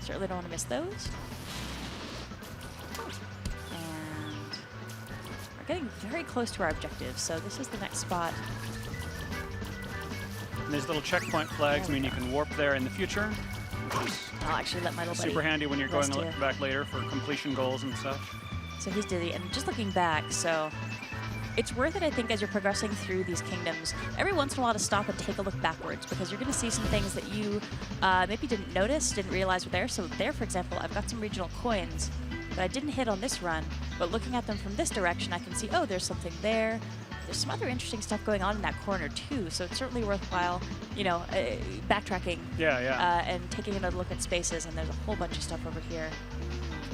Certainly don't want to miss those. And we're getting very close to our objective, so this is the next spot. And these little checkpoint flags mean you can warp there in the future. I'll actually let my little buddy super handy when you're going here. back later for completion goals and such. So he's dizzy, and just looking back, so it's worth it, I think, as you're progressing through these kingdoms, every once in a while to stop and take a look backwards, because you're going to see some things that you maybe didn't notice, didn't realize were there. So there, for example, I've got some regional coins that I didn't hit on this run, but looking at them from this direction, I can see, oh, there's something there. There's some other interesting stuff going on in that corner, too, so it's certainly worthwhile, you know, backtracking and taking another look at spaces, and there's a whole bunch of stuff over here.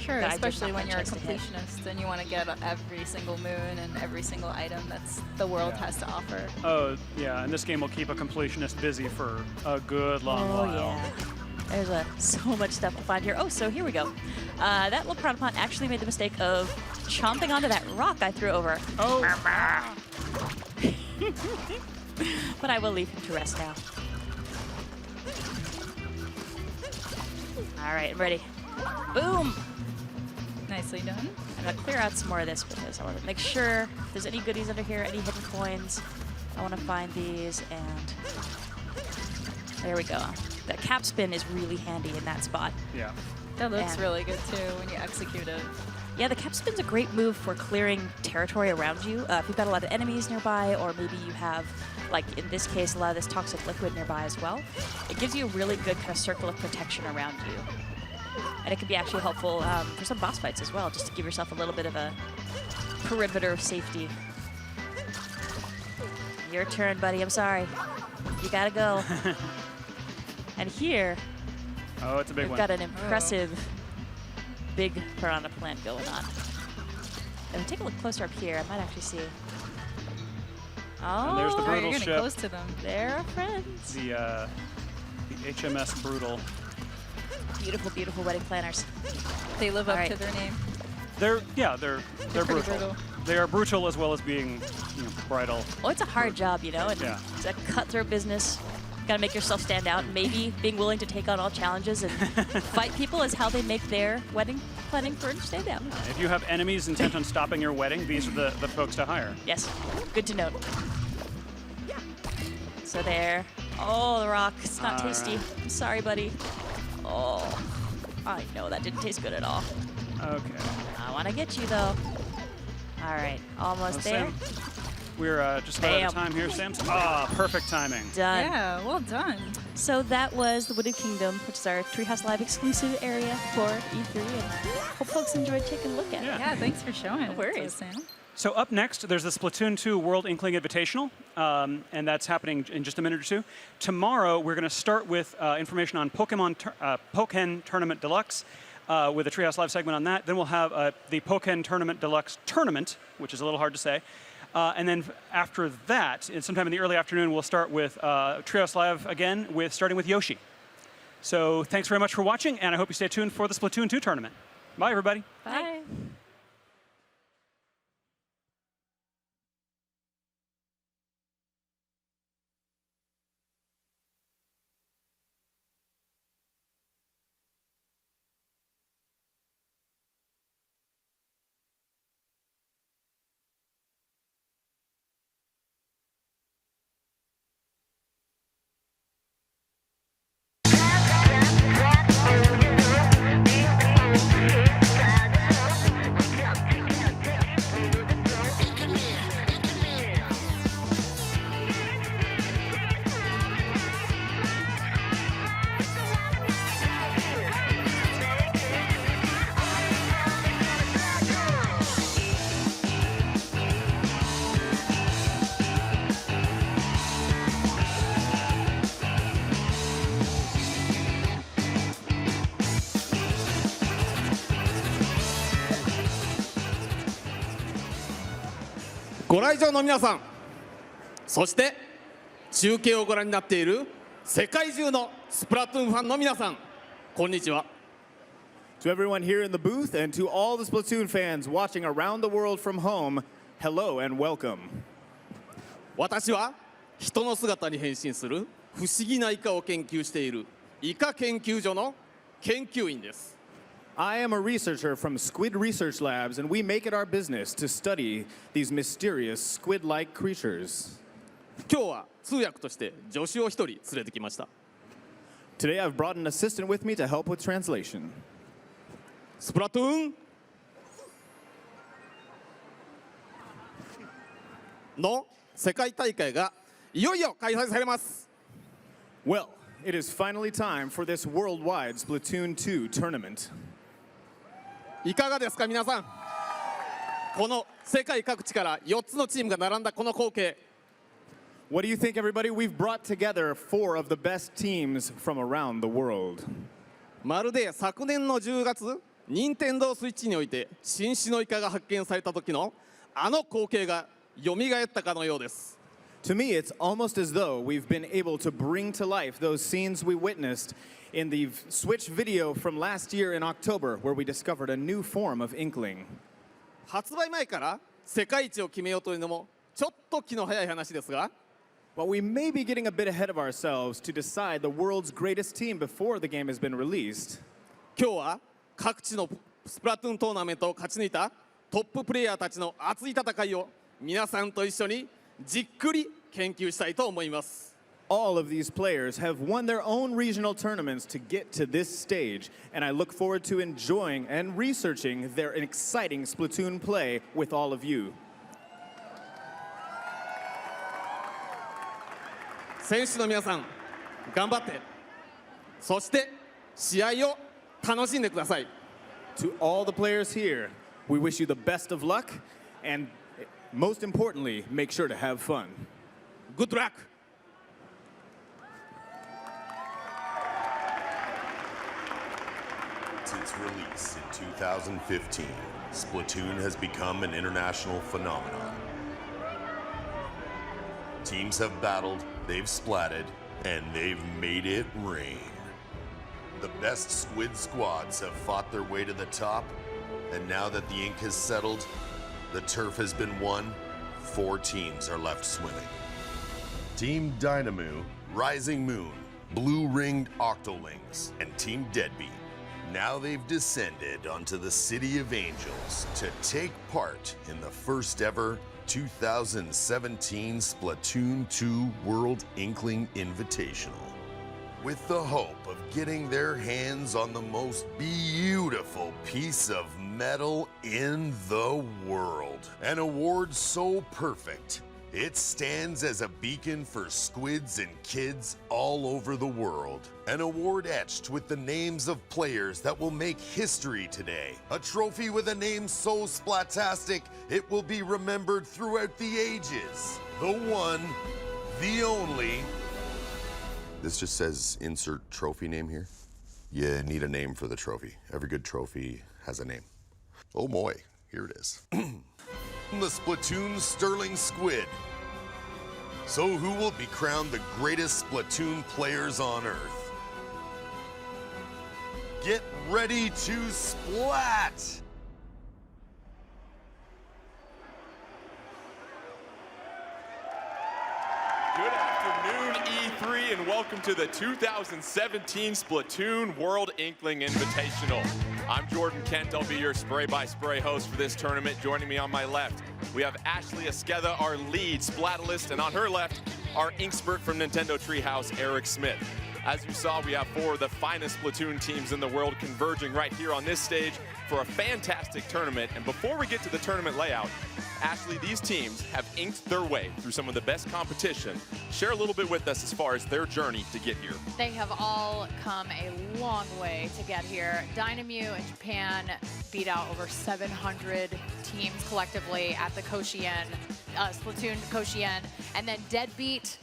Sure, especially when you're a completionist and you want to get every single moon and every single item that's the world has to offer. Oh, yeah, and this game will keep a completionist busy for a good long while. Yeah. There's so much stuff to find here. Oh, so here we go. That little Pronopon actually made the mistake of chomping onto that rock I threw over. Oh! But I will leave him to rest now. All right, I'm ready. Boom! Nicely done. I'm going to clear out some more of this because I want to make sure if there's any goodies under here, any hidden coins. I want to find these, and there we go. That cap spin is really handy in that spot. Yeah. That looks really good, too, when you execute it. Yeah, the cap spin's a great move for clearing territory around you. If you've got a lot of enemies nearby, or maybe you have, like in this case, a lot of this toxic liquid nearby as well. It gives you a really good kind of circle of protection around you. And it can be actually helpful for some boss fights as well, just to give yourself a little bit of a perimeter of safety. Your turn, buddy. I'm sorry. You gotta go. And here, it's a big we've one. got an impressive big piranha plant going on. And we take a look closer up here. I might actually see. Oh, and there's the brutal you're getting ship. close to them. They're our friends. The HMS Brutal. Beautiful, beautiful wedding planners. They live up to their name. They're brutal. Brutal. They are brutal as well as being, bridal. Well, it's a hard job, you know, and it's a cutthroat business. Got to make yourself stand out. Maybe being willing to take on all challenges and fight people is how they make their wedding planning furniture stand out. If you have enemies intent on stopping your wedding, these are the folks to hire. Yes, good to note. So there. Oh, the rock. It's not tasty. I'm sorry, buddy. Oh, I know that didn't taste good at all. Okay. I want to get you, though. All right, almost there. Sam, we're just about out of time here, Sam. Perfect timing. Done. Yeah, well done. So that was the Wooded Kingdom, which is our Treehouse Live exclusive area for E3, and hope folks enjoyed taking a look at it. Yeah, thanks for showing it. worries. Sam. So up next, there's the Splatoon 2 World Inkling Invitational, and that's happening in just a minute or two. Tomorrow, we're going to start with information on Pokken Tournament Deluxe, with a Treehouse Live segment on that. Then we'll have the Pokken Tournament Deluxe Tournament, which is a little hard to say. And then after that, sometime in the early afternoon, we'll start with Treehouse Live again, starting with Yoshi. So thanks very much for watching, and I hope you stay tuned for the Splatoon 2 tournament. Bye, everybody. Bye.ご来場の皆さん、そして中継をご覧になっている世界中のスプラトゥーンファンの皆さん、こんにちは。To everyone here in the booth and to all the Splatoon fans watching around the world from home, hello and welcome. 私は人の姿に変身する不思議なイカを研究しているイカ研究所の研究員です。 I am a researcher from Squid Research Labs, and we make it our business to study these mysterious squid-like creatures. 今日は通訳として助手を一人連れてきました。 Today, I've brought an assistant with me to help with translation. スプラトゥーンの世界大会がいよいよ開催されます。 Well, it is finally time for this worldwide Splatoon 2 tournament. いかがですか皆さん。この世界各地から4つのチームが並んだこの光景。 What do you think, everybody? We've brought together 4 of the best teams from around the world. まるで昨年の10月、任天堂スイッチにおいて新種のイカが発見された時のあの光景が蘇ったかのようです。 To me, it's almost as though we've been able to bring to life those scenes we witnessed in the Switch video from last year in October, where we discovered a new form of Inkling. 発売前から世界一を決めようというのもちょっと気の早い話ですが、 But we may be getting a bit ahead of ourselves to decide the world's greatest team before the game has been released. 今日は各地のスプラトゥーントーナメントを勝ち抜いたトッププレイヤーたちの熱い戦いを皆さんと一緒にじっくり研究したいと思います。 All of these players have won their own regional tournaments to get to this stage, and I look forward to enjoying and researching their exciting Splatoon play with all of you. 選手の皆さん、頑張って、そして試合を楽しんでください。 To all the players here, we wish you the best of luck, and most importantly, make sure to have fun. Good luck! Since release in 2015, Splatoon has become an international phenomenon. Teams have battled, they've splatted, and they've made it rain. The best squid squads have fought their way to the top, and now that the ink has settled, the turf has been won, 4 teams are left swimming. Team Dynam, Rising Moon, Blue-Ringed Octolings, and Team Deadbeat. Now they've descended onto the City of Angels to take part in the first ever 2017 Splatoon 2 World Inkling Invitational, with the hope of getting their hands on the most beautiful piece of metal in the world. An award so perfect, it stands as a beacon for squids and kids all over the world. An award etched with the names of players that will make history today. A trophy with a name so splatastic, it will be remembered throughout the ages. The one, the only. This just says insert trophy name here. You need a name for the trophy. Every good trophy has a name. Oh boy, here it is. The Splatoon Sterling Squid. So who will be crowned the greatest Splatoon players on Earth? Get ready to splat! Good afternoon, E3, and welcome to the 2017 Splatoon World Inkling Invitational. I'm Jordan Kent. I'll be your spray-by-spray host for this tournament. Joining me on my left, we have Ashley Esqueda, our lead Splatalist, and on her left, our Inkspert from Nintendo Treehouse, Eric Smith. As you saw, we have 4 of the finest Splatoon teams in the world converging right here on this stage for a fantastic tournament. And before we get to the tournament layout, Ashley, these teams have inked their way through some of the best competition. Share a little bit with us as far as their journey to get here. They have all come a long way to get here. Dynam in Japan beat out over 700 teams collectively at the Koshien, Splatoon Koshien. And then Deadbeat,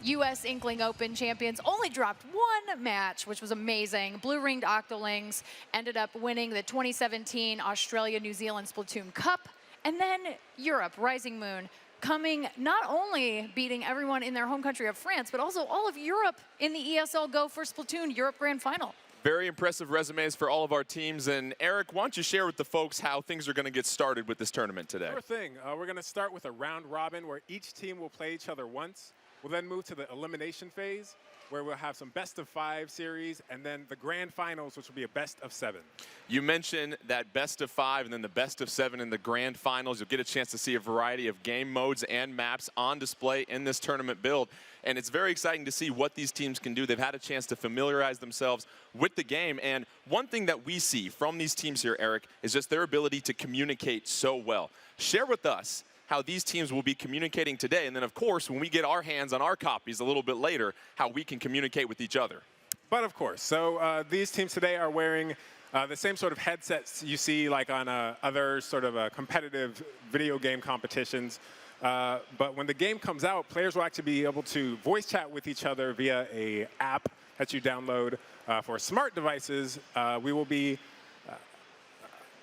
U.S. Inkling Open champions, only dropped 1 match, which was amazing. Blue-Ringed Octolings ended up winning the 2017 Australia-New Zealand Splatoon Cup. And then Europe, Rising Moon, coming not only beating everyone in their home country of France, but also all of Europe in the ESL Go for Splatoon Europe Grand Final. Very impressive resumes for all of our teams. And Eric, why don't you share with the folks how things are going to get started with this tournament today? Sure thing. We're going to start with a round robin where each team will play each other once. We'll then move to the elimination phase. where we'll have some best of 5 series, and then the grand finals, which will be a best of 7. You mentioned that best of 5 and then the best of 7 in the grand finals. You'll get a chance to see a variety of game modes and maps on display in this tournament build. And it's very exciting to see what these teams can do. They've had a chance to familiarize themselves with the game. And one thing that we see from these teams here, Eric, is just their ability to communicate so well. Share with us how these teams will be communicating today. And then, of course, when we get our hands on our copies a little bit later, how we can communicate with each other. But of course, so these teams today are wearing the same sort of headsets you see like on other sort of competitive video game competitions. But when the game comes out, players will actually be able to voice chat with each other via an app that you download. For smart devices, we will be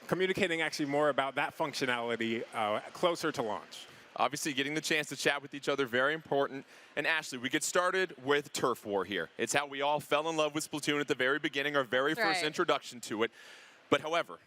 communicating actually more about that functionality closer to launch. Obviously, getting the chance to chat with each other, very important. And Ashley, we get started with Turf War here. It's how we all fell in love with Splatoon at the very beginning, our very first introduction to it. But however,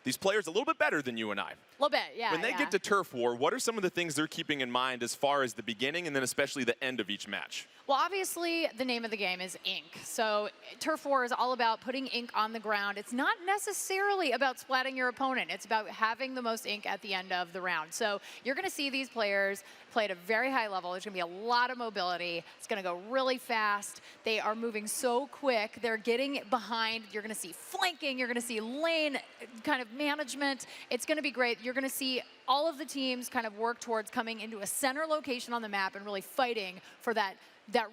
these players a little bit better than you and I. A little bit, yeah. When they get to Turf War, what are some of the things they're keeping in mind as far as the beginning and then especially the end of each match? Well, obviously, the name of the game is ink. So Turf War is all about putting ink on the ground. It's not necessarily about splatting your opponent. It's about having the most ink at the end of the round. So you're going to see these players play at a very high level. There's going to be a lot of mobility. It's going to go really fast. They are moving so quick. They're getting behind. You're going to see flanking. You're going to see lane kind of management. It's going to be great. You're going to see all of the teams kind of work towards coming into a center location on the map and really fighting for that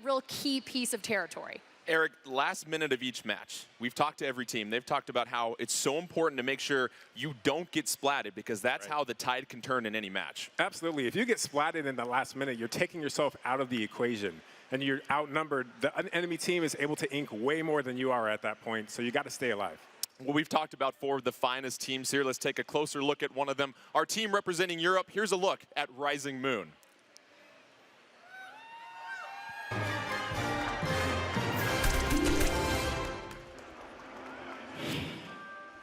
real key piece of territory. Eric, last minute of each match, we've talked to every team. They've talked about how it's so important to make sure you don't get splatted because that's how the tide can turn in any match. Absolutely. If you get splatted in the last minute, you're taking yourself out of the equation and you're outnumbered. The enemy team is able to ink way more than you are at that point, so you got to stay alive. Well, we've talked about 4 of the finest teams here. Let's take a closer look at one of them. Our team representing Europe, here's a look at Rising Moon.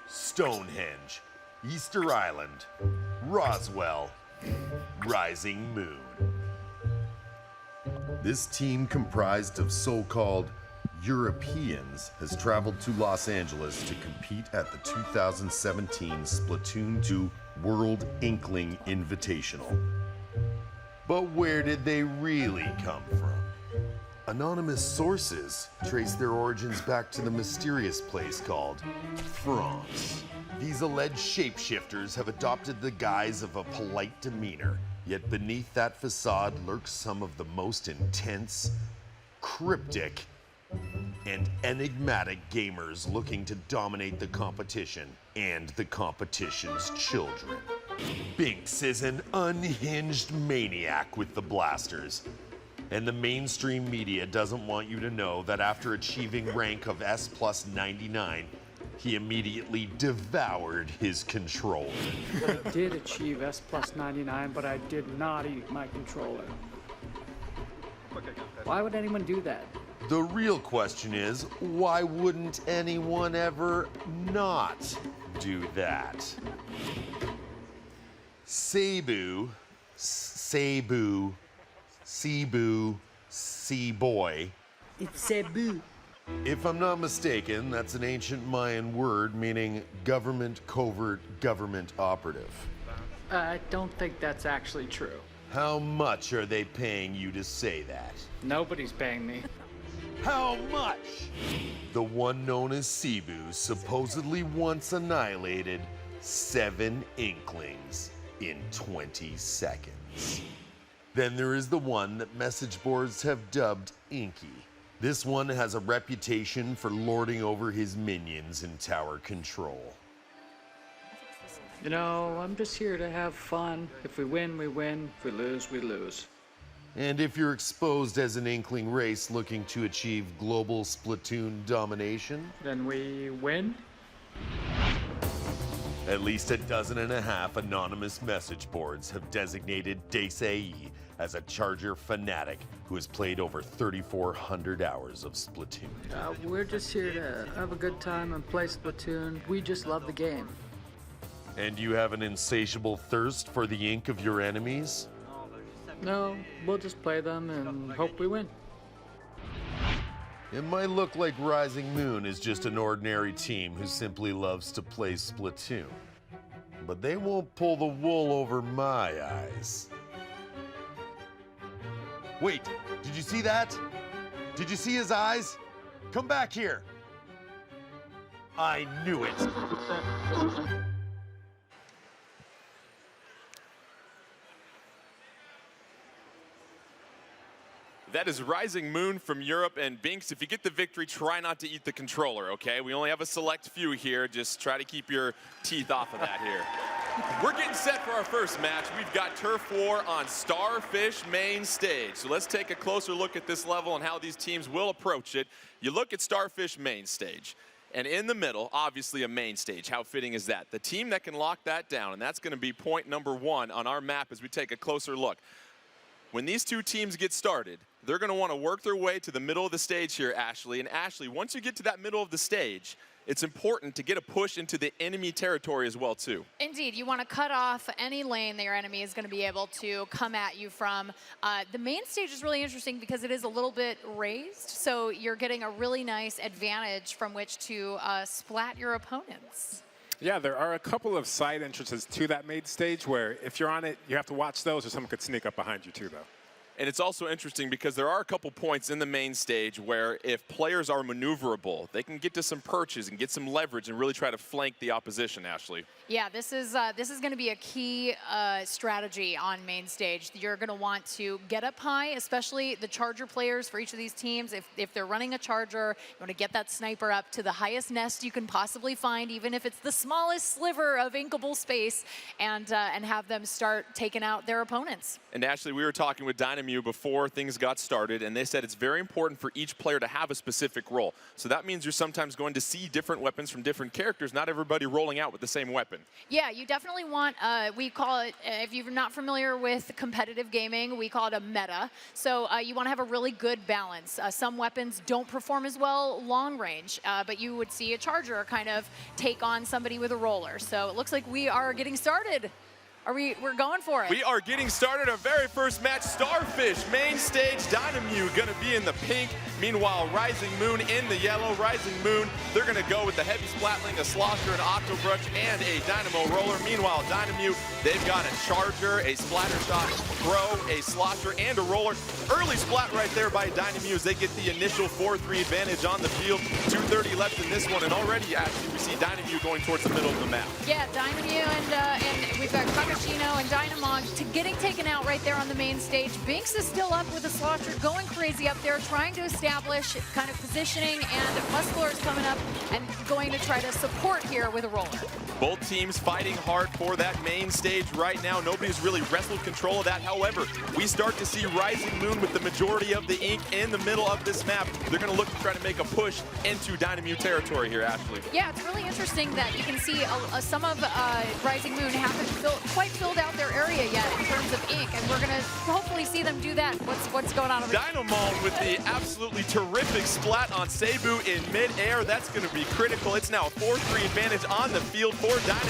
Stonehenge, Easter Island, Roswell, Rising Moon. This team, comprised of so-called Europeans, has traveled to Los Angeles to compete at the 2017 Splatoon 2 World Inkling Invitational. But where did they really come from? Anonymous sources trace their origins back to the mysterious place called France. These alleged shapeshifters have adopted the guise of a polite demeanor, yet beneath that facade lurks some of the most intense, cryptic, and enigmatic gamers looking to dominate the competition and the competition's children. Binks is an unhinged maniac with the blasters, and the mainstream media doesn't want you to know that after achieving rank of S+99, he immediately devoured his controller. I did achieve S+99, but I did not eat my controller. Why would anyone do that? The real question is, why wouldn't anyone ever not do that? Cebu, Cebu, Seaboy. It's Cebu. If I'm not mistaken, that's an ancient Mayan word meaning government covert government operative. I don't think that's actually true. How much are they paying you to say that? Nobody's paying me. How much? The one known as Cebu supposedly once annihilated 7 Inklings in 20 seconds. Then there is the one that message boards have dubbed Inky. This one has a reputation for lording over his minions in tower control. You know, I'm just here to have fun. If we win, we win. If we lose, we lose. And if you're exposed as an Inkling race looking to achieve global Splatoon domination, Then we win? at least 12.5 anonymous message boards have designated Desai as a Charger fanatic who has played over 3,400 hours of Splatoon. We're just here to have a good time and play Splatoon. We just love the game. And you have an insatiable thirst for the ink of your enemies? No, we'll just play them and hope we win. It might look like Rising Moon is just an ordinary team who simply loves to play Splatoon. But they won't pull the wool over my eyes. Wait, did you see that? Did you see his eyes? Come back here. I knew it. That is Rising Moon from Europe, and Binks, if you get the victory, try not to eat the controller, okay? We only have a select few here. Just try to keep your teeth off of that here. We're getting set for our first match. We've got Turf War on Starfish main stage. So let's take a closer look at this level and how these teams will approach it. You look at Starfish main stage, and in the middle, obviously a main stage. How fitting is that? The team that can lock that down, and that's going to be point number 1 on our map as we take a closer look. When these two teams get started, they're going to want to work their way to the middle of the stage here, Ashley. And Ashley, once you get to that middle of the stage, it's important to get a push into the enemy territory as well, too. Indeed, you want to cut off any lane that your enemy is going to be able to come at you from. The main stage is really interesting because it is a little bit raised, so you're getting a really nice advantage from which to splat your opponents. Yeah, there are a couple of side entrances to that main stage where if you're on it, you have to watch those or someone could sneak up behind you too, though. And it's also interesting because there are a couple points in the main stage where if players are maneuverable, they can get to some perches and get some leverage and really try to flank the opposition, Ashley. Yeah, this is going to be a key strategy on main stage. You're going to want to get up high, especially the charger players for each of these teams. If they're running a charger, you want to get that sniper up to the highest nest you can possibly find, even if it's the smallest sliver of inkable space, and have them start taking out their opponents. And Ashley, we were talking with Dynam before things got started, and they said it's very important for each player to have a specific role. So that means you're sometimes going to see different weapons from different characters, not everybody rolling out with the same weapon. Yeah, you definitely want, we call it, if you're not familiar with competitive gaming, we call it a meta. So you want to have a really good balance. Some weapons don't perform as well long range, but you would see a charger kind of take on somebody with a roller. So it looks like we are getting started. We're going for it. We are getting started. Our very first match, Starfish, main stage, Dynam gonna be in the pink. Meanwhile, Rising Moon in the yellow. Rising Moon, they're gonna go with the heavy splatling, a slosher, an octobrush, and a dynamo roller. Meanwhile, Dynam, they've got a charger, a splatter shot, throw, a slosher, and a roller. Early splat right there by Dynam as they get the initial 4-3 advantage on the field. 2:30 left in this one, and already, actually, we see Dynam going towards the middle of the map. Yeah, Dynam and we've got Kakashino and Dynamon getting taken out right there on the main stage. Binks is still up with a slosher, going crazy up there, trying to establish kind of positioning, and Muscular is coming up and going to try to support here with a roller. Both teams fighting hard for that main stage right now. Nobody's really wrestled control of that. However, we start to see Rising Moon with the majority of the ink in the middle of this map. They're going to look to try to make a push into Dynam territory here, Ashley. Yeah, it's really interesting that you can see some of Rising Moon haven't quite filled out their area yet in terms of ink, and we're going to hopefully see them do that. What's going on over here? Dynamon with the absolutely terrific splat on Cebu in mid-air. That's going to be critical. It's now a 4-3 advantage on the field for Dynam.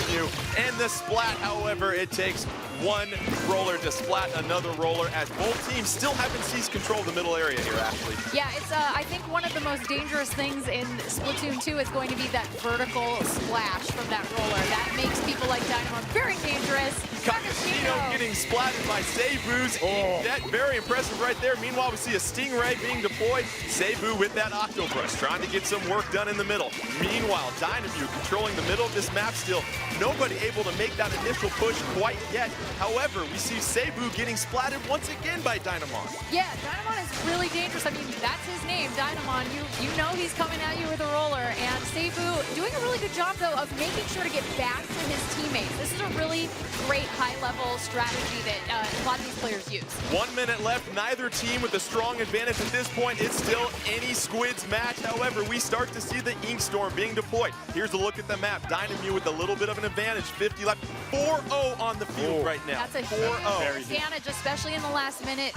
And the splat, however, it takes one roller to splat another roller as both teams still haven't seized control of the middle area here, Ashley. Yeah, it's I think one of the most dangerous things in Splatoon 2 is going to be that vertical splash from that roller. That makes people like Dynamon very dangerous. Kakashino getting splatted by Cebu's That very impressive right there. Meanwhile, we see a Stingray being deployed. Cebu with that Octopus, trying to get some work done in the middle. Meanwhile, Dynam controlling the middle of this map still. Nobody able to make that initial push quite yet. However, we see Cebu getting splatted once again by Dynamon. Yeah, Dynamon is really dangerous. I mean, that's his name, Dynamon. You know he's coming at you with a roller. And Cebu doing a really good job, though, of making sure to get back to his teammates. This is a really great high-level strategy that a lot of these players use. 1 minute left. Neither team with a strong advantage at this point. It's still any Squids match. However, we start to see the Ink Storm being deployed. Here's a look at the map. Dynam with a little bit of an advantage. 50 left. 4-0 on the field right now. That's a huge advantage, especially in the last minute.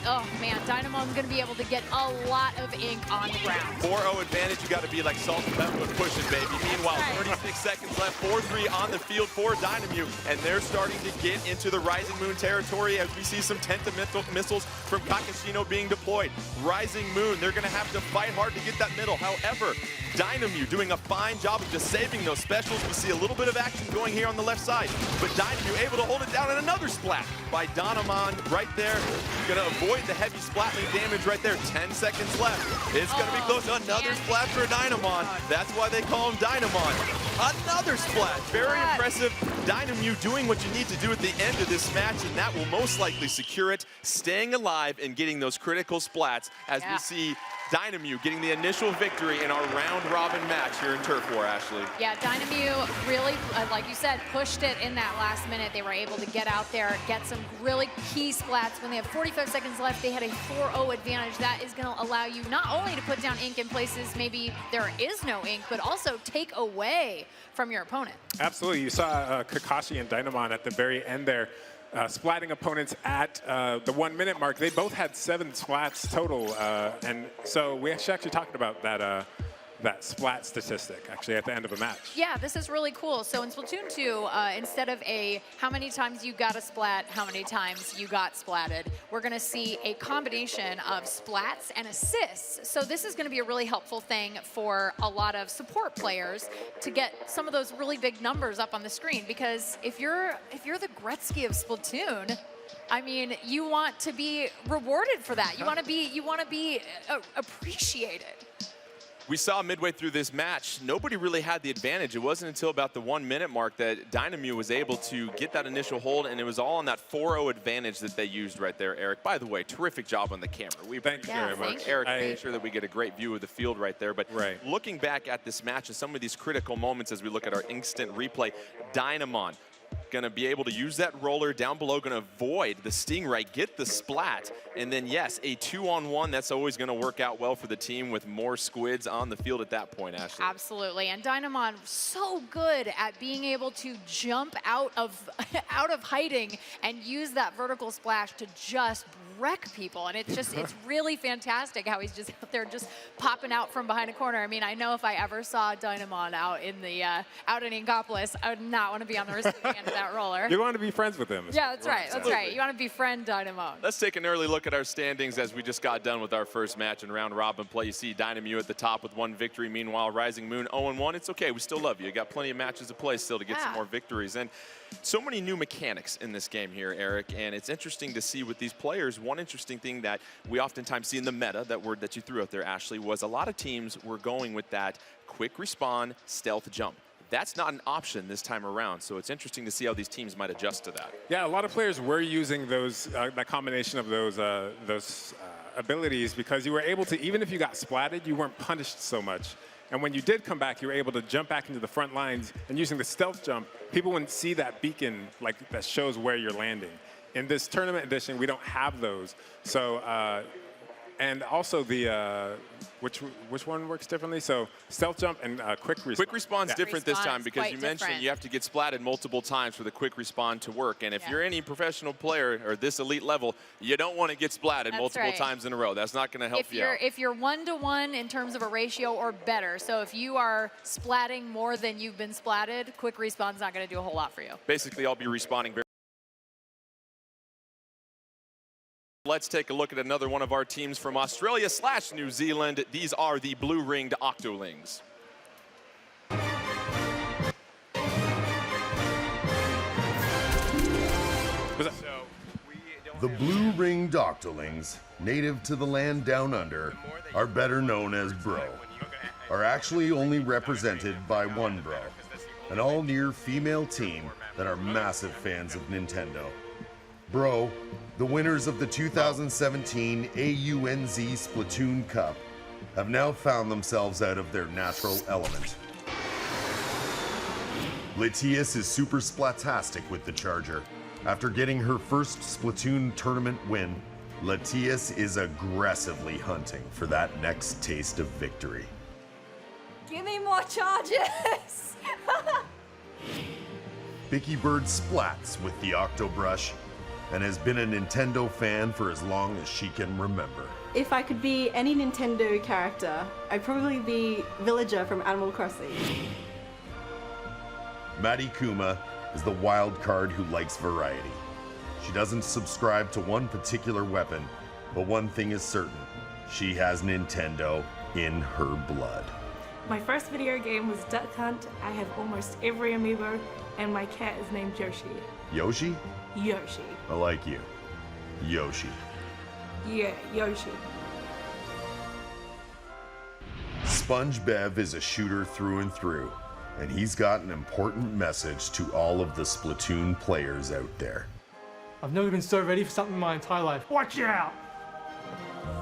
oh man, Dynamon's going to be able to get a lot of ink on the ground. 4-0 advantage, you got to be like salt and pepper and push it, baby. Meanwhile, 36 seconds left, 4-3 on the field for Dynam, and they're starting to get into the Rising Moon territory as we see some Tenta missiles from Kakashino being deployed. Rising Moon, they're going to have to fight hard to get that middle. However, Dynam doing a fine job of just saving those specials. We see a little bit of action going here on the left side, but Dynam able to hold it down, and another splat by Dynam right there. Going to avoid the heavy splatling damage right there. 10 seconds left. It's going to be close. Another splat for Dynam. That's why they call him Dynam. Another splat. Very impressive. Dynam doing what you need to do at the end of this match, and that will most likely secure it, staying alive and getting those critical splats as we see Dynam getting the initial victory in our round-robin match here in Turf War, Ashley. Yeah, Dynam really, like you said, pushed it in that last minute. They were able to get out there, get some really key splats. When they have 45 seconds left, they had a 4-0 advantage. That is going to allow you not only to put down ink in places maybe there is no ink, but also take away from your opponent. Absolutely. You saw Kakashi and Dynamon at the very end there. Splatting opponents at the 1 minute mark. They both had 7 splats total, and so we actually talked about that splat statistic actually at the end of a match. Yeah, this is really cool. So in Splatoon 2, instead of a how many times you got a splat, how many times you got splatted, we're going to see a combination of splats and assists. So this is going to be a really helpful thing for a lot of support players to get some of those really big numbers up on the screen, because if you're the Gretzky of Splatoon, I mean, you want to be rewarded for that. You want to be appreciated. We saw midway through this match, nobody really had the advantage. It wasn't until about the 1 minute mark that Dynam was able to get that initial hold, and it was all on that 4-0 advantage that they used right there, Eric. By the way, terrific job on the camera. We Thank you very much. Eric made sure that we get a great view of the field right there. But looking back at this match and some of these critical moments as we look at our instant replay, Dynamon going to be able to use that roller down below, going to avoid the Stingray, get the splat, and then yes, a 2-on-1, that's always going to work out well for the team with more squids on the field at that point, Ashley. Absolutely, and Dynamon so good at being able to jump out of hiding and use that vertical splash to just wreck people, and it's just it's really fantastic how he's just out there just popping out from behind a corner. I mean, I know if I ever saw Dynamon out in Inkopolis, I would not want to be on the receiving end of that roller. You want to be friends with him. Yeah, that's right. That's right. You want to befriend Dynamon. Let's take an early look at our standings as we just got done with our first match in round robin play. You see Dynam at the top with 1 victory. Meanwhile, Rising Moon 0-1. It's okay. We still love you. You got plenty of matches to play still to get some more victories. And so many new mechanics in this game here, Eric, and it's interesting to see with these players. One interesting thing that we oftentimes see in the meta, that word that you threw out there, Ashley, was a lot of teams were going with that quick respawn, stealth jump. That's not an option this time around, so it's interesting to see how these teams might adjust to that. Yeah, a lot of players were using those that combination of those abilities because you were able to, even if you got splatted, you weren't punished so much. And when you did come back, you were able to jump back into the front lines, and using the stealth jump, people wouldn't see that beacon that shows where you're landing. In this tournament edition, we don't have those. So, and also the, which one works differently? So stealth jump and quick respawn. Quick respawn's different this time because you mentioned you have to get splatted multiple times for the quick respawn to work. And if you're any professional player or this elite level, you don't want to get splatted multiple times in a row. That's not going to help you out. If you're 1-to-1 in terms of a ratio or better, so if you are splatting more than you've been splatted, quick respawn's not going to do a whole lot for you. Basically, I'll be respawning very. Let's take a look at another one of our teams from Australia/New Zealand. These are the blue-ringed Octolings. The blue-ringed Octolings, native to the land down under, are better known as Bro, are actually only represented by one Bro, an all-near female team that are massive fans of Nintendo. Bro, the winners of the 2017 AUNZ Splatoon Cup, have now found themselves out of their natural element. Latias is super splatastic with the Charger. After getting her first Splatoon tournament win, Latias is aggressively hunting for that next taste of victory. Give me more charges! Bicky Bird splats with the Octobrush, and has been a Nintendo fan for as long as she can remember. If I could be any Nintendo character, I'd probably be Villager from Animal Crossing. Matty Kuma is the wild card who likes variety. She doesn't subscribe to one particular weapon, but one thing is certain. She has Nintendo in her blood. My first video game was Duck Hunt. I have almost every amiibo, and my cat is named Yoshi. Yoshi? Yoshi. I like you. Yoshi. Yeah, Yoshi. Sponge Bev is a shooter through and through, and he's got an important message to all of the Splatoon players out there. I've never been so ready for something in my entire life. Watch out!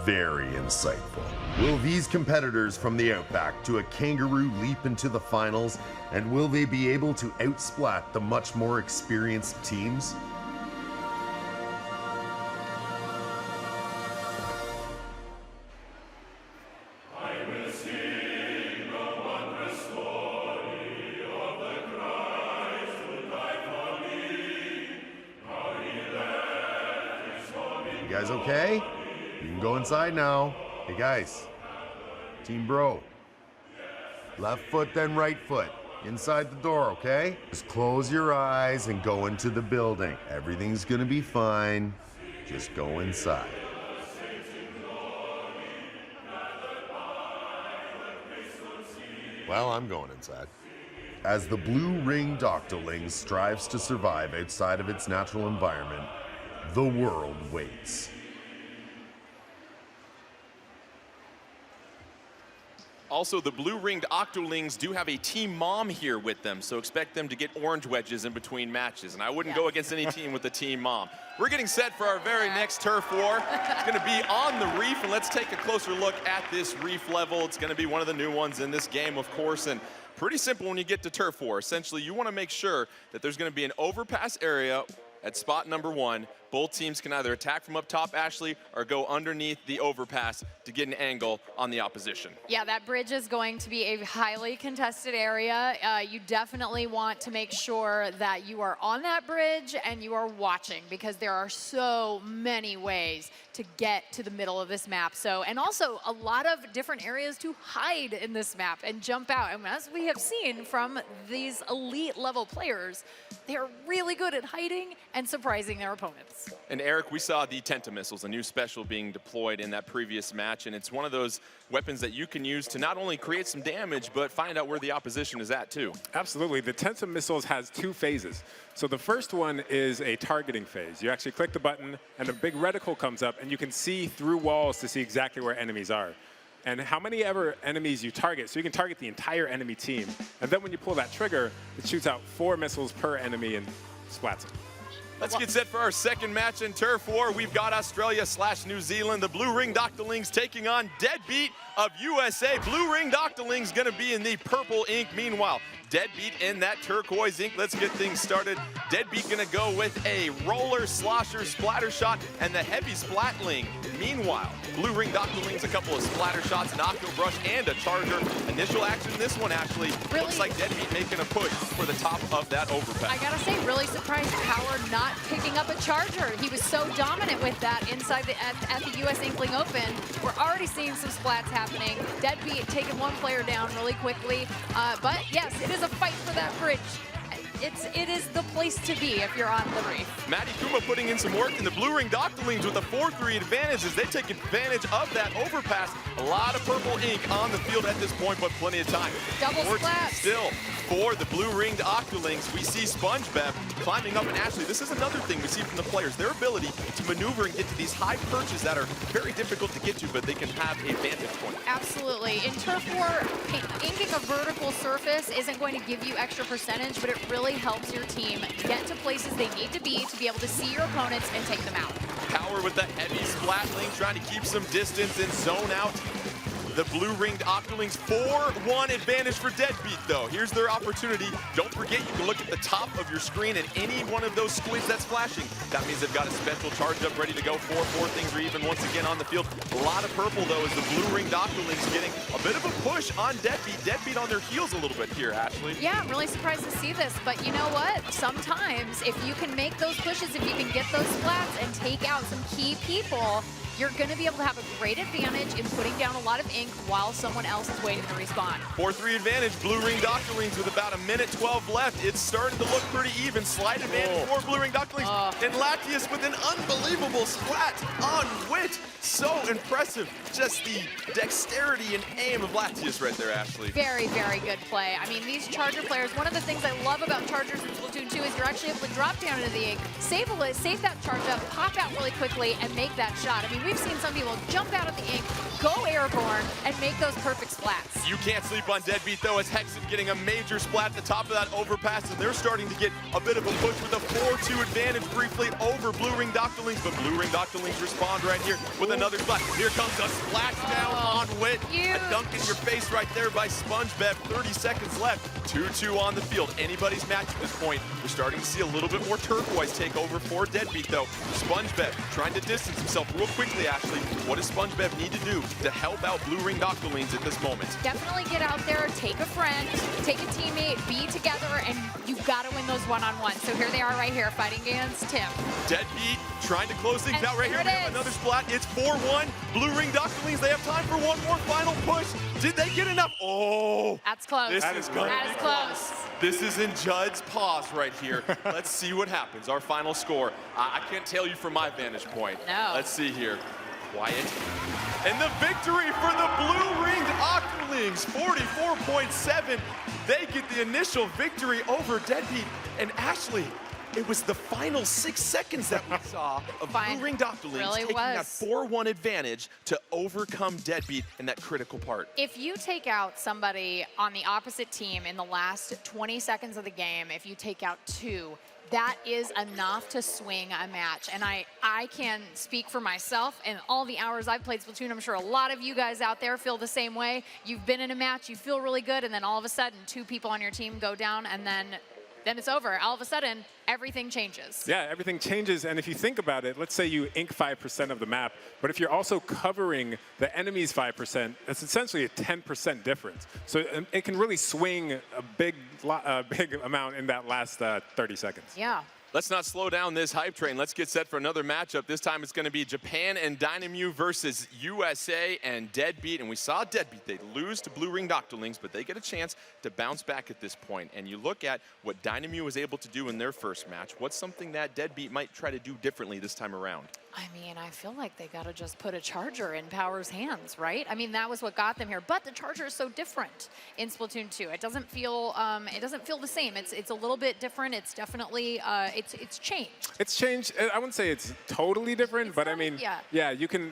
Very insightful. Will these competitors from the Outback do a kangaroo leap into the finals, and will they be able to outsplat the much more experienced teams? You guys okay? You can go inside now. Hey guys, Team Bro. Left foot, then right foot. Inside the door, okay? Just close your eyes and go into the building. Everything's gonna be fine. Just go inside. Well, I'm going inside. As the blue-ringed octoling strives to survive outside of its natural environment, the world waits. Also, the blue-ringed Octolings do have a team mom here with them, so expect them to get orange wedges in between matches. And I wouldn't go against any team with a team mom. We're getting set for our very next turf war. It's going to be on the Reef, and let's take a closer look at this Reef level. It's going to be one of the new ones in this game, of course, and pretty simple when you get to turf war. Essentially, you want to make sure that there's going to be an overpass area at spot number 1. Both teams can either attack from up top, Ashley, or go underneath the overpass to get an angle on the opposition. Yeah, that bridge is going to be a highly contested area. You definitely want to make sure that you are on that bridge and you are watching, because there are so many ways to get to the middle of this map. So, and also a lot of different areas to hide in this map and jump out. And as we have seen from these elite level players, they are really good at hiding and surprising their opponents. And Eric, we saw the Tenta missiles, a new special being deployed in that previous match, and it's one of those weapons that you can use to not only create some damage, but find out where the opposition is at too. Absolutely. The Tenta missiles has 2 phases. So the first one is a targeting phase. You actually click the button, and a big reticle comes up, and you can see through walls to see exactly where enemies are and how many ever enemies you target. So you can target the entire enemy team. And then when you pull that trigger, it shoots out 4 missiles per enemy and splats them. Let's get set for our second match in turf war. We've got Australia/New Zealand. The blue-ringed Octolings taking on Deadbeat of USA. Blue-ringed Octolings going to be in the purple ink. Meanwhile, Deadbeat in that turquoise ink. Let's get things started. Deadbeat going to go with a roller, slosher, splatter shot, and the heavy splatling. Meanwhile, blue-ringed Octolings, a couple of splatter shots, an Octo Brush, and a charger. Initial action in this one, Ashley. Really? Looks like Deadbeat making a push for the top of that overpass. I gotta say, really surprised Howard not picking up a charger. He was so dominant with that inside the at the US Inkling Open. We're already seeing some splats happening. Deadbeat taking one player down really quickly. But yes, it is a fight for that bridge. It is the place to be if you're on the Reef. Matty Kuma putting in some work, and the blue-ringed Octolings with a 4-3 advantage as they take advantage of that overpass. A lot of purple ink on the field at this point, but plenty of time. Double splats. Still, for the blue-ringed Octolings, we see Sponge Bev climbing up, and Ashley, this is another thing we see from the players. Their ability to maneuver and get to these high perches that are very difficult to get to, but they can have a vantage point. Absolutely. In turf war, inking a vertical surface isn't going to give you extra percentage, but it really helps your team get to places they need to be able to see your opponents and take them out. Power with the heavy splatling, trying to keep some distance and zone out. The blue-ringed Octolings 4-1 advantage for Deadbeat, though. Here's their opportunity. Don't forget, you can look at the top of your screen and any one of those squids that's flashing. That means they've got a special charge up ready to go. 4-4, things are even once again on the field. A lot of purple, though, as the blue-ringed Octolings getting a bit of a push on Deadbeat. Deadbeat on their heels a little bit here, Ashley. Yeah, I'm really surprised to see this, but you know what? Sometimes if you can make those pushes, if you can get those splats and take out some key people, you're going to be able to have a great advantage in putting down a lot of ink while someone else is waiting to respawn. 4-3 advantage, blue-ringed Octolings with about 1:12 left. It's starting to look pretty even. Slight advantage for blue-ringed Octolings. And Latius with an unbelievable splat on Wit. So impressive. Just the dexterity and aim of Latius right there, Ashley. Very, very good play. I mean, these Charger players, one of the things I love about Chargers in Splatoon 2 is you're actually able to drop down into the ink, save that charge up, pop out really quickly, and make that shot. I mean, we've seen some people jump out of the ink, go airborne, and make those perfect splats. You can't sleep on Deadbeat, though, as Hexen getting a major splat at the top of that overpass, and they're starting to get a bit of a push with a 4-2 advantage briefly over blue-ringed Octolings, but blue-ringed Octolings respond right here with another splat. Here comes a splashdown on Wit. A dunk in your face right there by SpongeBev. 30 seconds left. 2-2 on the field. Anybody's match at this point. We're starting to see a little bit more turquoise take over for Deadbeat, though. SpongeBev trying to distance himself real quickly, Ashley. What does SpongeBev need to do to help out blue-ringed Octolings at this moment? Definitely get out there, take a friend, take a teammate, be together, and you've got to win those one-on-ones. So here they are right here, fighting against Tim. Deadbeat trying to close things out right here. It We have another splat. It's 4-1. Blue-ringed Octolings, they have time for one more final push. Did they get enough? Oh. That's close. This is going to be close. This is in Judd's pause right here. Let's see what happens. Our final score. I can't tell you from my vantage point. No. Let's see here. Quiet. And the victory for the blue-ringed Octolings, 44.7. They get the initial victory over Deadbeat. And Ashley, it was the final 6 seconds that we saw of blue-ringed Octolings taking that 4-1 advantage to overcome Deadbeat in that critical part. If you take out somebody on the opposite team in the last 20 seconds of the game, if you take out 2, that is enough to swing a match. And I can speak for myself and all the hours I've played Splatoon. I'm sure a lot of you guys out there feel the same way. You've been in a match, you feel really good, and then all of a sudden 2 people on your team go down, and then it's over. All of a sudden, everything changes. Yeah, everything changes. And if you think about it, let's say you ink 5% of the map, but if you're also covering the enemy's 5%, that's essentially a 10% difference. So it can really swing a big amount in that last 30 seconds. Yeah. Let's not slow down this hype train. Let's get set for another matchup. This time it's going to be Japan and Dynam versus USA and Deadbeat. And we saw Deadbeat. They lose to blue-ringed Octolings, but they get a chance to bounce back at this point. And you look at what Dynam was able to do in their first match. What's something that Deadbeat might try to do differently this time around? I mean, I feel like they got to just put a charger in Power's hands, right? I mean, that was what got them here. But the charger is so different in Splatoon 2. It doesn't feel the same. It's a little bit different. It's definitely it's changed. It's changed. I wouldn't say it's totally different, but I mean, yeah, you can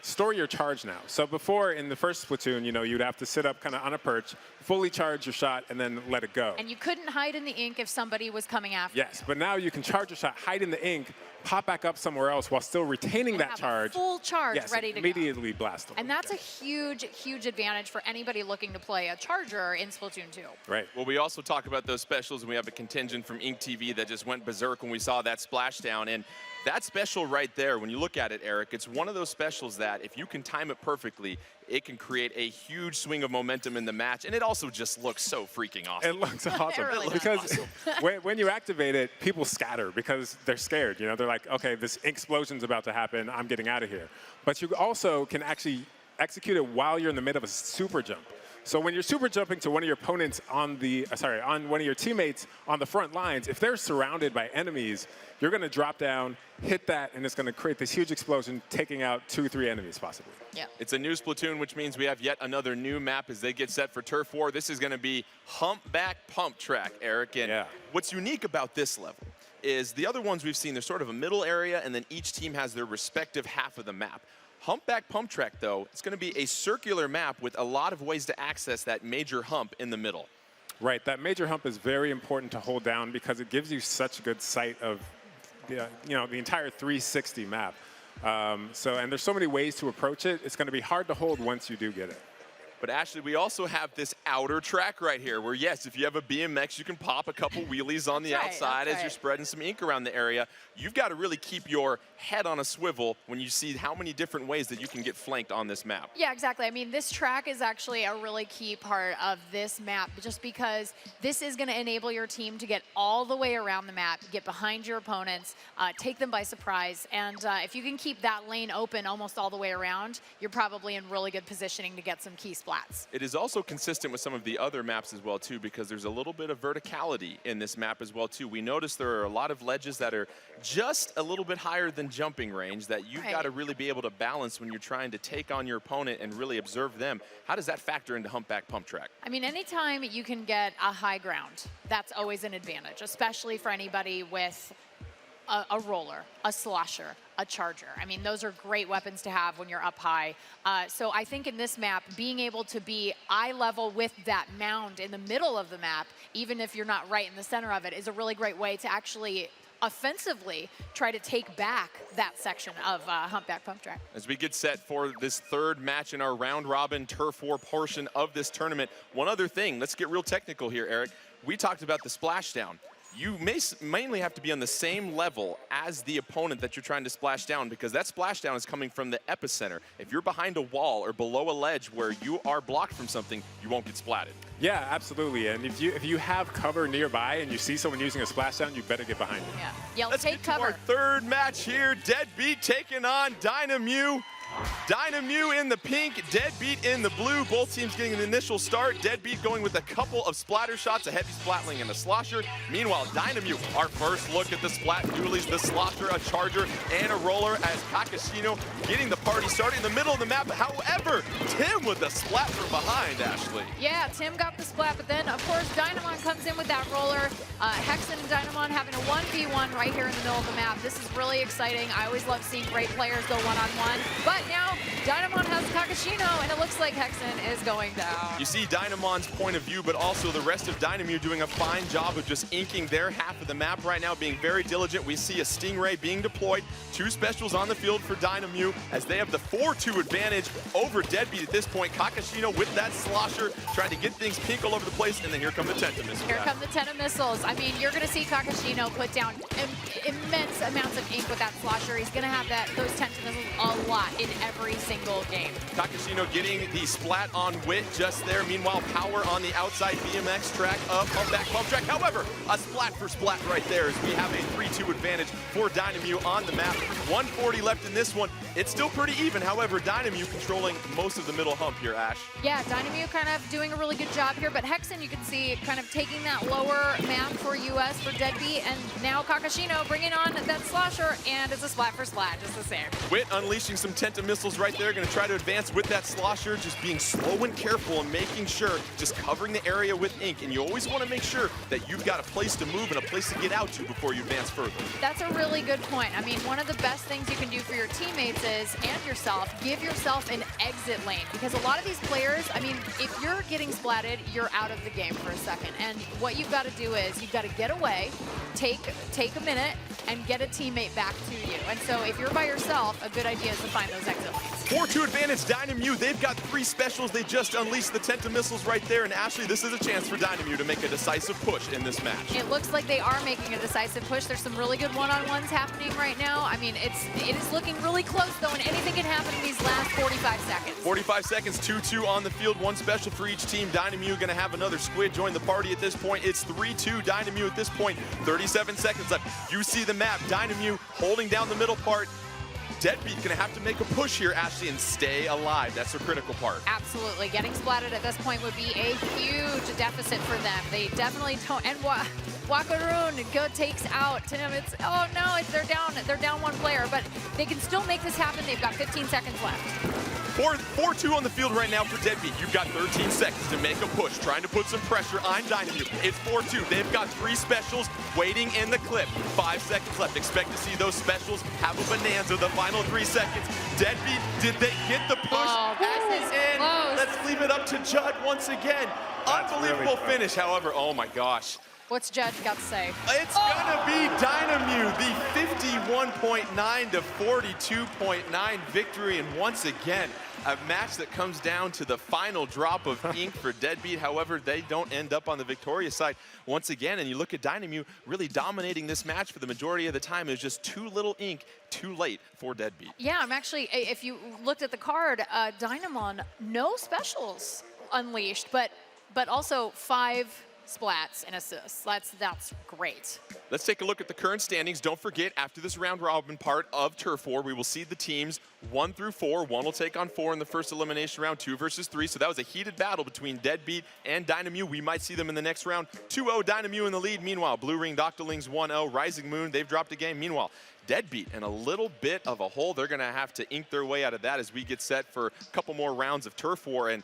store your charge now. So before in the first Splatoon, you'd have to sit up kind of on a perch, fully charge your shot, and then let it go. And you couldn't hide in the ink if somebody was coming after you. Yes, but now you can charge your shot, hide in the ink, pop back up somewhere else while still retaining that charge. Full charge ready to go. Immediately blast them. And that's a huge, huge advantage for anybody looking to play a charger in Splatoon 2. Right. Well, we also talk about those specials, and we have a contingent from Ink TV that just went berserk when we saw that splashdown. And that special right there, when you look at it, Eric, it's one of those specials that if you can time it perfectly, it can create a huge swing of momentum in the match, and it also just looks so freaking awesome. It looks awesome. It really because awesome. when you activate it, people scatter because they're scared. They're like, okay, this explosion's about to happen. I'm getting out of here. But you also can actually execute it while you're in the middle of a super jump. So when you're super jumping to one of your opponents on one of your teammates on the front lines, if they're surrounded by enemies, you're going to drop down, hit that, and it's going to create this huge explosion, taking out 2-3 enemies possibly. Yeah. It's a new Splatoon, which means we have yet another new map as they get set for Turf War. This is going to be Humpback Pump Track, Eric. And what's unique about this level is the other ones we've seen, there's sort of a middle area, and then each team has their respective half of the map. Humpback Pump Track, though, it's going to be a circular map with a lot of ways to access that major hump in the middle. Right, that major hump is very important to hold down because it gives you such good sight of the entire 360 map. And there's so many ways to approach it. It's going to be hard to hold once you do get it. But Ashley, we also have this outer track right here where, yes, if you have a BMX, you can pop a couple wheelies on the outside as you're spreading some ink around the area. You've got to really keep your head on a swivel when you see how many different ways that you can get flanked on this map. Yeah, exactly. I mean, this track is actually a really key part of this map just because this is going to enable your team to get all the way around the map, get behind your opponents, take them by surprise. And if you can keep that lane open almost all the way around, you're probably in really good positioning to get some key splats. It is also consistent with some of the other maps as well, too, because there's a little bit of verticality in this map as well, too. We notice there are a lot of ledges that are just a little bit higher than jumping range that you've got to really be able to balance when you're trying to take on your opponent and really observe them. How does that factor into humpback pump track? I mean, anytime you can get a high ground, that's always an advantage, especially for anybody with a roller, a slosher, a charger. I mean, those are great weapons to have when you're up high. So I think in this map, being able to be eye level with that mound in the middle of the map, even if you're not right in the center of it, is a really great way to actually offensively try to take back that section of humpback pump track. As we get set for this third match in our round robin turf war portion of this tournament, one other thing, let's get real technical here, Eric. We talked about the splashdown. You mainly have to be on the same level as the opponent that you're trying to splash down because that splashdown is coming from the epicenter. If you're behind a wall or below a ledge where you are blocked from something, you won't get splatted. Yeah, absolutely. And if you have cover nearby and you see someone using a splashdown, you better get behind it. Yeah, Let's take get to cover. our third match here. Deadbeat taking on Dynam. Dynam in the pink, Deadbeat in the blue. Both teams getting an initial start. Deadbeat going with a couple of splatter shots, a heavy splatling and a slosher. Meanwhile, Dynam, our first look at the splat dualies, the slosher, a charger, and a roller as Kakashino getting the party started in the middle of the map. However, Tim with the splat from behind, Ashley. Yeah, Tim got the splat, but then, of course, Dynamon comes in with that roller. Hexen and Dynamon having a 1v1 right here in the middle of the map. This is really exciting. I always love seeing great players go one-on-one. But now, Dynamon has Kakashino, and it looks like Hexen is going down. You see Dynamon's point of view, but also the rest of Dynam doing a fine job of just inking their half of the map right now, being very diligent. We see a Stingray being deployed. 2 specials on the field for Dynam as they have the 4-2 advantage over Deadbeat at this point. Kakashino with that slosher, trying to get things pink all over the place, and then here come the Tenta missiles. Here come the Tenta missiles. I mean, you're going to see Kakashino put down immense amounts of ink with that slosher. He's going to have those Tenta missiles a lot in every single game. Kakashino getting the splat on Wit just there. Meanwhile, power on the outside BMX track of humpback pump track. However, a splat for splat right there as we have a 3-2 advantage for Dynam on the map. 140 left in this one. It's still pretty even. However, Dynam controlling most of the middle hump here, Ash. Yeah, Dynam kind of doing a really good job here, but Hexen, you can see, kind of taking that lower map for US for Deadbeat, and now Kakashino bringing on that slosher, and it's a splat for splat, just the same. Wit unleashing some Tenta missiles right there, going to try to advance with that slosher, just being slow and careful and making sure, just covering the area with ink, and you always want to make sure that you've got a place to move and a place to get out to before you advance further. That's a really good point. I mean, one of the best things you can do for your teammates is, and yourself, give yourself an exit lane, because a lot of these players, I mean, if you're getting splatted, you're out of the game for a second, and what you've got to do is you've got to get away, take a minute, and get a teammate back to you. And so if you're by yourself, a good idea is to find those exit lanes. 4-2 advantage, Dynam. They've got 3 specials. They just unleashed the Tenta missiles right there. And Ashley, this is a chance for Dynam to make a decisive push in this match. It looks like they are making a decisive push. There's some really good one-on-ones happening right now. I mean, it is looking really close, though, and anything can happen in these last 45 seconds. 45 seconds, 2-2 on the field, 1 special for each team. Dynam going to have another squid join the party at this point. It's 3-2 Dynam at this point. 37 seconds left. You see the map. Dynam holding down the middle part. Deadbeat going to have to make a push here, Ashley, and stay alive. That's the critical part. Absolutely. Getting splatted at this point would be a huge deficit for them. They definitely don't. And Wakaroon takes out Tim. It's, oh no, they're down 1 player, but they can still make this happen. They've got 15 seconds left. 4-2 on the field right now for Deadbeat. You've got 13 seconds to make a push, trying to put some pressure on Dynam. It's 4-2. They've got 3 specials waiting in the clip. 5 seconds left. Expect to see those specials have a bonanza the final 3 seconds. Deadbeat, did they get the push? Oh, this is close. Let's leave it up to Judd once again. Unbelievable finish, however. Oh my gosh. What's Judge got to say? It's gonna be Dynam, the 51.9 to 42.9 victory, and once again, a match that comes down to the final drop of ink for Deadbeat. However, they don't end up on the victorious side once again, and you look at Dynam really dominating this match for the majority of the time. It was just too little ink, too late for Deadbeat. Yeah, I'm actually, if you looked at the card, Dynam no specials unleashed, but also 5 splats and assists. That's great. Let's take a look at the current standings. Don't forget, after this round robin part of Turf War, we will see the teams 1 through 4. 1 will take on 4 in the first elimination round, 2 versus 3. So that was a heated battle between Deadbeat and Dynam. We might see them in the next round. 2-0 Dynam in the lead. Meanwhile, Blue Ring Octolings 1-0. Rising Moon, they've dropped a game. Meanwhile, Deadbeat in a little bit of a hole. They're going to have to ink their way out of that as we get set for a couple more rounds of Turf War. And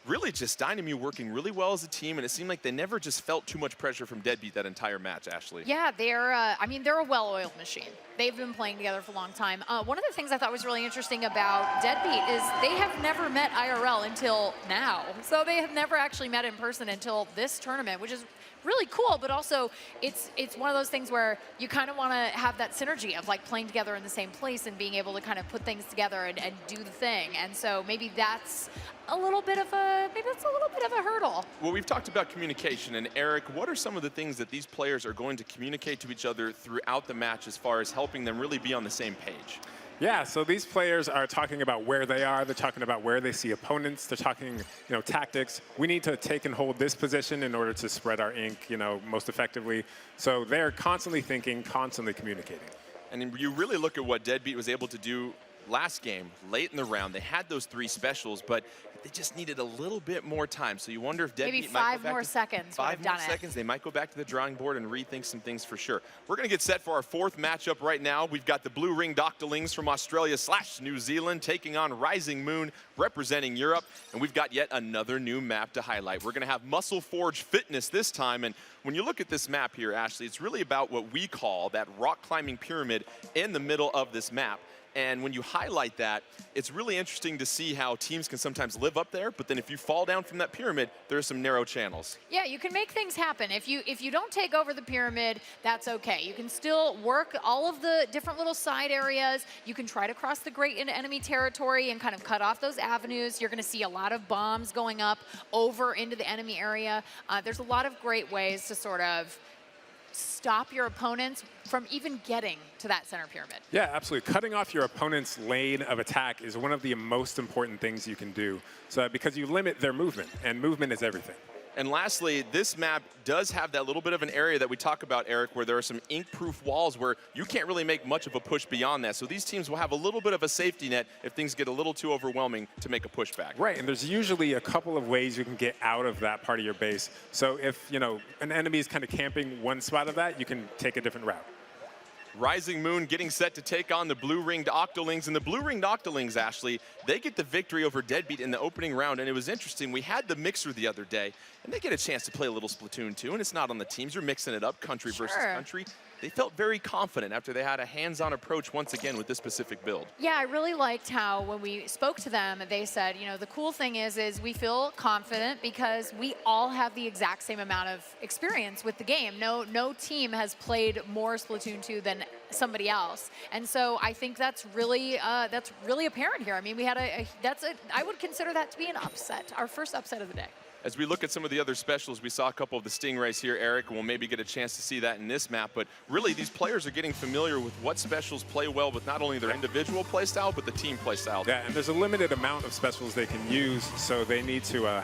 really just Dynam working really well as a team, and it seemed like they never just felt too much pressure from Deadbeat that entire match, Ashley. Yeah, they're a well-oiled machine. They've been playing together for a long time. One of the things I thought was really interesting about Deadbeat is they have never met IRL until now. So they have never actually met in person until this tournament, which is really cool, but also it's one of those things where you kind of want to have that synergy of like playing together in the same place and being able to kind of put things together and do the thing. And so maybe that's a little bit of a hurdle. Well, we've talked about communication, and Eric, what are some of the things that these players are going to communicate to each other throughout the match as far as helping them really be on the same page? Yeah, so these players are talking about where they are. They're talking about where they see opponents. They're talking, tactics. We need to take and hold this position in order to spread our ink, most effectively. So they're constantly thinking, constantly communicating. And you really look at what Deadbeat was able to do last game, late in the round. They had those 3 specials, but they just needed a little bit more time. So you wonder if Deadbeat might go back to 5 more seconds. 5 more seconds. They might go back to the drawing board and rethink some things for sure. We're going to get set for our 4th matchup right now. We've got the Blue Ring Octolings from Australia / New Zealand taking on Rising Moon representing Europe. And we've got yet another new map to highlight. We're going to have Muscle Forge Fitness this time. And when you look at this map here, Ashley, it's really about what we call that rock climbing pyramid in the middle of this map. And when you highlight that, it's really interesting to see how teams can sometimes live up there, but then if you fall down from that pyramid, there are some narrow channels. Yeah, you can make things happen. If you don't take over the pyramid, that's okay. You can still work all of the different little side areas. You can try to cross the great into enemy territory and kind of cut off those avenues. You're going to see a lot of bombs going up over into the enemy area. There's a lot of great ways to sort of stop your opponents from even getting to that center pyramid. Yeah, absolutely. Cutting off your opponent's lane of attack is one of the most important things you can do. So because you limit their movement, and movement is everything. And lastly, this map does have that little bit of an area that we talk about, Eric, where there are some ink-proof walls where you can't really make much of a push beyond that. So these teams will have a little bit of a safety net if things get a little too overwhelming to make a pushback. Right, and there's usually a couple of ways you can get out of that part of your base. So if, an enemy is kind of camping one spot of that, you can take a different route. Rising Moon getting set to take on the Blue Ringed Octolings. And the Blue Ringed Octolings, Ashley, they get the victory over Deadbeat in the opening round. And it was interesting. We had the mixer the other day, and they get a chance to play a little Splatoon 2. And it's not on the teams. You're mixing it up, country versus country. They felt very confident after they had a hands-on approach once again with this specific build. Yeah, I really liked how when we spoke to them, they said, the cool thing is we feel confident because we all have the exact same amount of experience with the game. No team has played more Splatoon 2 than somebody else. And so I think that's really apparent here. I mean, we had I would consider that to be an upset, our first upset of the day. As we look at some of the other specials, we saw a couple of the Stingrays here, Eric, and we'll maybe get a chance to see that in this map. But really, these players are getting familiar with what specials play well with not only their individual play style, but the team play style. Yeah, and there's a limited amount of specials they can use, so they need to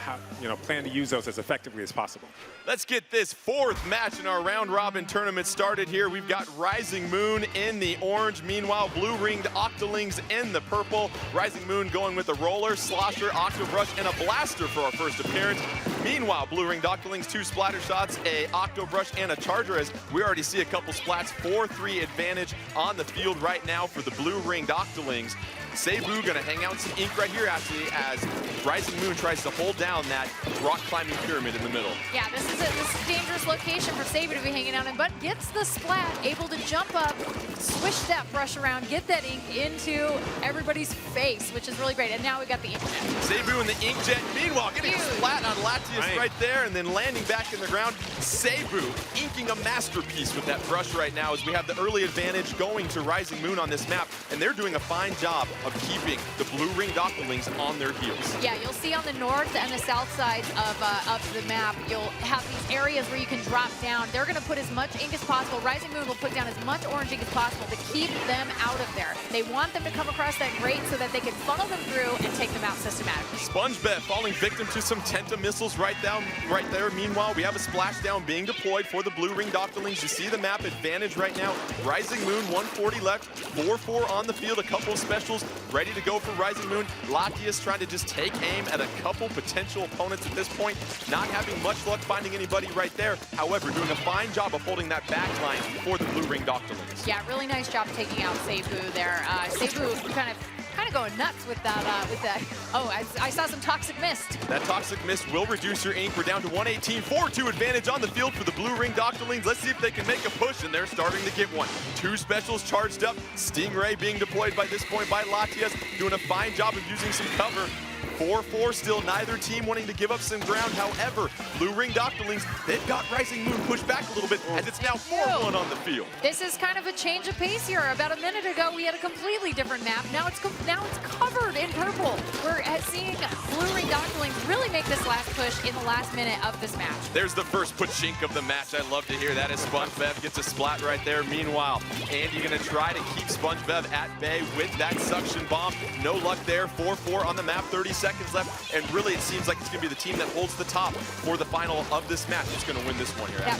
plan to use those as effectively as possible. Let's get this 4th match in our round-robin tournament started here. We've got Rising Moon in the orange. Meanwhile, Blue Ringed Octolings in the purple. Rising Moon going with a roller, slosher, Octobrush, and a blaster for our first appearance. Meanwhile, Blue Ringed Octolings, 2 splatter shots, a Octobrush, and a charger, as we already see a couple splats. 4-3 advantage on the field right now for the Blue Ringed Octolings. Cebu gonna hang out some ink right here actually as Rising Moon tries to hold down that rock climbing pyramid in the middle. Yeah, this is a dangerous location for Cebu to be hanging out in, but gets the splat, able to jump up, swish that brush around, get that ink into everybody's face, which is really great. And now we got the inkjet. Cebu and the inkjet, meanwhile, getting a splat on Latias right there and then landing back in the ground. Cebu inking a masterpiece with that brush right now as we have the early advantage going to Rising Moon on this map, and they're doing a fine job of keeping the blue ringed Octolings on their heels. Yeah, you'll see on the north and the south sides of the map, you'll have these areas where you can drop down. They're going to put as much ink as possible. Rising Moon will put down as much orange ink as possible to keep them out of there. They want them to come across that grate so that they can funnel them through and take them out systematically. SpongeBob falling victim to some Tenta missiles right there. Meanwhile, we have a splashdown being deployed for the blue ringed Octolings. You see the map advantage right now. Rising Moon, 140 left, 4-4 on the field, a couple of specials ready to go for Rising Moon. Latias trying to just take aim at a couple potential opponents at this point, not having much luck finding anybody right there. However, doing a fine job of holding that back line for the blue ringed Octolings. Yeah, really nice job taking out Cebu there. Cebu kind of going nuts with that. Oh, I saw some Toxic Mist. That Toxic Mist will reduce your ink. We're down to 118, 4-2 advantage on the field for the blue ringed Octolings. Let's see if they can make a push, and they're starting to get one. Two specials charged up. Stingray being deployed by this point by Latias, doing a fine job of using some cover. 4-4 still, neither team wanting to give up some ground. However, blue ringed Octolings, they've got Rising Moon pushed back a little bit as it's now 4-1 on the field. This is kind of a change of pace here. About a minute ago, we had a completely different map. Now it's covered in purple. We're seeing blue ringed Octolings really make this last push in the last minute of this match. There's the first pushink of the match. I love to hear that as SpongeBob gets a splat right there. Meanwhile, Andy going to try to keep SpongeBob at bay with that suction bomb. No luck there. 4-4 on the map, 30 seconds left, and really it seems like it's going to be the team that holds the top for the final of this match that's going to win this one here. That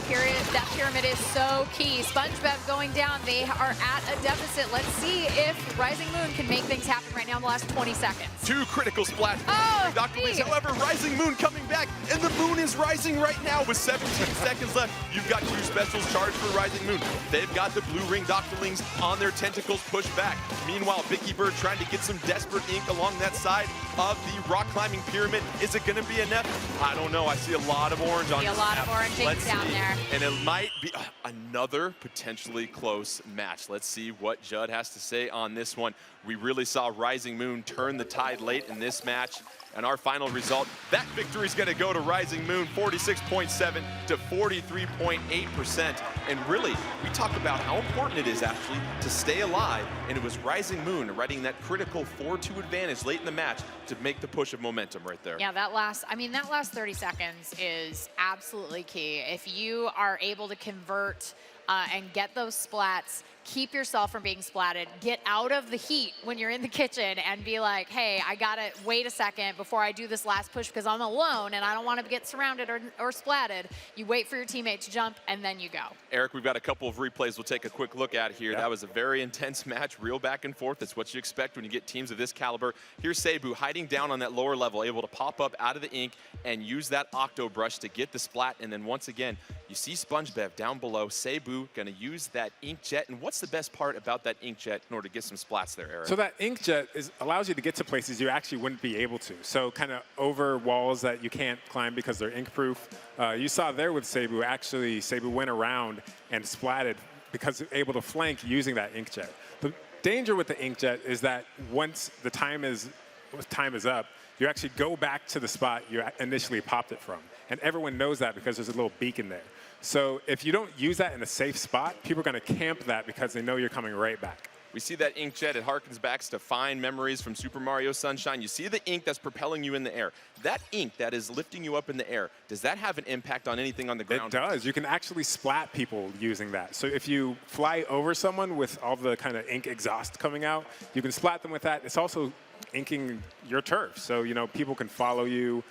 pyramid is so key. SpongeBob going down. They are at a deficit. Let's see if Rising Moon can make things happen right now in the last 20 seconds. Two critical splats. Oh, however, Rising Moon coming back, and the moon is rising right now with 17 seconds left. You've got two specials charged for Rising Moon. They've got the blue ringed Octolings on their tentacles pushed back. Meanwhile, Vicky Bird trying to get some desperate ink along that side of the rock climbing pyramid. Is it going to be enough? I don't know. I see a lot of orange on this map. A lot of orange ink down there. And it might be another potentially close match. Let's see what Judd has to say on this one. We really saw Rising Moon turn the tide late in this match. And our final result, that victory is going to go to Rising Moon, 46.7 to 43.8%. And really, we talked about how important it is actually to stay alive. And it was Rising Moon writing that critical 4-2 advantage late in the match to make the push of momentum right there. Yeah, that last 30 seconds is absolutely key. If you are able to convert and get those splats, keep yourself from being splatted, get out of the heat when you're in the kitchen and be like, hey, I gotta wait a second before I do this last push because I'm alone and I don't want to get surrounded or splatted. You wait for your teammate to jump and then you go. Eric, we've got a couple of replays we'll take a quick look at here. That was a very intense match, real back and forth. That's what you expect when you get teams of this caliber. Here's Cebu hiding down on that lower level, able to pop up out of the ink and use that Octo Brush to get the splat. And then once again, you see SpongeBob down below. Cebu gonna use that inkjet. And what's the best part about that inkjet in order to get some splats there, Eric? So that inkjet allows you to get to places you actually wouldn't be able to. So kind of over walls that you can't climb because they're ink proof. You saw there with Cebu, actually Cebu went around and splatted because able to flank using that inkjet. The danger with the inkjet is that once the time is up, you actually go back to the spot you initially popped it from. And everyone knows that because there's a little beacon there. So if you don't use that in a safe spot, people are going to camp that because they know you're coming right back. We see that inkjet, it harkens back to fine memories from Super Mario Sunshine. You see the ink that's propelling you in the air. That ink that is lifting you up in the air, does that have an impact on anything on the ground? It does. You can actually splat people using that. So if you fly over someone with all the kind of ink exhaust coming out, you can splat them with that. It's also inking your turf. So, you know, people can follow you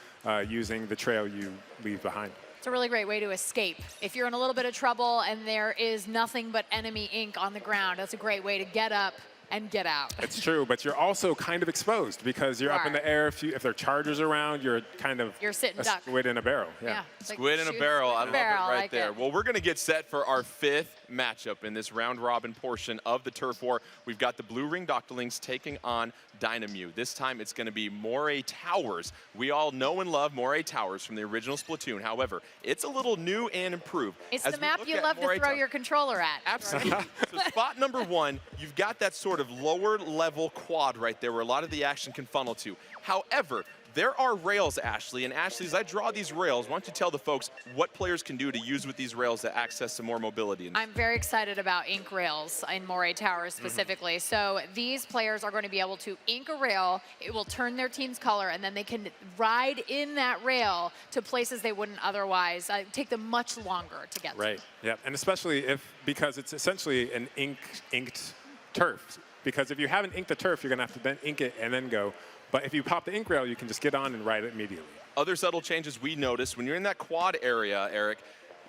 using the trail you leave behind. It's a really great way to escape. If you're in a little bit of trouble and there is nothing but enemy ink on the ground, that's a great way to get up, and get out. It's true, but you're also kind of exposed because you're up in the air. If there are chargers around, you're kind of sitting a duck. squid in a barrel. Yeah. Squid in a barrel. I love it right there. Well, we're going to get set for our 5th matchup in this round-robin portion of the Turf War. We've got the blue-ringed Octolings taking on Dynam. This time it's going to be Moray Towers. We all know and love Moray Towers from the original Splatoon. However, it's a little new and improved. It's the map you love to throw your controller at. Absolutely. So spot number 1, you've got that sort of lower level quad right there where a lot of the action can funnel to. However, there are rails, Ashley. And Ashley, as I draw these rails, why don't you tell the folks what players can do to use with these rails to access some more mobility? I'm very excited about ink rails in Moray Towers specifically. So these players are going to be able to ink a rail, it will turn their team's color, and then they can ride in that rail to places they wouldn't otherwise. Take them much longer to get Right, yeah, and especially because it's essentially an inked turf. Because if you haven't inked the turf, you're going to have to then ink it and then go. But if you pop the ink rail, you can just get on and ride it immediately. Other subtle changes we noticed, when you're in that quad area, Eric,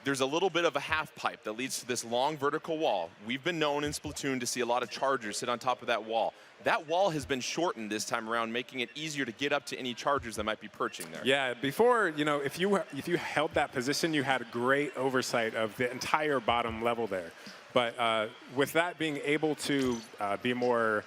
there's a little bit of a half pipe that leads to this long vertical wall. We've been known in Splatoon to see a lot of chargers sit on top of that wall. That wall has been shortened this time around, making it easier to get up to any chargers that might be perching there. Yeah, before, if you held that position, you had a great oversight of the entire bottom level there. But with that being able to be more,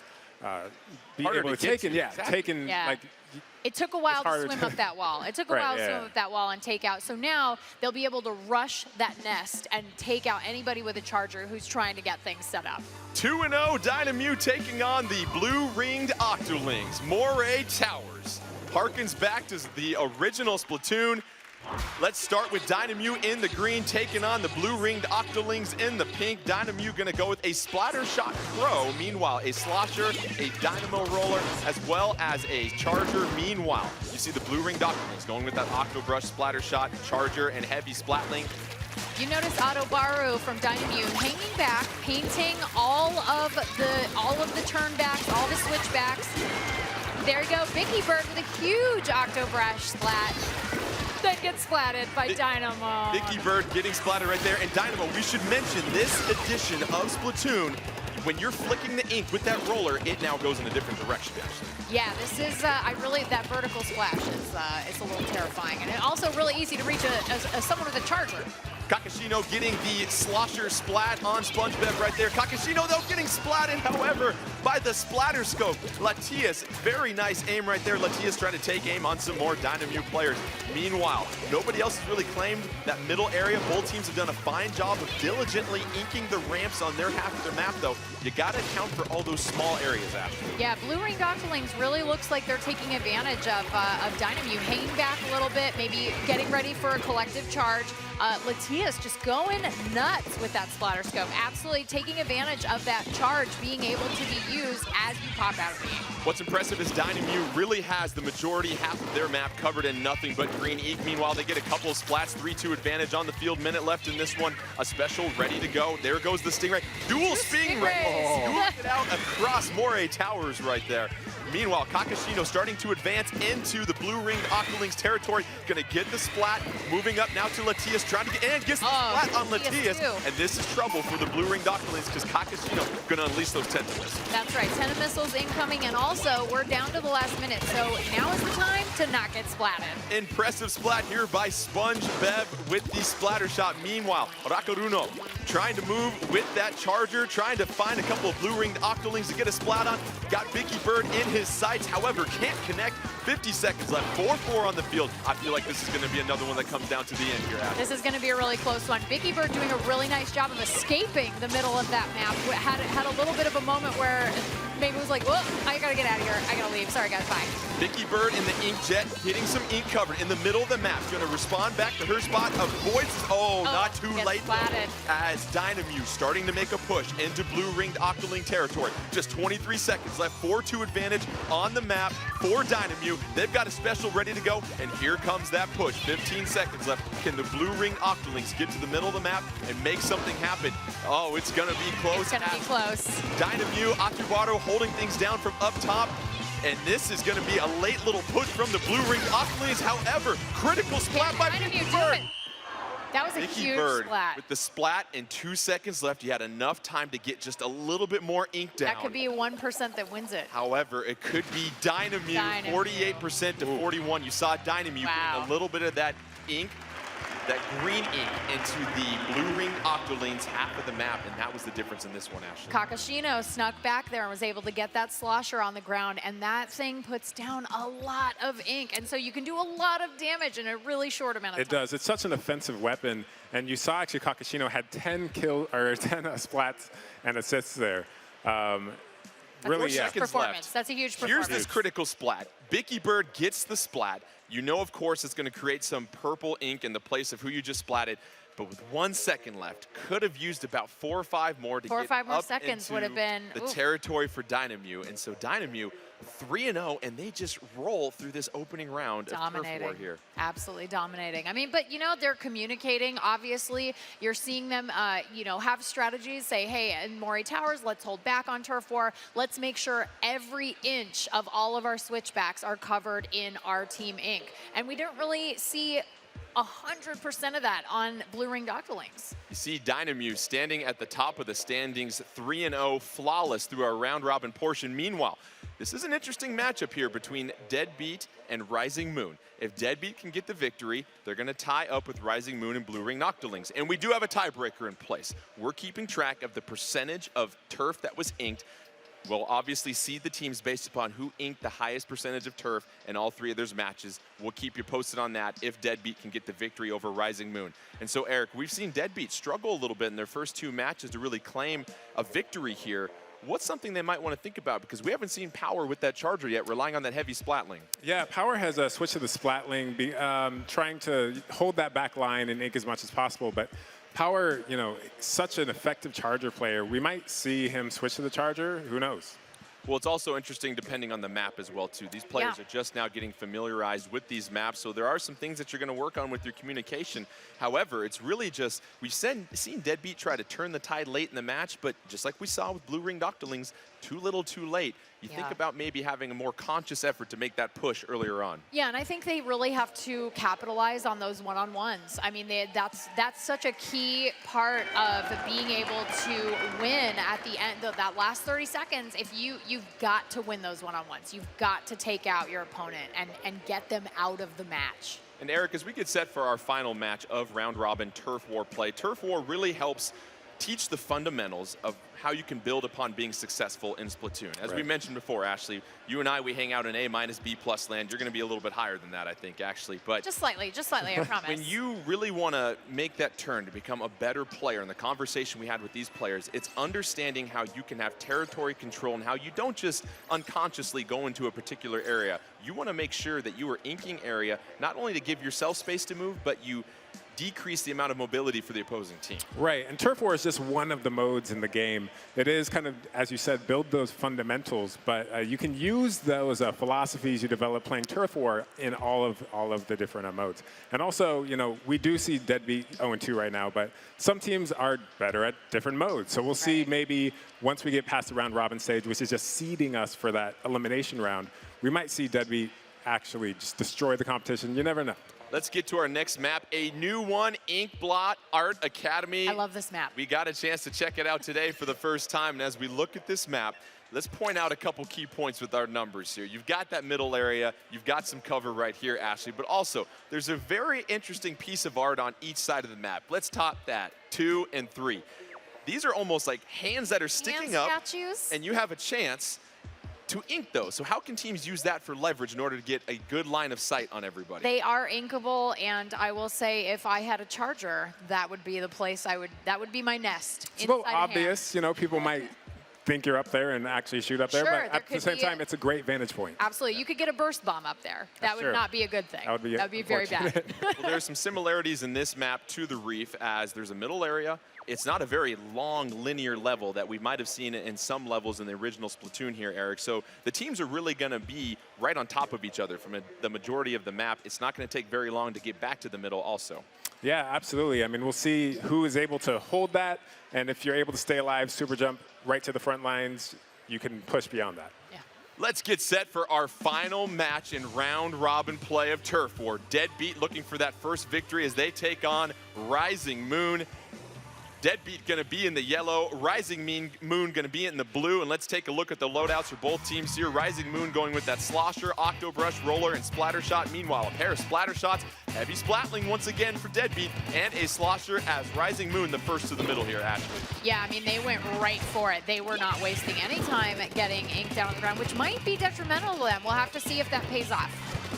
it took a while to swim up that wall. It took a while to swim up that wall and take out. So now they'll be able to rush that nest and take out anybody with a charger who's trying to get things set up. 2-0 Dynam taking on the blue-ringed Octolings. Moray Towers harkens back to the original Splatoon. Let's start with Dynam in the green, taking on the blue-ringed Octolings in the pink. Dynam going to go with a Splatter Shot Pro. Meanwhile, a Slosher, a Dynamo Roller, as well as a Charger. Meanwhile, you see the blue-ringed Octolings going with that Octobrush, Splatter Shot, Charger, and Heavy Splatling. You notice Autobaru from Dynam hanging back, painting all of the turnbacks, all the switchbacks. There you go, Vicky Bird with a huge Octobrush splat. That gets splatted by Dynamo. Vicky Bird getting splatted right there. And Dynamo, we should mention this edition of Splatoon, when you're flicking the ink with that roller, it now goes in a different direction, actually. Yeah, this is, that vertical splash is it's a little terrifying. And also really easy to reach someone with a charger. Kakashino getting the slosher splat on SpongeBob right there. Kakashino, though, getting splatted, however, by the splatter scope. Latias, very nice aim right there. Latias trying to take aim on some more Dynam players. Meanwhile, nobody else has really claimed that middle area. Both teams have done a fine job of diligently inking the ramps on their half of their map, though. You got to account for all those small areas, Ashley. Yeah, blue-ringed Octolings really looks like they're taking advantage of Dynam hanging back a little bit, maybe getting ready for a collective charge. Latias just going nuts with that splatter scope, absolutely taking advantage of that charge being able to be used as you pop out of the game. What's impressive is Dynam really has the majority half of their map covered in nothing but green ink. Meanwhile, they get a couple of splats, 3-2 advantage on the field. Minute left in this one. A special ready to go. There goes the Stingray. Dual Stingray. Scooped it out across Moray Towers right there. Meanwhile, Kakashino starting to advance into the blue-ringed Octolings territory. Going to get the splat. Moving up now to Latias, trying to get, and gets the splat on Latias. And this is trouble for the blue-ringed Octolings because Kakashino going to unleash those Tentamissiles. That's right, Tentamissiles incoming, and also we're down to the last minute, so now is the time to not get splatted. Impressive splat here by SpongeBob with the splatter shot. Meanwhile, Rakaruno trying to move with that charger, trying to find a couple of blue-ringed Octolings to get a splat on. Got Vicky Bird in his sights, however, can't connect. 50 seconds left, 4-4 on the field. I feel like this is going to be another one that comes down to the end here, Adam. This is going to be a really close one. Vicky Bird doing a really nice job of escaping the middle of that map. Had a little bit of a moment where maybe it was like, whoa, I got to get out of here. I got to leave. Sorry, guys, bye. Vicky Bird in the ink jet, getting some ink covered in the middle of the map. She's going to respond back to her spot, avoids, not too late. Splatted. As Dynam starting to make a push into blue-ringed Octoling territory. Just 23 seconds left, 4-2 advantage on the map for Dynam. They've got a special ready to go, and here comes that push. 15 seconds left. Can the blue-ringed Octolings get to the middle of the map and make something happen? Oh, it's going to be close. It's going to be close. Dynam, Akubaro holding things down from up top. And this is going to be a late little push from the blue-ringed Octolings. However, critical splat by Vicky Bird. That was a Vicky huge Bird, splat. with the splat and 2 seconds left, you had enough time to get just a little bit more ink down. That could be 1% that wins it. However, it could be Dynam, 48% to 41. You saw Dynam getting a little bit of that ink, that green ink, into the blue ring octolings, half of the map, and that was the difference in this one, Ashley. Kakashino snuck back there and was able to get that slosher on the ground, and that thing puts down a lot of ink, and so you can do a lot of damage in a really short amount of time. It does. It's such an offensive weapon, and you saw actually Kakashino had 10 splats and assists there. Really, yeah. Performance. That's a huge performance. Here's this critical splat. Vicky Bird gets the splat. You know, of course, it's going to create some purple ink in the place of who you just splatted. But with 1 second left, could have used about 4 or 5 more to 4 or get 5 more up seconds into would have been the territory for Dynam. And so Dynam 3-0, and they just roll through this opening round of Turf War here. Absolutely dominating. I mean, but you know, they're communicating. Obviously, you're seeing them, you know, have strategies. Say, hey, in Mori Towers, let's hold back on Turf War. Let's make sure every inch of all of our switchbacks are covered in our team ink. And we don't really see 100% of that on Blue Ring Octolings. You see Dynam standing at the top of the standings, 3-0, flawless through our round robin portion. Meanwhile, this is an interesting matchup here between Deadbeat and Rising Moon. If Deadbeat can get the victory, they're going to tie up with Rising Moon and Blue Ring Octolings. And we do have a tiebreaker in place. We're keeping track of the percentage of turf that was inked. We'll obviously seed the teams based upon who inked the highest percentage of turf in all 3 of those matches. We'll keep you posted on that if Deadbeat can get the victory over Rising Moon. And so, Eric, we've seen Deadbeat struggle a little bit in their first 2 matches to really claim a victory here. What's something they might want to think about? Because we haven't seen Power with that charger yet, relying on that heavy splatling. Yeah, Power has a switch to the splatling, trying to hold that back line and ink as much as possible. But Power, you know, such an effective charger player. We might see him switch to the charger. Who knows? Well, it's also interesting depending on the map as well, too. These players are just now getting familiarized with these maps, so there are some things that you're going to work on with your communication. However, it's really just, we've seen Deadbeat try to turn the tide late in the match, but just like we saw with Blue Ring Octolings, too little, too late. You think about maybe having a more conscious effort to make that push earlier on. Yeah, and I think they really have to capitalize on those one-on-ones. I mean, that's such a key part of being able to win at the end of that last 30 seconds. If you've got to win those one-on-ones. You've got to take out your opponent and get them out of the match. And Eric, as we get set for our final match of round robin Turf War play, Turf War really helps teach the fundamentals of how you can build upon being successful in Splatoon. As we mentioned before, Ashley, you and I, we hang out in A- B+ land. You're going to be a little bit higher than that, I think, actually. But just slightly, I promise. When you really want to make that turn to become a better player, in the conversation we had with these players, it's understanding how you can have territory control and how you don't just unconsciously go into a particular area. You want to make sure that you are inking area, not only to give yourself space to move, but you decrease the amount of mobility for the opposing team. Right, and Turf War is just one of the modes in the game. It is kind of, as you said, build those fundamentals, but you can use those philosophies you develop playing Turf War in all of the different modes. And also, you know, we do see Deadbeat 0-2 right now, but some teams are better at different modes. So we'll see maybe once we get past the round robin stage, which is just seeding us for that elimination round, we might see Deadbeat actually just destroy the competition. You never know. Let's get to our next map, a new one, Blot Art Academy. I love this map. We got a chance to check it out today for the first time, and as we look at this map, let's point out a couple key points with our numbers here. You've got that middle area, you've got some cover right here, Ashley, but also there's a very interesting piece of art on each side of the map. Let's top that, 2 and 3. These are almost like hands that are sticking up, and you have a chance to ink those. So how can teams use that for leverage in order to get a good line of sight on everybody? They are inkable, and I will say if I had a charger, that would be the place that would be my nest. It's a little obvious, you know, people might think you're up there and actually shoot up there, but at the same time, it's a great vantage point. Absolutely. You could get a burst bomb up there. That would not be a good thing. That would be very bad. Well, there are some similarities in this map to the Reef, as there's a middle area. It's not a very long linear level that we might have seen in some levels in the original Splatoon here, Eric. So the teams are really going to be right on top of each other from the majority of the map. It's not going to take very long to get back to the middle also. Yeah, absolutely. I mean, we'll see who is able to hold that, and if you're able to stay alive, super jump right to the front lines, you can push beyond that. Yeah. Let's get set for our final match in round robin play of Turf War. Deadbeat looking for that first victory as they take on Rising Moon. Deadbeat gonna be in the yellow, Rising Moon gonna be in the blue, and let's take a look at the loadouts for both teams here. Rising Moon going with that Slosher, Octobrush, Roller, and Splatter Shot. Meanwhile, a pair of Splatter Shots, Heavy Splatling once again for Deadbeat, and a Slosher as Rising Moon, the first to the middle here, Ashley. Yeah, I mean, they went right for it. They were not wasting any time at getting ink down on the ground, which might be detrimental to them. We'll have to see if that pays off.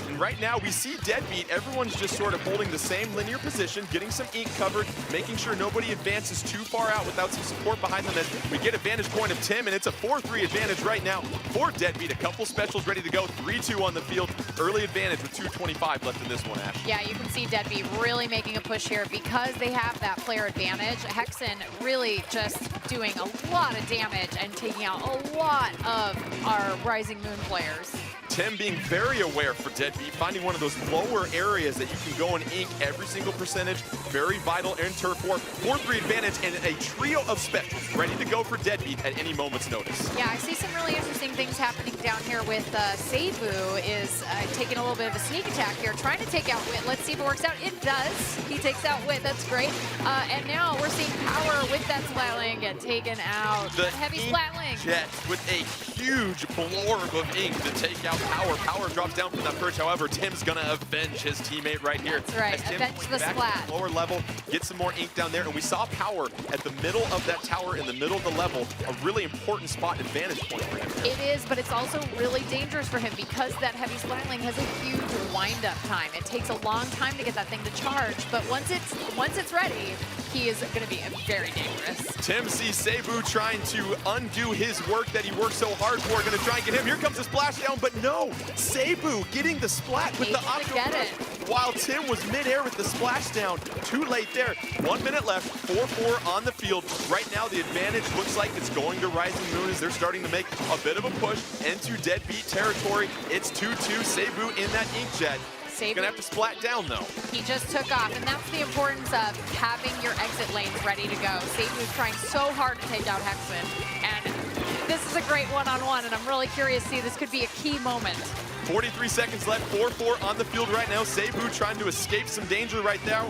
And right now, we see Deadbeat. Everyone's just sort of holding the same linear position, getting some ink covered, making sure nobody advances too far out without some support behind them as we get a vantage point of Tim, and it's a 4-3 advantage right now for Deadbeat. A couple specials ready to go, 3-2 on the field. Early advantage with 2:25 left in this one, Ash. Yeah, you can see Deadbeat really making a push here because they have that player advantage. Hexen really just doing a lot of damage and taking out a lot of our Rising Moon players. Tim being very aware for Deadbeat, finding one of those lower areas that you can go and ink every single percentage. Very vital in Turf War. 4-3 advantage and a trio of specials ready to go for Deadbeat at any moment's notice. Yeah, I see some really interesting things happening down here with Seibu is taking a little bit of a sneak attack here, trying to take out Wit. Let's see if it works out. It does. He takes out Wit. That's great. And now we're seeing Power with that Splatling get taken out. The Heavy ink Splatling. jet with a huge blorb of ink to take out Power. Power drops down from that perch. However, Tim's gonna avenge his teammate right here. That's right. As Tim Avenge going the back splat. to the lower level, get some more ink down there, and we saw Power at the middle of that tower, in the middle of the level, a really important spot and vantage point for him. It is, but it's also really dangerous for him because that Heavy Splatling has a huge wind-up time. It takes a long time to get that thing to charge, but once it's ready, he is going to be very dangerous. Tim sees Seibu trying to undo his work that he worked so hard for. Going to try and get him. Here comes the splashdown, but no. Seibu getting the splat with the Octopus while Tim was midair with the splashdown. Too late there. 1 minute left. 4-4 on the field. Right now, the advantage looks like it's going to Rising Moon as they're starting to make a bit of a push into Deadbeat territory. It's 2-2. Seibu in that inkjet. He's gonna have to splat down though. He just took off, and that's the importance of having your exit lanes ready to go. Seibu is trying so hard to take out Hexen, and this is a great one-on-one, and I'm really curious to see this could be a key moment. 43 seconds left, 4-4 on the field right now. Seibu trying to escape some danger right there.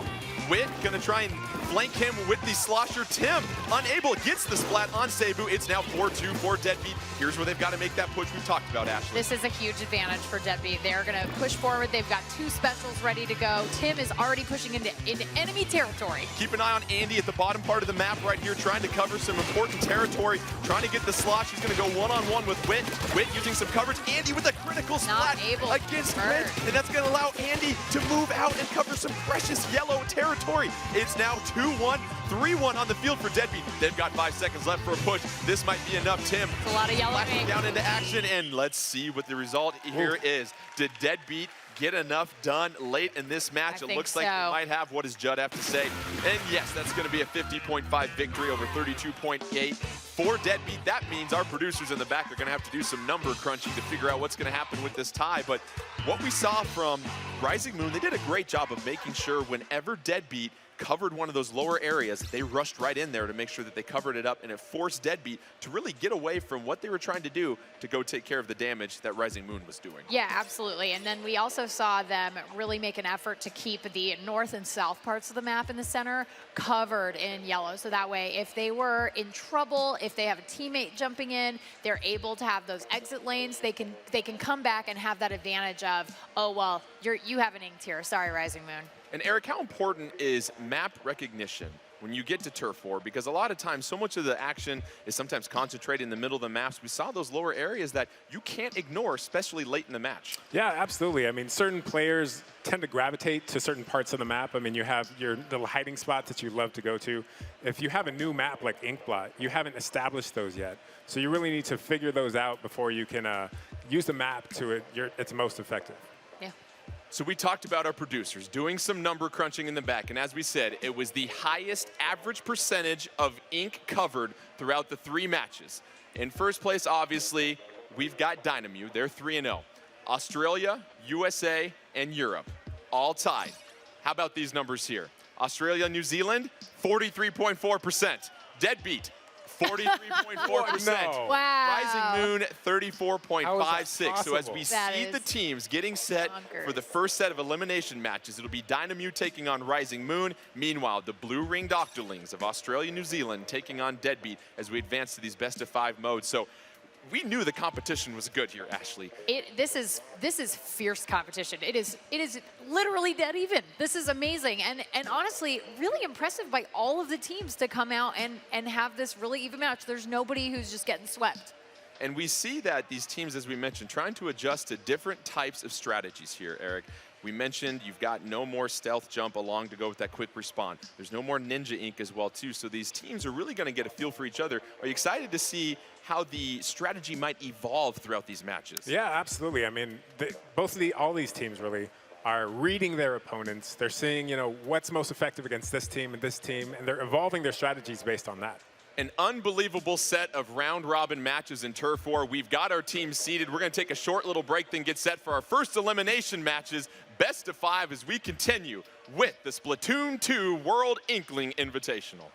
Wit gonna try and flank him with the slosher. Tim unable, gets the splat on Seibu. It's now 4-2 for Deadbeat. Here's where they've got to make that push we've talked about, Ashley. This is a huge advantage for Deadbeat. They're going to push forward. They've got 2 specials ready to go. Tim is already pushing into enemy territory. Keep an eye on Andy at the bottom part of the map right here, trying to cover some important territory, trying to get the slosh. He's going to go one-on-one with Wit. Wit using some coverage. Andy with a critical splat against Wit, and that's going to allow Andy to move out and cover some precious yellow territory. It's now 2-1, 3-1 on the field for Deadbeat. They've got 5 seconds left for a push. This might be enough. Tim a lot of yellow ink down into action, and let's see what the result here is. Did Deadbeat get enough done late in this match? It looks like they might have. What does Judd have to say? And yes, that's going to be a 50.5 victory over 32.8 for Deadbeat. That means our producers in the back are going to have to do some number crunching to figure out what's going to happen with this tie. But what we saw from Rising Moon, they did a great job of making sure whenever Deadbeat covered one of those lower areas, they rushed right in there to make sure that they covered it up, and it forced Deadbeat to really get away from what they were trying to do to go take care of the damage that Rising Moon was doing. Yeah, absolutely. And then we also saw them really make an effort to keep the north and south parts of the map in the center covered in yellow. So that way, if they were in trouble, if they have a teammate jumping in, they're able to have those exit lanes. They can come back and have that advantage of, oh, well, you haven't inked here. Sorry, Rising Moon. And Eric, how important is map recognition when you get to Turf War? Because a lot of times, so much of the action is sometimes concentrated in the middle of the maps. We saw those lower areas that you can't ignore, especially late in the match. Yeah, absolutely. I mean, certain players tend to gravitate to certain parts of the map. I mean, you have your little hiding spots that you love to go to. If you have a new map like Inkblot, you haven't established those yet. So you really need to figure those out before you can use the map to its most effective. So we talked about our producers doing some number crunching in the back, and as we said, it was the highest average percentage of ink covered throughout the 3 matches. In first place, obviously, we've got Dynam. They're 3-0. Australia, USA, and Europe, all tied. How about these numbers here? Australia, New Zealand, 43.4%. Deadbeat, 43.4%. No. Wow. Rising Moon, How 34.56. is that So as we That see is the teams getting set for the first set of elimination matches, it'll be Dynam taking on Rising Moon. Meanwhile, the blue-ringed Octolings of Australia, New Zealand taking on Deadbeat as we advance to these best-of-5 modes. So we knew the competition was good here, Ashley. This is fierce competition. It is literally dead even. This is amazing and honestly really impressive by all of the teams to come out and have this really even match. There's nobody who's just getting swept. And we see that these teams, as we mentioned, trying to adjust to different types of strategies here, Eric. We mentioned you've got no more stealth jump along to go with that quick respawn. There's no more ninja ink as well too. So these teams are really going to get a feel for each other. Are you excited to see how the strategy might evolve throughout these matches? Yeah, absolutely. I mean, all these teams really are reading their opponents. They're seeing, what's most effective against this team, and they're evolving their strategies based on that. An unbelievable set of round-robin matches in Turf War. We've got our teams seated. We're going to take a short little break, then get set for our first elimination matches, best of 5, as we continue with the Splatoon 2 World Inkling Invitational.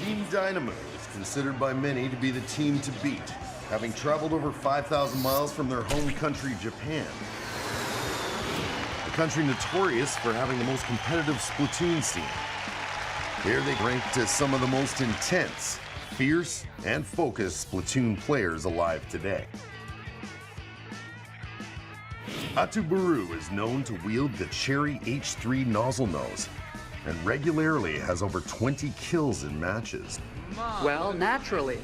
Team Dynamo is considered by many to be the team to beat, having traveled over 5,000 miles from their home country, Japan. A country notorious for having the most competitive Splatoon scene. Here they ranked as some of the most intense, fierce, and focused Splatoon players alive today. Atuburu is known to wield the Cherry H3 nozzle nose and regularly has over 20 kills in matches. Well, naturally.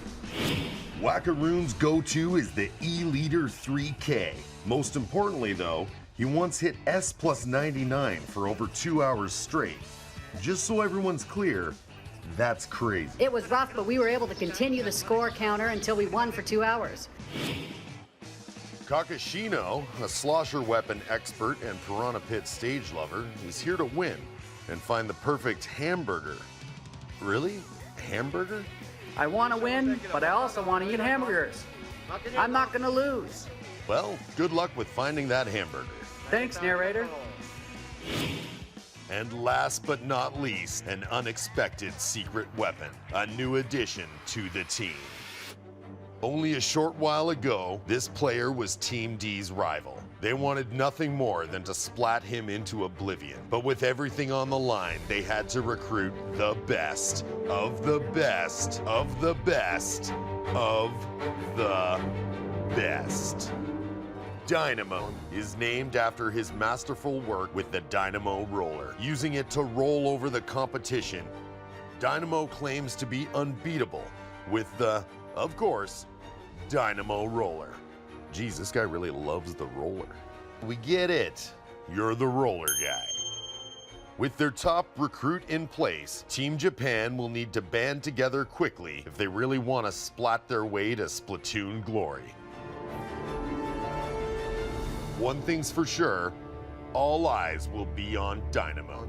Wackaroon's go-to is the E-Leader 3K. Most importantly though, he once hit S+99 for over 2 hours straight. Just so everyone's clear, that's crazy. It was rough, but we were able to continue the score counter until we won for 2 hours. Kakashino, a slosher weapon expert and Piranha Pit stage lover, is here to win and find the perfect hamburger. Really? Hamburger? I want to win, but I also want to eat hamburgers. I'm not going to lose. Well, good luck with finding that hamburger. Thanks, narrator. And last but not least, an unexpected secret weapon, a new addition to the team. Only a short while ago, this player was Team D's rival. They wanted nothing more than to splat him into oblivion. But with everything on the line, they had to recruit the best of the best of the best of the best. Dynamo is named after his masterful work with the Dynamo roller. Using it to roll over the competition, Dynamo claims to be unbeatable with the, of course, Dynamo roller. Geez, this guy really loves the roller. We get it. You're the roller guy. With their top recruit in place, Team Japan will need to band together quickly if they really want to splat their way to Splatoon glory. One thing's for sure, all eyes will be on Dynamo.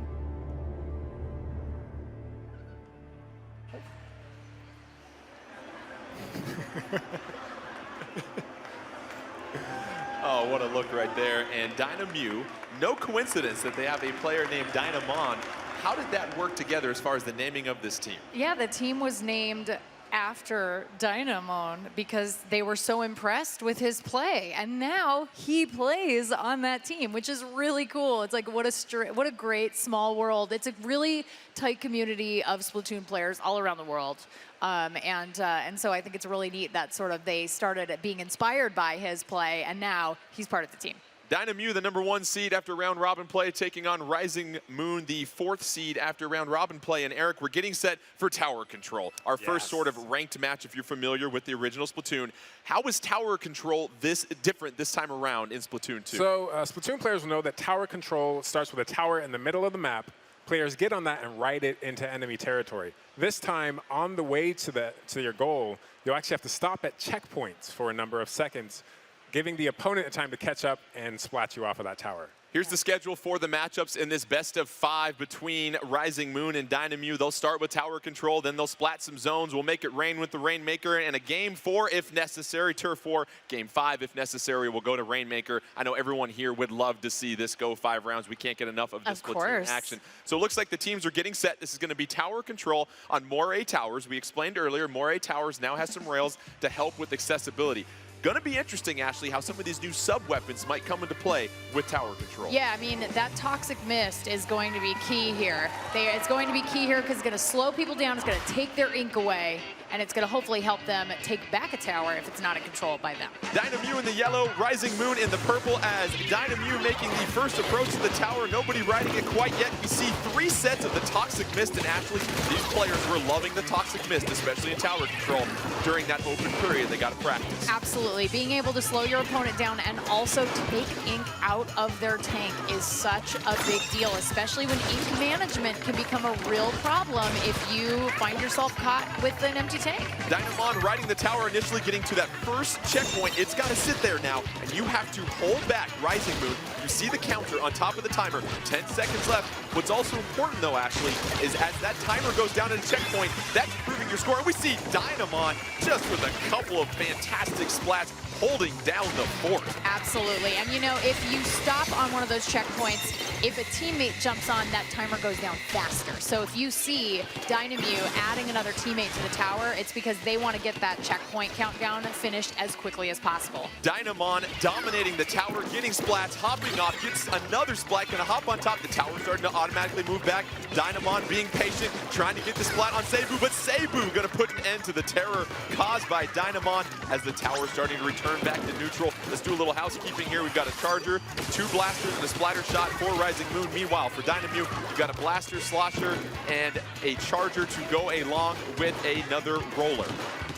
Oh, what a look right there. And Dynam, no coincidence that they have a player named Dynamon. How did that work together as far as the naming of this team? Yeah, the team was named after Dynamon because they were so impressed with his play, and now he plays on that team, which is really cool. It's like what a great small world. It's a really tight community of Splatoon players all around the world, and so I think it's really neat that sort of they started being inspired by his play, and now he's part of the team. Dynam, the #1 seed after round robin play, taking on Rising Moon, the 4th seed after round robin play. And Eric, we're getting set for Tower Control, our first sort of ranked match if you're familiar with the original Splatoon. How is Tower Control this different this time around in Splatoon 2? So Splatoon players will know that Tower Control starts with a tower in the middle of the map. Players get on that and ride it into enemy territory. This time, on the way to your goal, you'll actually have to stop at checkpoints for a number of seconds, giving the opponent a time to catch up and splat you off of that tower. Here's the schedule for the matchups in this best of 5 between Rising Moon and Dynam. They'll start with Tower Control, then they'll splat some zones. We'll make it rain with the Rainmaker, and a Game 4 if necessary, Turf War. Game 5 if necessary, we'll go to Rainmaker. I know everyone here would love to see this go 5 rounds. We can't get enough of this Splatoon action. So it looks like the teams are getting set. This is going to be Tower Control on Moray Towers. We explained earlier, Moray Towers now has some rails to help with accessibility. Going to be interesting, Ashley, how some of these new sub-weapons might come into play with Tower Control. Yeah, I mean, that Toxic Mist is going to be key here. It's going to be key here because it's going to slow people down, it's going to take their ink away, and it's going to hopefully help them take back a tower if it's not in control by them. Dynam in the yellow, Rising Moon in the purple, as Dynam making the first approach to the tower. Nobody riding it quite yet. We see 3 sets of the Toxic Mist, and Ashley, these players were loving the Toxic Mist, especially in Tower Control during that open period. They got to practice. Absolutely. Being able to slow your opponent down and also take ink out of their tank is such a big deal, especially when ink management can become a real problem if you find yourself caught with an empty tank. Dynamon riding the tower, initially getting to that first checkpoint. It's got to sit there now, and you have to hold back Rising Moon. You see the counter on top of the timer, 10 seconds left. What's also important, though, Ashley, is as that timer goes down at a checkpoint, that's proving your score. And we see Dynamon just with a couple of fantastic splats holding down the fort. Absolutely. And you know, if you stop on one of those checkpoints, if a teammate jumps on, that timer goes down faster. So if you see Dynam adding another teammate to the tower, it's because they want to get that checkpoint countdown finished as quickly as possible. Dynamon dominating the tower, getting splats, hopping off, gets another splat, gonna hop on top. The tower starting to automatically move back. Dynamon being patient, trying to get the splat on Sabu, but Sabu gonna put an end to the terror caused by Dynamon as the tower starting to return back to neutral. Let's do a little housekeeping here. We've got a charger, 2 blasters, and a splatter shot for Rising Moon. Meanwhile, for Dynam, we've got a blaster, slosher, and a charger to go along with another roller.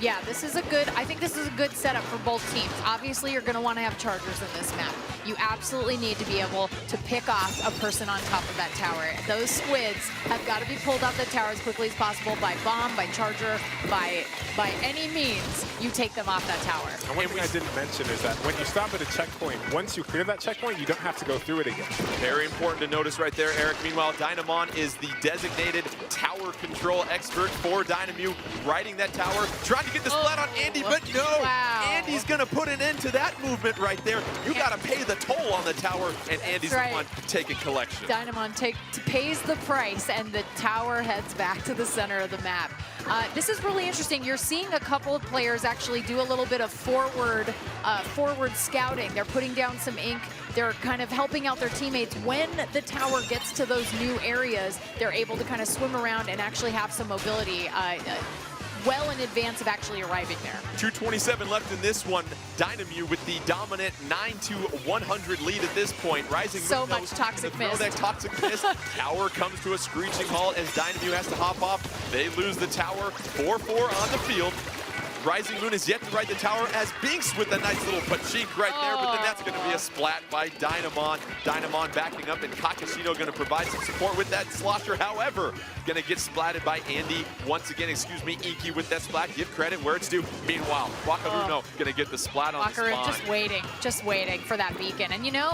Yeah, this is a good, I think this is a good setup for both teams. Obviously, you're going to want to have chargers in this map. You absolutely need to be able to pick off a person on top of that tower. Those squids have got to be pulled off the tower as quickly as possible by bomb, by charger, by any means. You take them off that tower. And one thing I didn't mention is that when you stop at a checkpoint, once you clear that checkpoint, you don't have to go through it again. Very important to notice right there, Eric. Meanwhile, Dynamon is the designated tower control expert for Dynam, riding that tower, trying to get the splat on Andy, but no! Wow. Andy's gonna put an end to that movement right there. You gotta pay the toll on the tower, and Andy's the one taking collection. Dynamon pays the price, and the tower heads back to the center of the map. This is really interesting. You're seeing a couple of players actually do a little bit of forward scouting. They're putting down some ink. They're kind of helping out their teammates. When the tower gets to those new areas, they're able to kind of swim around and actually have some mobility well in advance of actually arriving there. 2:27 left in this one. Dynam with the dominant 9-100 lead at this point. Rising so Moon much toxic mist. That toxic mist. Tower comes to a screeching halt as Dynam has to hop off. They lose the tower. 4-4 on the field. Rising Moon is yet to ride the tower as Binks with a nice little pachink right there, but then that's going to be a splat by Dynamon. Dynamon backing up, and Kakashino going to provide some support with that slosher. However, going to get splatted by Andy once again. Excuse me, Iki with that splat. Give credit where it's due. Meanwhile, Wakaruno going to get the splat on the spawn. just waiting for that beacon. And you know,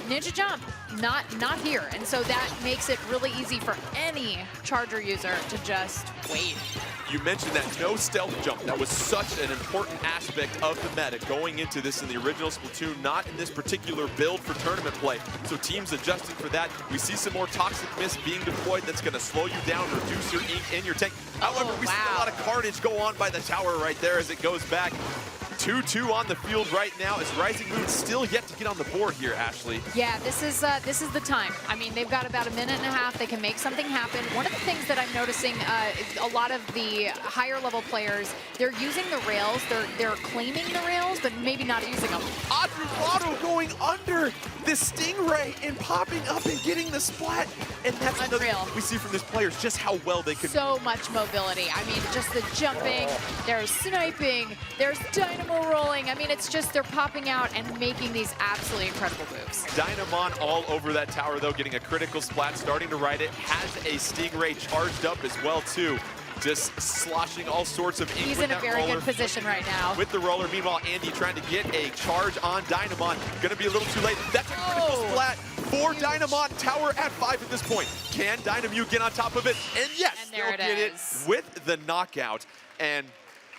Ninja Jump, not here. And so that makes it really easy for any charger user to just wait. You mentioned that no stealth jump. That was such an important aspect of the meta going into this in the original Splatoon, not in this particular build for tournament play. So teams adjusting for that. We see some more toxic mist being deployed that's going to slow you down, reduce your ink in your tank. However, we see a lot of carnage go on by the tower right there as it goes back. 2-2 on the field right now as Rising Moon still yet to get on the board here, Ashley. Yeah, this is the time. I mean, they've got about a minute and a half. They can make something happen. One of the things that I'm noticing, a lot of the higher level players, they're using the rails. They're claiming the rails, but maybe not using them. Adruado going under the Stingray and popping up and getting the splat. And that's another thing we see from these players, just how well they can. So much mobility. I mean, just the jumping, there's sniping, there's dynamo rolling. I mean, it's just they're popping out and making these absolutely incredible moves. Dynamon all over that tower, though, getting a critical splat, starting to ride it. Has a Stingray charged up as well, too. Just sloshing all sorts of ink. He's in a very good position right now. With the roller. Meanwhile, Andy trying to get a charge on Dynamon. Going to be a little too late. That's a critical splat for Dynamon. Tower at 5 at this point. Can Dynam get on top of it? And yes, they'll get it with the knockout. And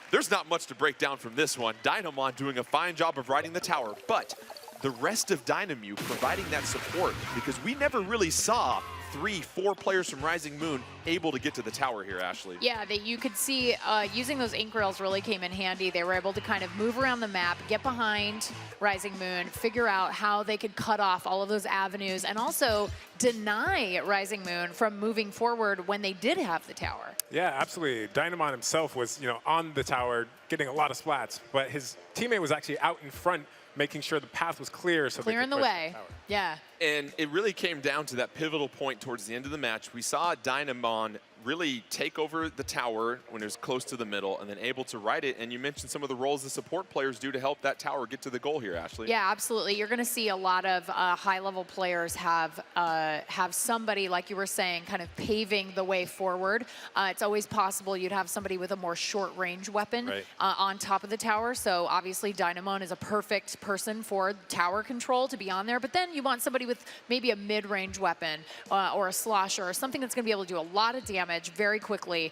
there's not much to break down from this one. Dynamon doing a fine job of riding the tower, but the rest of Dynam providing that support, because we never really saw 3-4 players from Rising Moon able to get to the tower here, Ashley. Yeah, you could see using those ink rails really came in handy. They were able to kind of move around the map, get behind Rising Moon, figure out how they could cut off all of those avenues, and also deny Rising Moon from moving forward when they did have the tower. Yeah, absolutely. Dynamon himself was, on the tower getting a lot of splats, but his teammate was actually out in front making sure the path was clear so clearing the way. Yeah. And it really came down to that pivotal point towards the end of the match. We saw Dynamon really take over the tower when it was close to the middle and then able to ride it. And you mentioned some of the roles the support players do to help that tower get to the goal here, Ashley. Yeah, absolutely. You're going to see a lot of high-level players have somebody, like you were saying, kind of paving the way forward. It's always possible you'd have somebody with a more short-range weapon on top of the tower. So obviously Dynamon is a perfect person for tower control to be on there. But then you want somebody with maybe a mid-range weapon or a slosher or something that's going to be able to do a lot of damage damage very quickly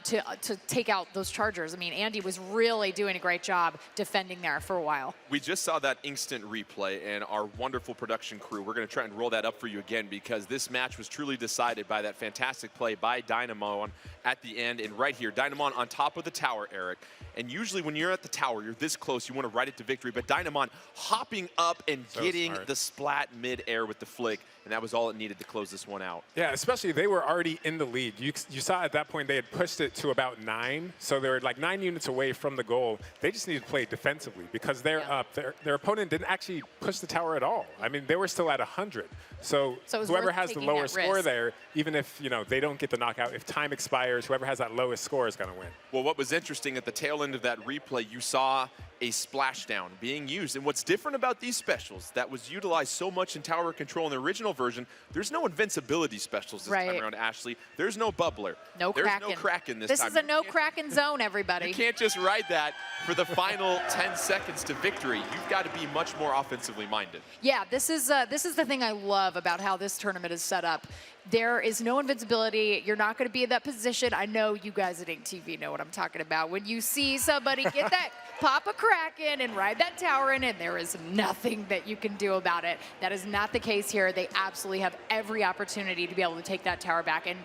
to take out those chargers. I mean, Andy was really doing a great job defending there for a while. We just saw that instant replay, and our wonderful production crew, we're going to try and roll that up for you again, because this match was truly decided by that fantastic play by Dynam at the end. And right here, Dynam on top of the tower, Eric. And usually when you're at the tower, you're this close, you want to ride it to victory. But Dynam hopping up and getting the splat mid-air with the flick, and that was all it needed to close this one out. Yeah, especially they were already in the lead. You saw at that point they had pushed it to about 9, so they were like 9 units away from the goal. They just needed to play defensively because they're up. Their opponent didn't actually push the tower at all. I mean, they were still at 100. So whoever has the lower score there, even if they don't get the knockout, if time expires, whoever has that lowest score is going to win. Well, what was interesting at the tail end of that replay, you saw a splashdown being used. And what's different about these specials that was utilized so much in Tower Control in the original version, there's no invincibility specials this time around, Ashley. There's no bubbler. No There's Kraken. no Kraken this time. This is a no Kraken zone, everybody. You can't just ride that for the final 10 seconds to victory. You've got to be much more offensively minded. Yeah, this is the thing I love about how this tournament is set up. There is no invincibility. You're not going to be in that position. I know you guys at Ink TV know what I'm talking about. When you see somebody get that, pop a Kraken and ride that tower in, and there is nothing that you can do about it. That is not the case here. They absolutely have every opportunity to be able to take that tower back. And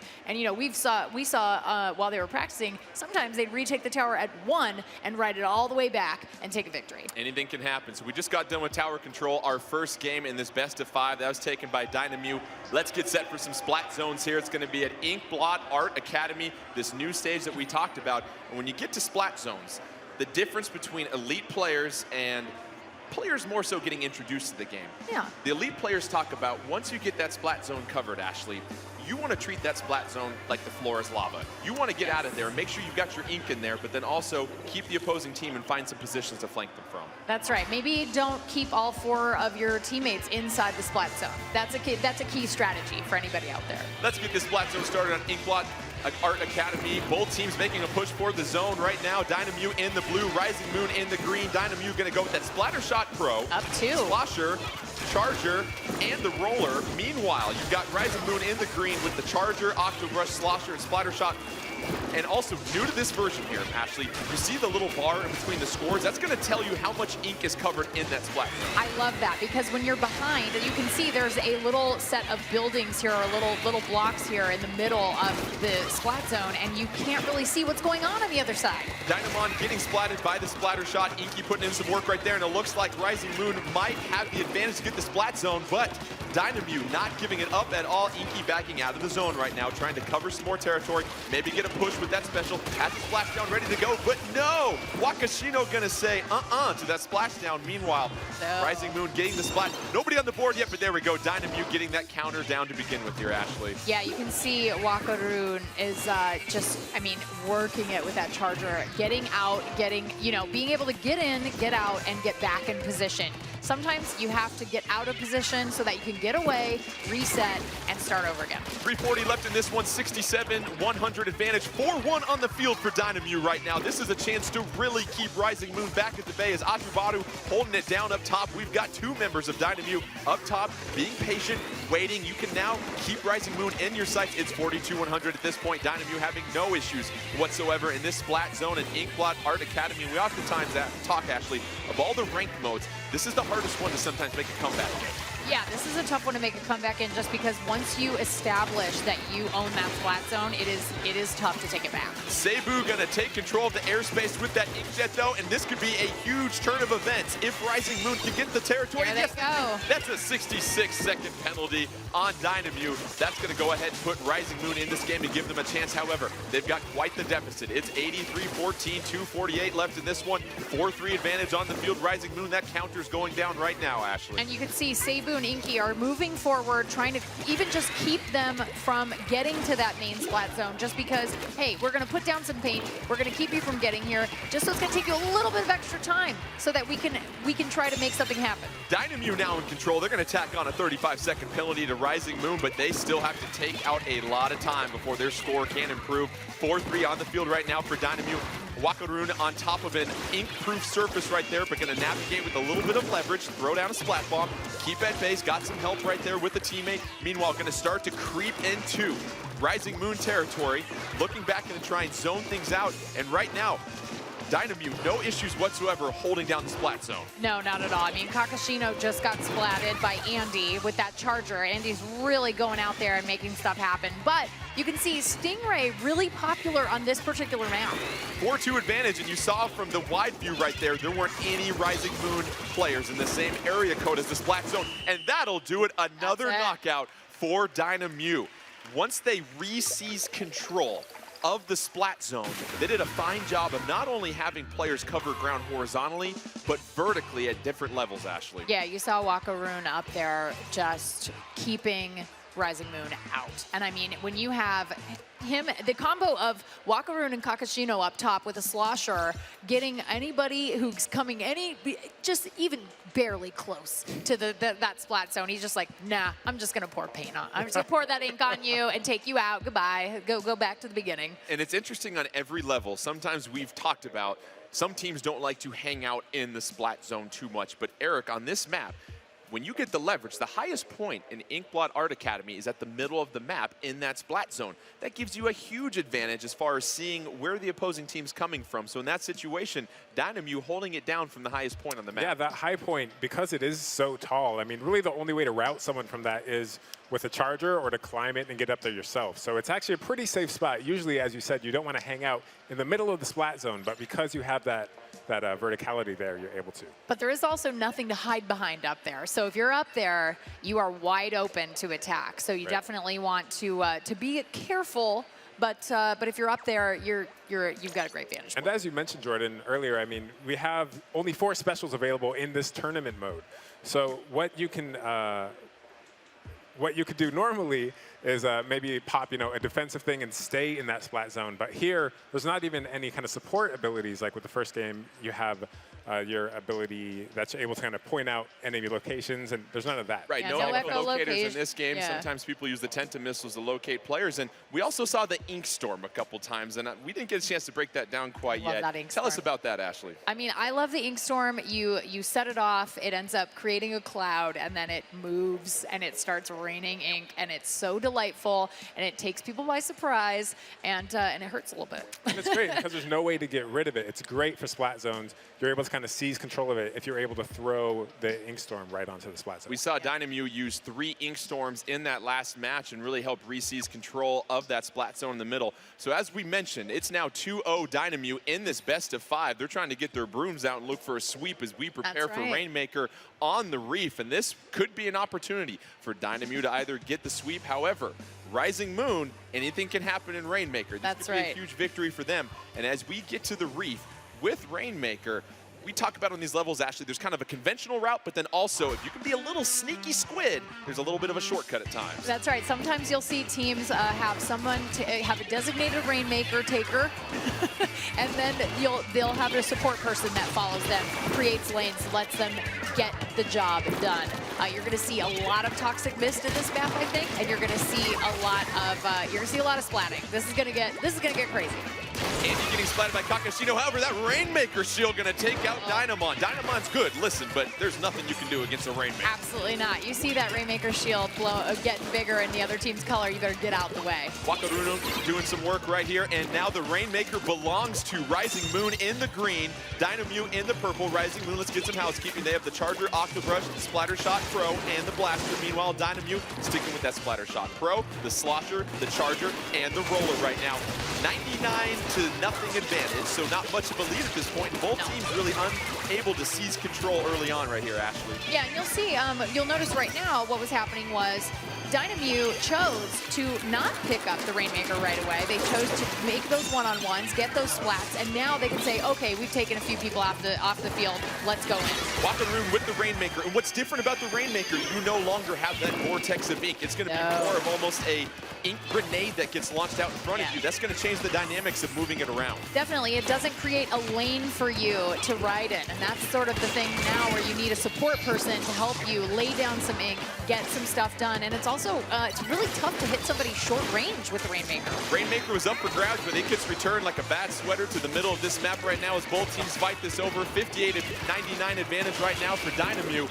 we saw while they were practicing, sometimes they'd retake the tower at 1 and ride it all the way back and take a victory. Anything can happen. So we just got done with Tower Control, our first game in this best of 5. That was taken by Dynam. Let's get set for some Splat Zones here. It's going to be at Blot Art Academy, this new stage that we talked about. And when you get to Splat Zones, the difference between elite players and players more so getting introduced to the game. Yeah. The elite players talk about once you get that Splat Zone covered, Ashley, you want to treat that Splat Zone like the floor is lava. You want to get out of there and make sure you've got your ink in there, but then also keep the opposing team and find some positions to flank them from. That's right. Maybe don't keep all 4 of your teammates inside the Splat Zone. That's a key strategy for anybody out there. Let's get this Splat Zone started on Blot Art Academy. Both teams making a push for the zone right now. Dynam in the blue, Rising Moon in the green. Dynam going to go with that Splatter Shot Pro. Up 2. Slosher, Charger, and the Roller. Meanwhile, you've got Rising Moon in the green with the Charger, Octopus, Slosher, and Splatter Shot. And also, new to this version here, Ashley, you see the little bar in between the scores? That's going to tell you how much ink is covered in that splat. I love that, because when you're behind, you can see there's a little set of buildings here, or little blocks here in the middle of the splat zone, and you can't really see what's going on the other side. Dynam getting splatted by the splatter shot. Inky putting in some work right there, and it looks like Rising Moon might have the advantage to get the splat zone, but Dynam not giving it up at all. Inky backing out of the zone right now, trying to cover some more territory, maybe get a push with that special. Has the splashdown ready to go, but no! Wakashino gonna say to that splashdown. Meanwhile, Rising Moon getting the splat. Nobody on the board yet, but there we go. Dynam getting that counter down to begin with here, Ashley. Yeah, you can see Wakarun is just, working it with that charger, getting out, being able to get in, get out, and get back in position. Sometimes you have to get out of position so that you can get away, reset, and start over again. 340 left in this one, 67-100 advantage. 4-1 on the field for Dynam right now. This is a chance to really keep Rising Moon back at the bay as Atubaru holding it down up top. We've got 2 members of Dynam up top, being patient, waiting. You can now keep Rising Moon in your sights. It's 42-100 at this point. Dynam having no issues whatsoever in this splat zone and Blot Art Academy. We oftentimes talk, Ashley, of all the ranked modes, this is the hardest one to sometimes make a comeback in. Yeah, this is a tough one to make a comeback in, just because once you establish that you own that splat zone, it is tough to take it back. Seibu gonna take control of the airspace with that inkjet though, and this could be a huge turn of events if Rising Moon can get the territory. There they go. That's a 66-second penalty on Dynam. That's gonna go ahead and put Rising Moon in this game to give them a chance. However, they've got quite the deficit. It's 83-14, 2:48 left in this one. 4-3 advantage on the field. Rising Moon, that counter's going down right now, Ashley. And you can see Seibu and Inky are moving forward, trying to even just keep them from getting to that main splat zone, just because, hey, we're going to put down some paint, we're going to keep you from getting here, just so it's going to take you a little bit of extra time so that we can try to make something happen. Dynam now in control. They're going to tack on a 35-second penalty to Rising Moon, but they still have to take out a lot of time before their score can improve. 4-3 on the field right now for Dynam. Wakarun on top of an ink-proof surface right there, but going to navigate with a little bit of leverage, throw down a splat bomb, keep at base, got some help right there with the teammate. Meanwhile, going to start to creep into Rising Moon territory, looking back to try and zone things out. And right now, Dynam, no issues whatsoever holding down the Splat Zone. No, not at all. I mean, Kakashino just got splatted by Andy with that charger. Andy's really going out there and making stuff happen. But you can see Stingray really popular on this particular map. 4-2 advantage, and you saw from the wide view right there weren't any Rising Moon players in the same area code as the Splat Zone. And that'll do it. Another knockout for Dynam. Once they re-seize control of the Splat Zone, they did a fine job of not only having players cover ground horizontally, but vertically at different levels, Ashley. Yeah, you saw Wakaroon up there just keeping Rising Moon out. And I mean, when you have him, the combo of Wakaroon and Kakashino up top with a slosher, getting anybody who's coming just even barely close to that Splat Zone, he's just like, nah, I'm just gonna pour paint on. I'm just gonna pour that ink on you and take you out. Goodbye. Go back to the beginning. And it's interesting on every level. Sometimes we've talked about some teams don't like to hang out in the Splat Zone too much. But Eric, on this map, when you get the leverage, the highest point in Blot Art Academy is at the middle of the map in that Splat Zone. That gives you a huge advantage as far as seeing where the opposing team's coming from. So in that situation, Dynam holding it down from the highest point on the map. Yeah, that high point, because it is so tall, I mean, really the only way to route someone from that is with a charger or to climb it and get up there yourself. So it's actually a pretty safe spot. Usually, as you said, you don't want to hang out in the middle of the Splat Zone, but because you have that verticality there, you're able to. But there is also nothing to hide behind up there. So if you're up there, you are wide open to attack. So you definitely want to be careful. But if you're up there, you've got a great vantage point. And as you mentioned, Jordan, earlier, I mean, we have only 4 specials available in this tournament mode. So what you can do normally is maybe pop, a defensive thing and stay in that Splat Zone. But here, there's not even any kind of support abilities. Like with the first game, you have your ability that's able to kind of point out enemy locations, and there's none of that. Right, no echolocators in this game. Yeah. Sometimes people use the Tenta missiles to locate players, and we also saw the Ink Storm a couple times, and we didn't get a chance to break that down quite yet. Tell us about that, Ashley. I mean, I love the Ink Storm. You set it off, it ends up creating a cloud, and then it moves, and it starts raining ink, and it's so delightful, and it takes people by surprise, and it hurts a little bit. And it's great because there's no way to get rid of it. It's great for Splat Zones. You're able to kind of seize control of it if you're able to throw the Ink Storm right onto the Splat Zone. We saw Dynam use 3 Ink Storms in that last match and really help re-seize control of that Splat Zone in the middle. So as we mentioned, it's now 2-0 Dynam in this best of 5. They're trying to get their brooms out and look for a sweep as we prepare for Rainmaker on the Reef. And this could be an opportunity for Dynam to either get the sweep. However, Rising Moon, anything can happen in Rainmaker. This could be a huge victory for them. And as we get to the Reef with Rainmaker, we talk about on these levels, Ashley, there's kind of a conventional route, but then also, if you can be a little sneaky squid, there's a little bit of a shortcut at times. That's right. Sometimes you'll see teams have someone have a designated Rainmaker taker, and then they'll have a support person that follows them, creates lanes, lets them get the job done. You're going to see a lot of Toxic Mist in this map, I think, and you're going to see a lot of splatting. This is going to get crazy. Andy getting splatted by Kakashino. However, that Rainmaker shield going to take out Dynamon. Dynamon's good, listen, but there's nothing you can do against a Rainmaker. Absolutely not. You see that Rainmaker shield getting bigger in the other team's color, you better get out the way. Wakaruno doing some work right here, and now the Rainmaker belongs to Rising Moon in the green, Dynam in the purple. Rising Moon, let's get some housekeeping. They have the Charger, Octobrush, the Splattershot Pro, and the Blaster. Meanwhile, Dynam sticking with that Splattershot Pro, the Slosher, the Charger, and the Roller right now. 99-0 advantage, so not much of a lead at this point. Both teams really unable to seize control early on right here, Ashley. Yeah, and you'll see, you'll notice right now what was happening was Dynam chose to not pick up the Rainmaker right away. They chose to make those one-on-ones, get those splats, and now they can say, okay, we've taken a few people off the field. Let's go in. Wakaroon with the Rainmaker. And what's different about the Rainmaker, you no longer have that vortex of ink. It's going to be more of almost a ink grenade that gets launched out in front of you. That's going to change the dynamics of moving it around. Definitely. It doesn't create a lane for you to ride in. And that's sort of the thing now where you need a support person to help you lay down some ink, get some stuff done. And it's also, it's really tough to hit somebody short range with the Rainmaker. Rainmaker was up for grabs, but it gets returned like a bad sweater to the middle of this map right now as both teams fight this over. 58-99 advantage right now for Dynam.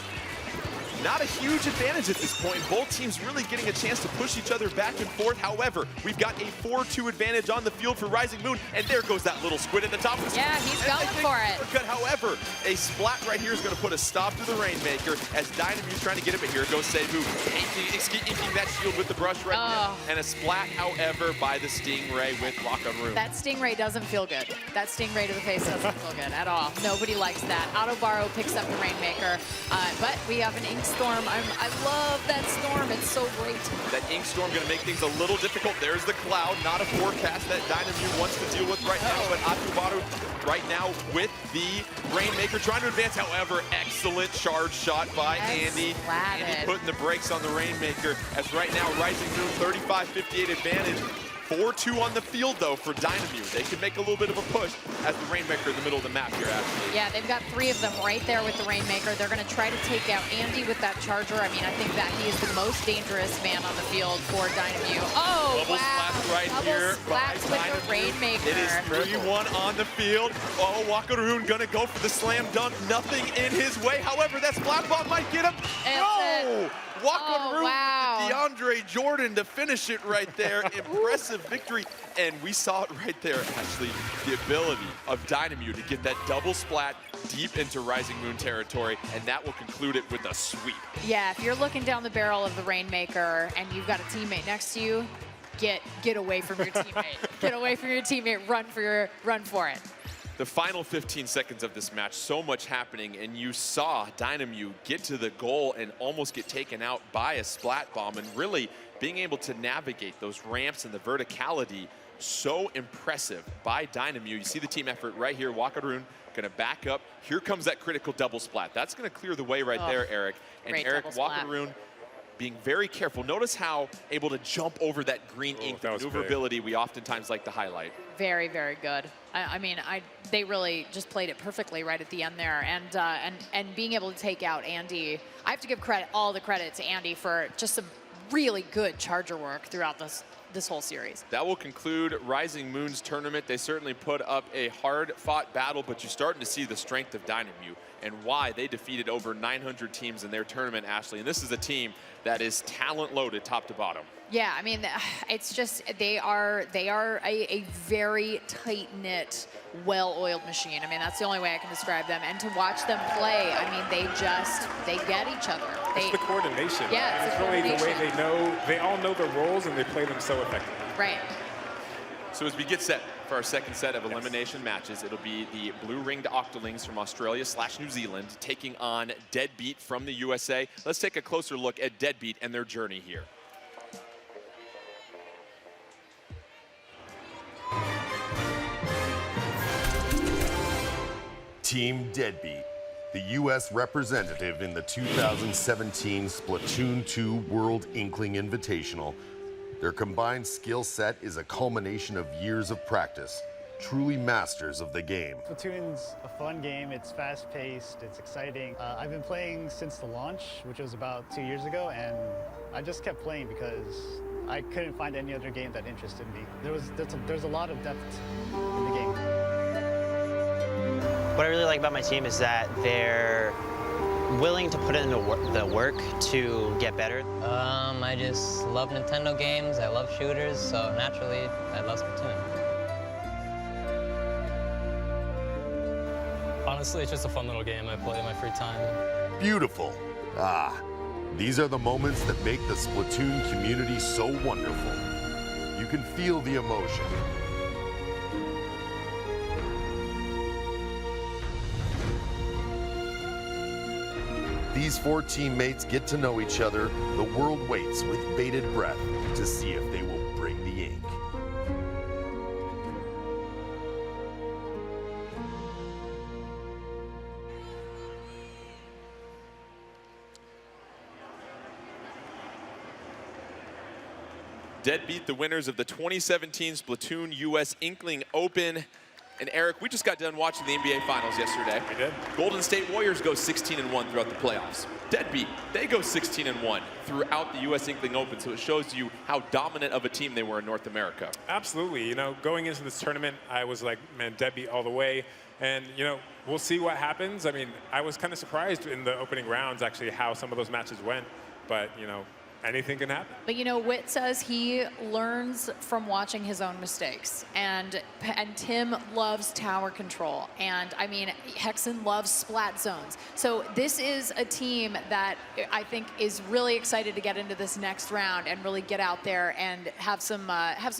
not a huge advantage at this point. Both teams really getting a chance to push each other back and forth. However, we've got a 4-2 advantage on the field for Rising Moon, and there goes that little squid at the top of the screen. Yeah, he's going for it. Good. However, a splat right here is going to put a stop to the Rainmaker as Dynamu's trying to get it, but here goes Seibu. Inking that shield with the brush right now. And a splat, however, by the Stingray with Lock on Room. That Stingray doesn't feel good. That Stingray to the face doesn't feel good at all. Nobody likes that. Autobaro picks up the Rainmaker, but we have an Ink Storm. I love that storm. It's so great. That Ink Storm going to make things a little difficult. There's the cloud, not a forecast that Dynamu wants to deal with right now, but Autobaro right now with the Rainmaker trying to advance. However, excellent charge shot by Andy. Andy putting the brakes on the Rainmaker as right now Rising Moon 35-58 advantage. 4-2 on the field, though, for Dynamu. They can make a little bit of a push as the Rainmaker in the middle of the map here, actually. Yeah, they've got 3 of them right there with the Rainmaker. They're going to try to take out Andy with that Charger. I mean, I think that he is the most dangerous man on the field for Dynamu. Oh, Double splats right here by with the Rainmaker. It is 3-1 on the field. Oh, Wakaroon going to go for the slam dunk. Nothing in his way. However, that splat bomb might get him. No! Wakaroon with DeAndre Jordan to finish it right there. Impressive victory. And we saw it right there, actually, the ability of Dynamu to get that double splat deep into Rising Moon territory, and that will conclude it with a sweep. Yeah, if you're looking down the barrel of the Rainmaker and you've got a teammate next to you, get away from your teammate. Get away from your teammate. Run for it. The final 15 seconds of this match, so much happening, and you saw Dynamu get to the goal and almost get taken out by a splat bomb, and really being able to navigate those ramps and the verticality, so impressive by Dynamu. You see the team effort right here. Wakaroon gonna back up. Here comes that critical double splat. That's gonna clear the way right there, Eric. And Eric, Wakaroon being very careful. Notice how able to jump over that green ink, the maneuverability we oftentimes like to highlight. Very, very good. I mean, they really just played it perfectly right at the end there, and being able to take out Andy. I have to give all the credit to Andy for just some really good Charger work throughout this whole series. That will conclude Rising Moon's tournament. They certainly put up a hard-fought battle, but you're starting to see the strength of Dynamu and why they defeated over 900 teams in their tournament, Ashley. And this is a team that is talent-loaded top to bottom. Yeah, I mean, it's just they are a very tight-knit, well-oiled machine. I mean, that's the only way I can describe them. And to watch them play, I mean, they get each other. It's the coordination. Yeah, it's really the way they all know their roles and they play them so effectively. Right. So as we get set for our second set of elimination matches, it'll be the blue-ringed Octolings from Australia/New Zealand taking on Deadbeat from the USA. Let's take a closer look at Deadbeat and their journey here. Team Deadbeat, the U.S. representative in the 2017 Splatoon 2 World Inkling Invitational. Their combined skill set is a culmination of years of practice, truly masters of the game. Splatoon's a fun game, it's fast-paced, it's exciting. I've been playing since the launch, which was about 2 years ago, and I just kept playing because I couldn't find any other game that interested me. There's a lot of depth in the game. What I really like about my team is that they're willing to put in the work to get better. I just love Nintendo games, I love shooters, so naturally I love Splatoon. Honestly, it's just a fun little game I play in my free time. Beautiful. These are the moments that make the Splatoon community so wonderful. You can feel the emotion. These 4 teammates get to know each other. The world waits with bated breath to see if they will bring the ink. Deadbeat, the winners of the 2017 Splatoon US Inkling Open. And Eric, we just got done watching the NBA Finals yesterday. We did. Golden State Warriors go 16-1 throughout the playoffs. Deadbeat, they go 16-1 throughout the US Inkling Open, so it shows you how dominant of a team they were in North America. Absolutely. You know, going into this tournament, I was like, man, Deadbeat all the way. And, you know, we'll see what happens. I mean, I was kind of surprised in the opening rounds, actually, how some of those matches went. But, you know, anything can happen. But you know, Wit says he learns from watching his own mistakes, and Tim loves tower control, and I mean, Hexen loves Splat Zones. So this is a team that I think is really excited to get into this next round and really get out there and have some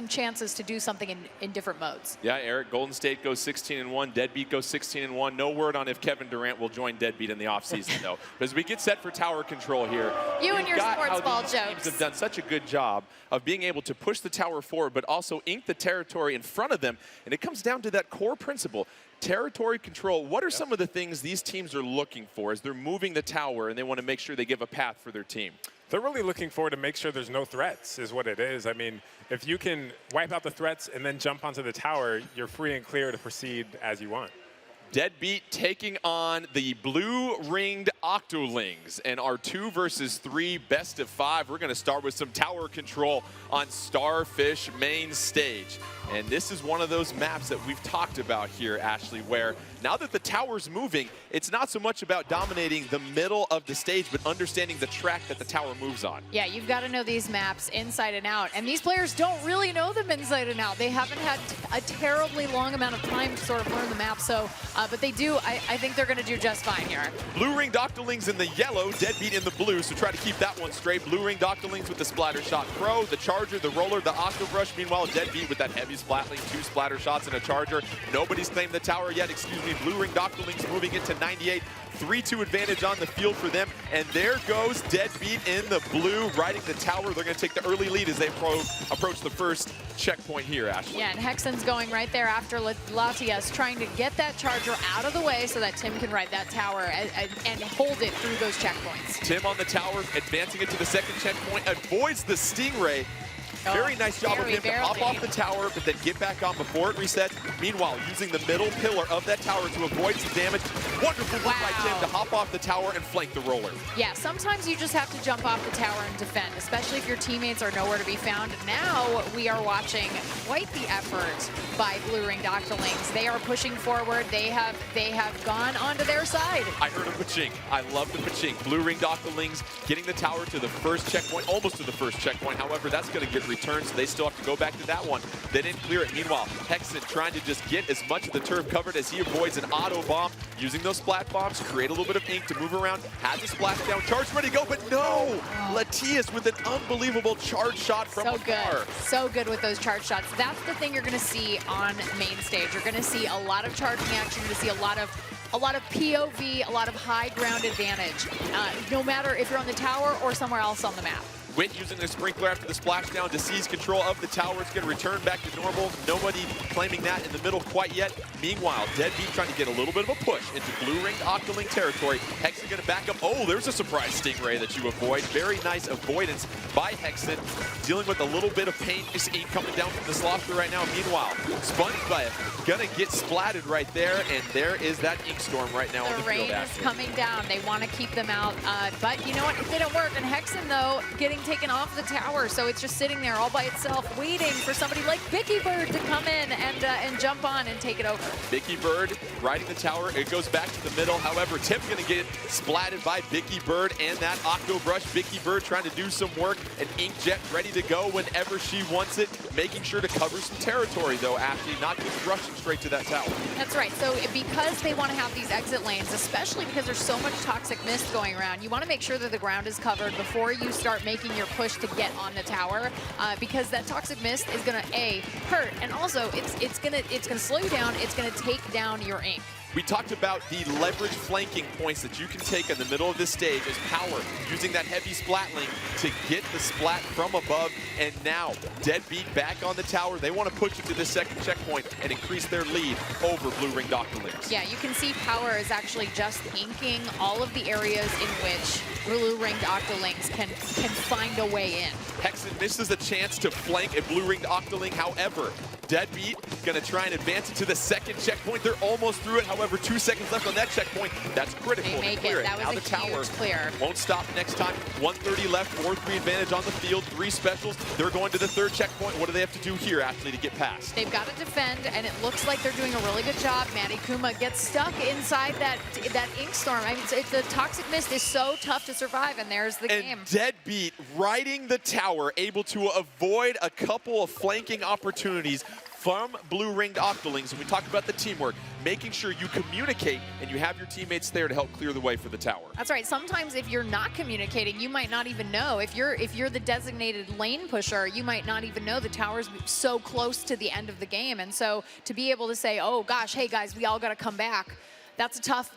chances to do something in different modes. Yeah, Eric, Golden State goes 16-1, Deadbeat goes 16-1. No word on if Kevin Durant will join Deadbeat in the offseason, though. But as we get set for tower control here, you and your sports ball jokes. jokes Teams have done such a good job of being able to push the tower forward, but also ink the territory in front of them. And it comes down to that core principle, territory control. What are some of the things these teams are looking for as they're moving the tower and they want to make sure they give a path for their team? They're really looking for to make sure there's no threats is what it is. I mean, if you can wipe out the threats and then jump onto the tower, you're free and clear to proceed as you want. Deadbeat taking on the blue-ringed Octolings and our 2 versus 3 best of 5. We're going to start with some tower control on Starfish main stage. And this is one of those maps that we've talked about here, Ashley, where now that the tower's moving, it's not so much about dominating the middle of the stage, but understanding the track that the tower moves on. Yeah, you've got to know these maps inside and out. And these players don't really know them inside and out. They haven't had a terribly long amount of time to sort of learn the map. So, but they do, I think they're going to do just fine here. Blue-ringed Octolings in the yellow, Deadbeat in the blue, so try to keep that one straight. Blue-ringed Octolings with the Splatter Shot Pro, the Charger, the Roller, the Octobrush. Meanwhile, Deadbeat with that heavy Splatling, 2 splatter shots and a Charger. Nobody's claimed the tower yet, excuse me. Blue-ringed Octolings moving into 98. 3-2 advantage on the field for them. And there goes Deadbeat in the blue, riding the tower. They're going to take the early lead as they approach the first checkpoint here, Ashley. Yeah, and Hexen's going right there after Latias, trying to get that Charger out of the way so that Tim can ride that tower and hold it through those checkpoints. Tim on the tower, advancing it to the second checkpoint, avoids the Stingray. Very nice job of him to hop off the tower, but then get back on before it resets. Meanwhile, using the middle pillar of that tower to avoid some damage. Wonderful move by Tim to hop off the tower and flank the roller. Yeah, sometimes you just have to jump off the tower and defend, especially if your teammates are nowhere to be found. Now we are watching quite the effort by blue-ringed Octolings. They are pushing forward. They have gone onto their side. I heard a pachink. I love the pachink. Blue-ringed Octolings getting the tower to the first checkpoint, almost to the first checkpoint. However, that's going to get returned, so they still have to go back to that one. They didn't clear it. Meanwhile, Hexen trying to just get as much of the turf covered as he avoids an auto bomb, using those splat bombs, create a little bit of ink to move around, has a splash down, charge ready to go, but no! Latias with an unbelievable charge shot from afar. So good with those charge shots. That's the thing you're going to see on main stage. You're going to see a lot of charging action. You're going to see a lot of POV, a lot of high ground advantage, no matter if you're on the tower or somewhere else on the map. Wit using the sprinkler after the splashdown to seize control of the tower. It's going to return back to normal. Nobody claiming that in the middle quite yet. Meanwhile, Deadbeat trying to get a little bit of a push into blue-ringed Octoling territory. Hexen going to back up. Oh, there's a surprise Stingray that you avoid. Very nice avoidance by Hexen. Dealing with a little bit of pain. This ink coming down from the Slosher right now. Meanwhile, SpongeBob going to get splatted right there. And there is that ink storm right now on the field. The rain is coming down. They want to keep them out. But you know what? It didn't work. And Hexen, though, getting taken off the tower, so it's just sitting there all by itself, waiting for somebody like Vicky Bird to come in and jump on and take it over. Vicky Bird riding the tower. It goes back to the middle. However, Tim's going to get splatted by Vicky Bird and that Octobrush. Vicky Bird trying to do some work. An Inkjet ready to go whenever she wants it. Making sure to cover some territory, though, Ashley, not just rushing straight to that tower. That's right. So because they want to have these exit lanes, especially because there's so much toxic mist going around, you want to make sure that the ground is covered before you start making your push to get on the tower, because that toxic mist is going to hurt, and also it's gonna slow you down. It's going to take down your ink. We talked about the leverage flanking points that you can take in the middle of this stage as power, using that heavy splatling to get the splat from above. And now, Deadbeat back on the tower. They want to push it to the second checkpoint and increase their lead over blue-ringed Octolings. Yeah, you can see power is actually just inking all of the areas in which blue-ringed Octolings can find a way in. Hexen misses a chance to flank a blue-ringed Octoling. However, Deadbeat going to try and advance it to the second checkpoint. They're almost through it. However, However, 2 seconds left on that checkpoint. That's critical They to make clear it. That Now was the a tower huge clear. won't stop next time. 1:30 left, 4-3 advantage on the field, 3 specials. They're going to the 3rd checkpoint. What do they have to do here, Ashley, to get past? They've got to defend, and it looks like they're doing a really good job. Matty Kuma gets stuck inside that ink storm. I mean, the toxic mist is so tough to survive, and there's the game. Deadbeat riding the tower, able to avoid a couple of flanking opportunities from blue-ringed Octolings. And we talked about the teamwork, making sure you communicate and you have your teammates there to help clear the way for the tower. That's right. Sometimes if you're not communicating, you might not even know. If you're the designated lane pusher, you might not even know the tower's so close to the end of the game. And so to be able to say, oh gosh, hey guys, we all got to come back. That's tough,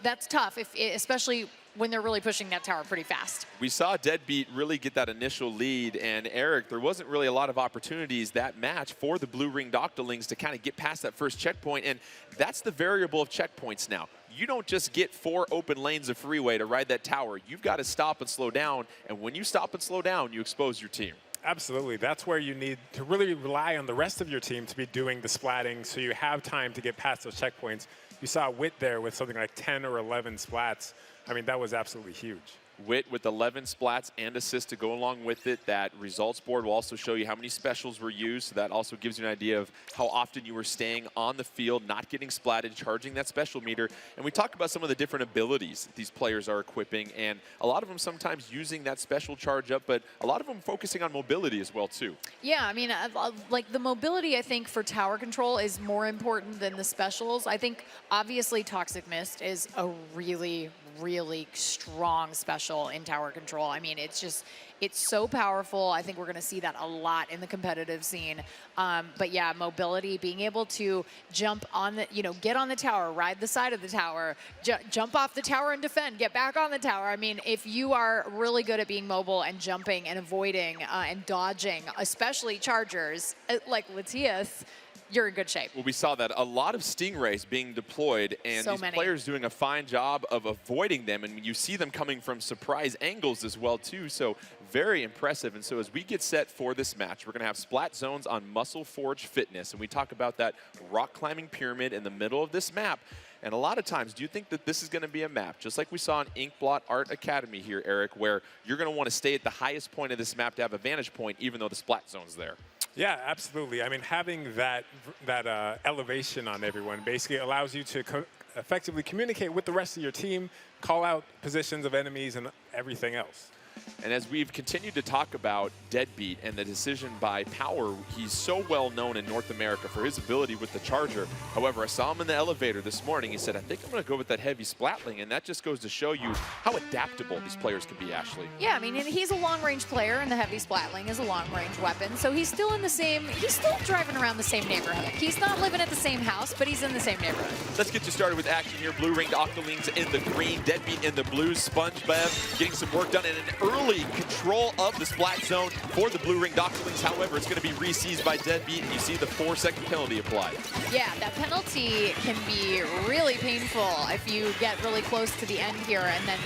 especially when they're really pushing that tower pretty fast. We saw Deadbeat really get that initial lead, and Eric, there wasn't really a lot of opportunities that match for the blue-ringed Octolings to kind of get past that first checkpoint, and that's the variable of checkpoints now. You don't just get 4 open lanes of freeway to ride that tower. You've got to stop and slow down, and when you stop and slow down, you expose your team. Absolutely. That's where you need to really rely on the rest of your team to be doing the splatting so you have time to get past those checkpoints. You saw Wit there with something like 10 or 11 splats. I mean, that was absolutely huge. Wit with 11 splats and assists to go along with it. That results board will also show you how many specials were used. So that also gives you an idea of how often you were staying on the field, not getting splatted, charging that special meter. And we talk about some of the different abilities that these players are equipping, and a lot of them sometimes using that special charge up, but a lot of them focusing on mobility as well too. Yeah, I mean, like the mobility, I think, for tower control is more important than the specials. I think, obviously, Toxic Mist is a really strong special in tower control. I mean, it's so powerful. I think we're going to see that a lot in the competitive scene. But yeah, mobility, being able to jump on the, get on the tower, ride the side of the tower, jump off the tower and defend, get back on the tower. I mean, if you are really good at being mobile and jumping and avoiding and dodging, especially chargers like Latias, you're in good shape. Well, we saw that a lot of Stingrays being deployed, and these players doing a fine job of avoiding them, and you see them coming from surprise angles as well too, so very impressive. And so as we get set for this match, we're going to have Splat Zones on Muscle Forge Fitness, and we talk about that rock climbing pyramid in the middle of this map. And a lot of times, do you think that this is going to be a map, just like we saw in Blot Art Academy here, Eric, where you're going to want to stay at the highest point of this map to have a vantage point, even though the Splat Zone's there? Yeah, absolutely. I mean, having that elevation on everyone basically allows you to effectively communicate with the rest of your team, call out positions of enemies and everything else. And as we've continued to talk about Deadbeat and the decision by Power, he's so well known in North America for his ability with the charger. However, I saw him in the elevator this morning. He said, I think I'm going to go with that heavy splatling. And that just goes to show you how adaptable these players can be, Ashley. Yeah, I mean, and he's a long-range player, and the heavy splatling is a long-range weapon. So he's still he's still driving around the same neighborhood. He's not living at the same house, but he's in the same neighborhood. Let's get you started with action here. Blue-ringed Octolings in the green, Deadbeat in the blue, SpongeBob getting some work done in an early control of the Splat Zone for the blue-ringed Octolings. However, it's going to be re-seized by Deadbeat, and you see the 4-second penalty applied. Yeah, that penalty can be really painful if you get really close to the end here and then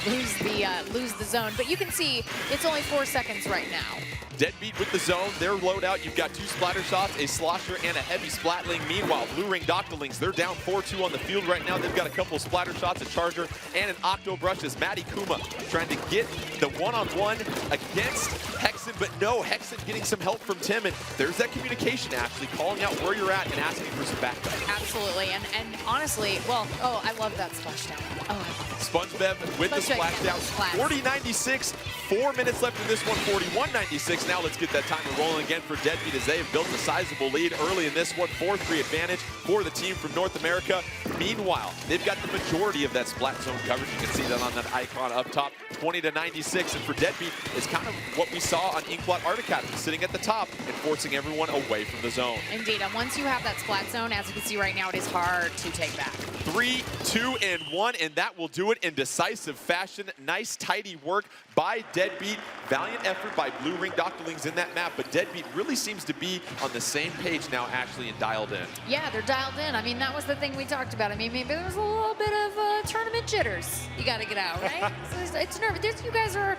lose the zone. But you can see it's only 4 seconds right now. Deadbeat with the zone, their loadout, you've got 2 splatter shots, a slosher, and a heavy splatling. Meanwhile, blue-ringed Octolings, they're down 4-2 on the field right now. They've got a couple of splatter shots, a charger, and an octo brush as Matty Kuma trying to get the one-on-one against Hexen, but no, Hexen getting some help from Tim, and there's that communication, Ashley, calling out where you're at and asking for some backup. Absolutely, and honestly, well, I love that splashdown. Oh, I love it. SpongeBob with the splashdown, 40-96, 4 minutes left in this one, 41-96. Now let's get that timer rolling again for Deadbeat as they have built a sizable lead early in this one, 4-3 advantage for the team from North America. Meanwhile, they've got the majority of that Splat Zone coverage. You can see that on that icon up top, 20-96, and for Deadbeat, it's kind of what we saw on Blot Art Academy, sitting at the top and forcing everyone away from the zone. Indeed, and once you have that Splat Zone, as you can see right now, it is hard to take back. 3, 2, and 1, and that will do it in decisive fashion. Nice, tidy work by Deadbeat. Valiant effort by blue-ringed Octolings in that map, but Deadbeat really seems to be on the same page now, Ashley, and dialed in. Yeah, they're dialed in. I mean, that was the thing we talked about. I mean, maybe there was a little bit of tournament jitters. You got to get out, right? It's nervous. You guys are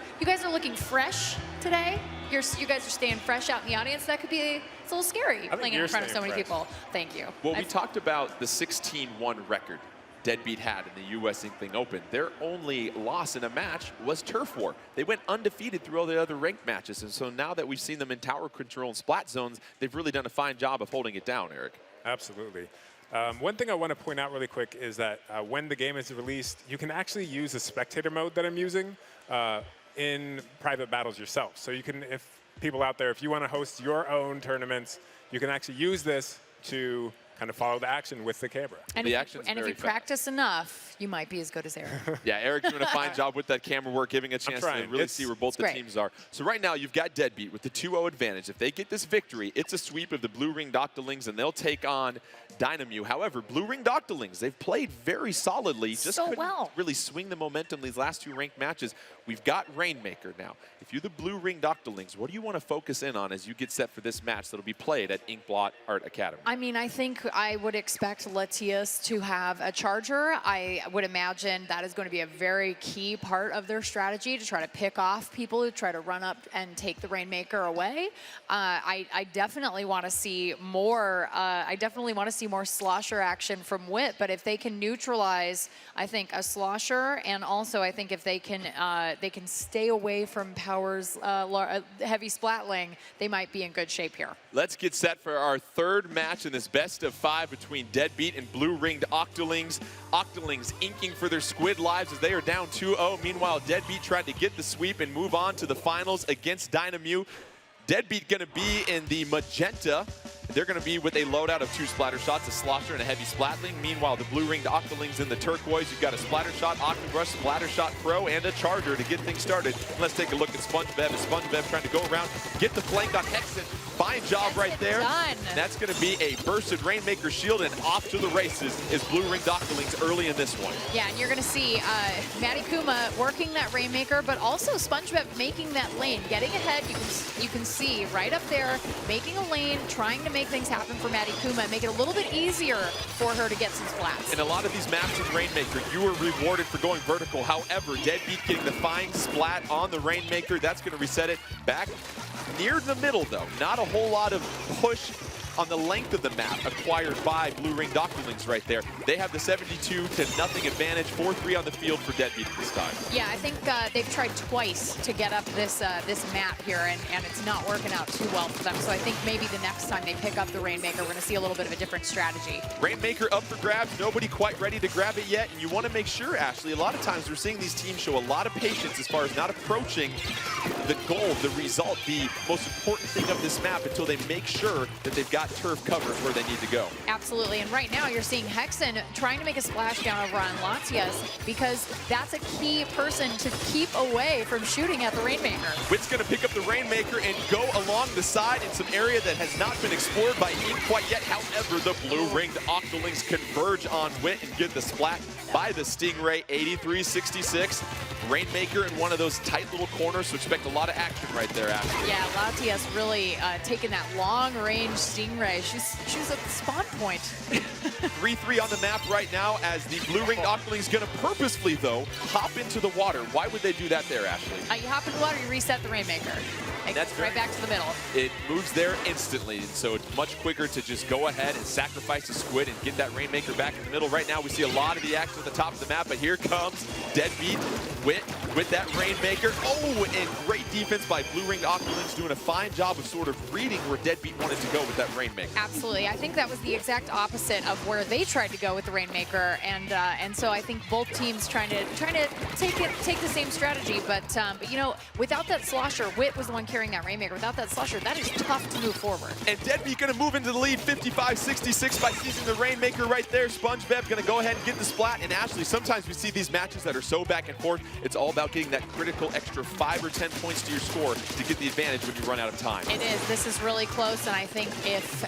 looking fresh today. You guys are staying fresh out in the audience. That could be it's a little scary playing in front of so many people. Thank you. Well, we talked about the 16-1 record Deadbeat had in the U.S. Inkling Open. Their only loss in a match was Turf War. They went undefeated through all the other ranked matches, and so now that we've seen them in tower control and splat zones, they've really done a fine job of holding it down, Eric. Absolutely. One thing I want to point out really quick is that when the game is released, you can actually use the spectator mode that I'm using in private battles yourself. So you can, if people out there, if you want to host your own tournaments, you can actually use this to kind of follow the action with the camera. And if you practice enough, you might be as good as Eric. Yeah, Eric's doing a fine job with that camera work, giving a chance to really see where both the teams are. So right now, you've got Deadbeat with the 2-0 advantage. If they get this victory, it's a sweep of the blue-ringed Octolings, and they'll take on Dynam. However, blue-ringed Octolings, they've played very solidly. Just couldn't really swing the momentum these last 2 ranked matches. We've got Rainmaker now. If you're the blue-ringed Octolings, what do you want to focus in on as you get set for this match that'll be played at Blot Art Academy? I mean, I think I would expect Latias to have a charger. I would imagine that is going to be a very key part of their strategy, to try to pick off people who try to run up and take the Rainmaker away. I definitely want to see more. I definitely want to see more slosher action from Wit. But if they can neutralize, I think, a slosher, and also I think if they can stay away from Power's heavy splatling, they might be in good shape here. Let's get set for our 3rd match in this best of 5 between Deadbeat and blue-ringed Octolings. Octolings inking for their squid lives as they are down 2-0. Meanwhile, Deadbeat tried to get the sweep and move on to the finals against Dynam. Deadbeat going to be in the magenta. They're going to be with a loadout of 2 splatter shots, a slosher and a heavy splatling. Meanwhile, the blue-ringed Octolings in the turquoise. You've got a splatter shot, Octobrush, splatter shot pro, and a charger to get things started. Let's take a look at SpongeBev. SpongeBev trying to go around, get the flank on Hexen. Fine job right there. Done. That's going to be a bursted Rainmaker shield, and off to the races is blue-ringed Octolings early in this one. Yeah, and you're going to see Matty Kuma working that Rainmaker, but also SpongeBev making that lane, getting ahead. You can see right up there, making a lane, trying to make things happen for Matty Kuma, make it a little bit easier for her to get some splats. In a lot of these maps in Rainmaker, you are rewarded for going vertical. However, Deadbeat getting the fine splat on the Rainmaker, that's going to reset it back near the middle, though. Not a whole lot of push on the length of the map acquired by blue-ringed Octolings right there. They have the 72-0 advantage, 4-3 on the field for Deadbeat this time. Yeah, I think they've tried twice to get up this this map here, and it's not working out too well for them. So I think maybe the next time they pick up the Rainmaker, we're going to see a little bit of a different strategy. Rainmaker up for grabs, nobody quite ready to grab it yet, and you want to make sure, Ashley, a lot of times we're seeing these teams show a lot of patience as far as not approaching the goal, the result, the most important thing of this map until they make sure that they've got turf covered where they need to go. Absolutely, and right now you're seeing Hexen trying to make a splashdown over on Latias, because that's a key person to keep away from shooting at the Rainmaker. Wit's going to pick up the Rainmaker and go along the side in some area that has not been explored by Ink quite yet. However, the blue-ringed Octolings converge on Wit and get the splat by the Stingray, 83-66. Rainmaker in one of those tight little corners, so expect a lot of action right there, Ashley. Yeah, Latias really taking that long-range Stingray. She's at the spawn point. 3-3 on the map right now as the blue-ringed Octolings going to purposefully, though, hop into the water. Why would they do that there, Ashley? You hop in the water, you reset the Rainmaker. That's right back to the middle. It moves there instantly, and so it's much quicker to just go ahead and sacrifice the squid and get that Rainmaker back in the middle. Right now, we see a lot of the action at the top of the map, but here comes Deadbeat with that Rainmaker. Oh, and great defense by blue-ringed Octolings, doing a fine job of sort of reading where Deadbeat wanted to go with that Rainmaker. Absolutely. I think that was the exact opposite of where they tried to go with the Rainmaker, and so I think both teams trying to take the same strategy, but you know, without that slosher, Wit was the one carrying that Rainmaker. Without that slosher, that is tough to move forward. And Deadbeat going to move into the lead, 55-66 by seizing the Rainmaker right there. SpongeBev going to go ahead and get the splat. And Ashley, sometimes we see these matches that are so back and forth, it's all about getting that critical extra 5 or 10 points to your score to get the advantage when you run out of time. It is. This is really close, and I think if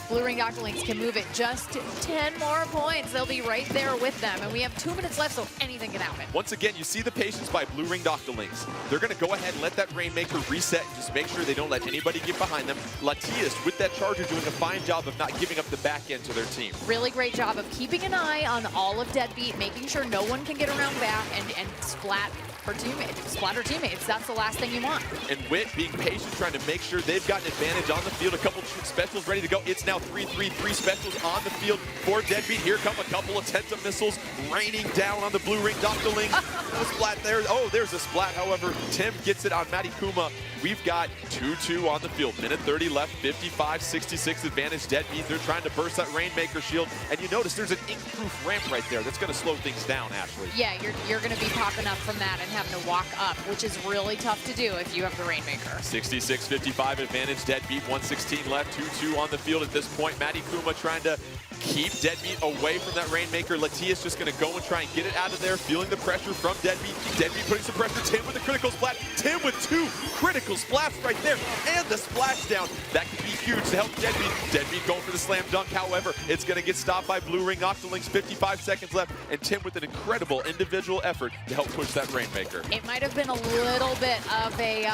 blue-ringed Octolings can move it just 10 more points, they'll be right there with them. And we have 2 minutes left, so anything can happen. Once again, you see the patience by blue-ringed Octolings. They're going to go ahead and let that Rainmaker reset and just make sure they don't let anybody get behind them. Latias with that charger doing a fine job of not giving up the back end to their team. Really great job of keeping an eye on all of Deadbeat, making sure no one can get around back and splat for Splatter teammates. That's the last thing you want. And Wit being patient, trying to make sure they've got an advantage on the field. A couple specials ready to go. It's now 3 specials on the field for Deadbeat. Here come a couple of tens of missiles raining down on the blue ring Octolings. Splat there. Oh, there's a splat. However, Tim gets it on Matty Kuma. We've got 2-2 on the field. Minute 30 left, 55-66 advantage. Deadbeat, they're trying to burst that Rainmaker shield. And you notice there's an ink-proof ramp right there. That's going to slow things down, Ashley. Yeah, you're going to be popping up from that and having to walk up, which is really tough to do if you have the Rainmaker. 66-55 advantage. Deadbeat, 1:16 left, 2-2 on the field at this point. Matty Kuma trying to keep Deadbeat away from that Rainmaker. Latias just going to go and try and get it out of there, feeling the pressure from Deadbeat. Deadbeat putting some pressure. Tim with the critical splat. Tim with 2 critical splats right there. And the splashdown. That could be huge to help Deadbeat. Deadbeat going for the slam dunk. However, it's going to get stopped by Blue Ring Octolings. 55 seconds left. And Tim with an incredible individual effort to help push that Rainmaker. It might have been a little bit of a,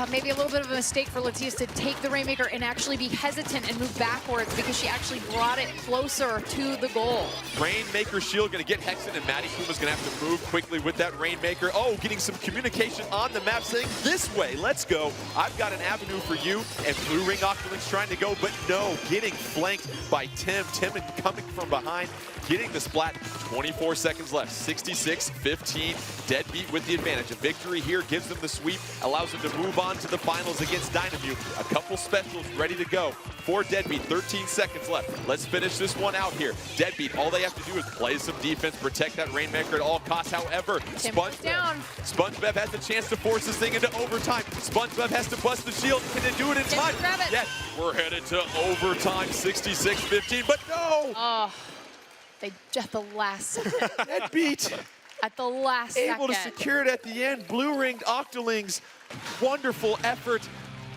maybe a little bit of a mistake for Latias to take the Rainmaker and actually be hesitant and move backwards because she actually brought it closer to the goal. Rainmaker shield going to get Hexen, and Matty Kuma's going to have to move quickly with that Rainmaker. Oh, getting some communication on the map saying, this way, let's go. I've got an avenue for you. And Blue Ring Octolings trying to go, but no, getting flanked by Tim. Tim coming from behind, getting the splat. 24 seconds left, 66-15. Deadbeat with the advantage. A victory here gives them the sweep, allows them to move on to the finals against Dynam. A couple specials ready to go for Deadbeat. 13 seconds left. Let's finish this one out here. Deadbeat, all they have to do is play some defense, protect that Rainmaker at all costs. However, SpongeBob has the chance to force this thing into overtime. SpongeBob has to bust the shield. Can they do it in time? Yes, we're headed to overtime, 66-15, but no! Oh, they at the last second. Deadbeat. At the last Able second. to secure it at the end. Blue Ringed Octolings, wonderful effort.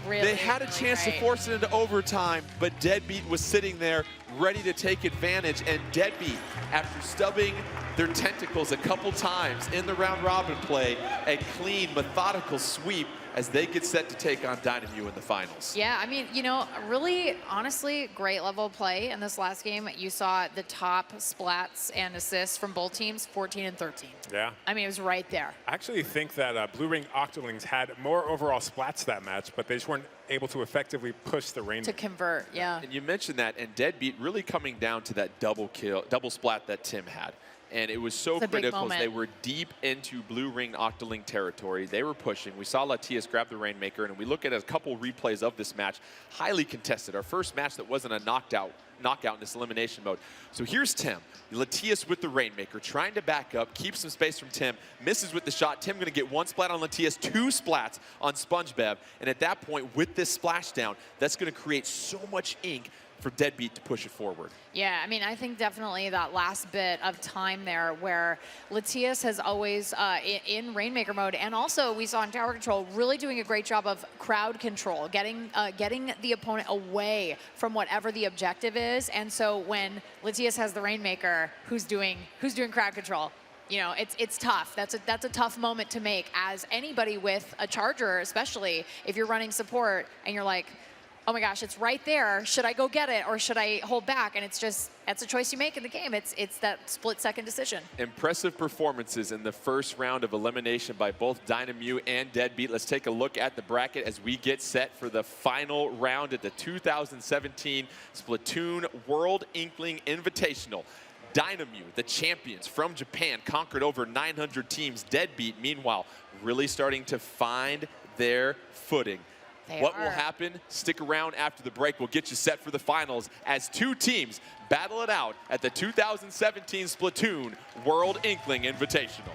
Really, they had a chance to force it into overtime, but Deadbeat was sitting there ready to take advantage. And Deadbeat, after stubbing their tentacles a couple times in the round robin play, a clean, methodical sweep as they get set to take on Dynam in the finals. Yeah, I mean, you know, really, honestly, great level of play in this last game. You saw the top splats and assists from both teams, 14 and 13. Yeah. I mean, it was right there. I actually think that Blue Ring Octolings had more overall splats that match, but they just weren't able to effectively push the Rainmaker. To convert, yeah. And you mentioned that, and Deadbeat really coming down to that double splat that Tim had. And it was so critical as they were deep into Blue Ring Octoling territory. They were pushing. We saw Latias grab the Rainmaker, and we look at a couple replays of this match. Highly contested. Our first match that wasn't a knockout in this elimination mode. So here's Tim. Latias with the Rainmaker, trying to back up, keep some space from Tim, misses with the shot. Tim going to get 1 splat on Latias, 2 splats on SpongeBob. And at that point, with this splashdown, that's going to create so much ink for Deadbeat to push it forward. Yeah, I mean, I think definitely that last bit of time there where Latias has always, in Rainmaker mode, and also we saw in tower control, really doing a great job of crowd control, getting the opponent away from whatever the objective is. And so when Latias has the Rainmaker, who's doing crowd control? You know, it's tough. That's a tough moment to make as anybody with a charger, especially if you're running support and you're like, oh my gosh, it's right there. Should I go get it or should I hold back? And it's just, that's a choice you make in the game. It's that split-second decision. Impressive performances in the first round of elimination by both Dynam and Deadbeat. Let's take a look at the bracket as we get set for the final round at the 2017 Splatoon World Inkling Invitational. Dynam, the champions from Japan, conquered over 900 teams. Deadbeat, meanwhile, really starting to find their footing. What will happen? Stick around after the break. We'll get you set for the finals as 2 teams battle it out at the 2017 Splatoon World Inkling Invitational.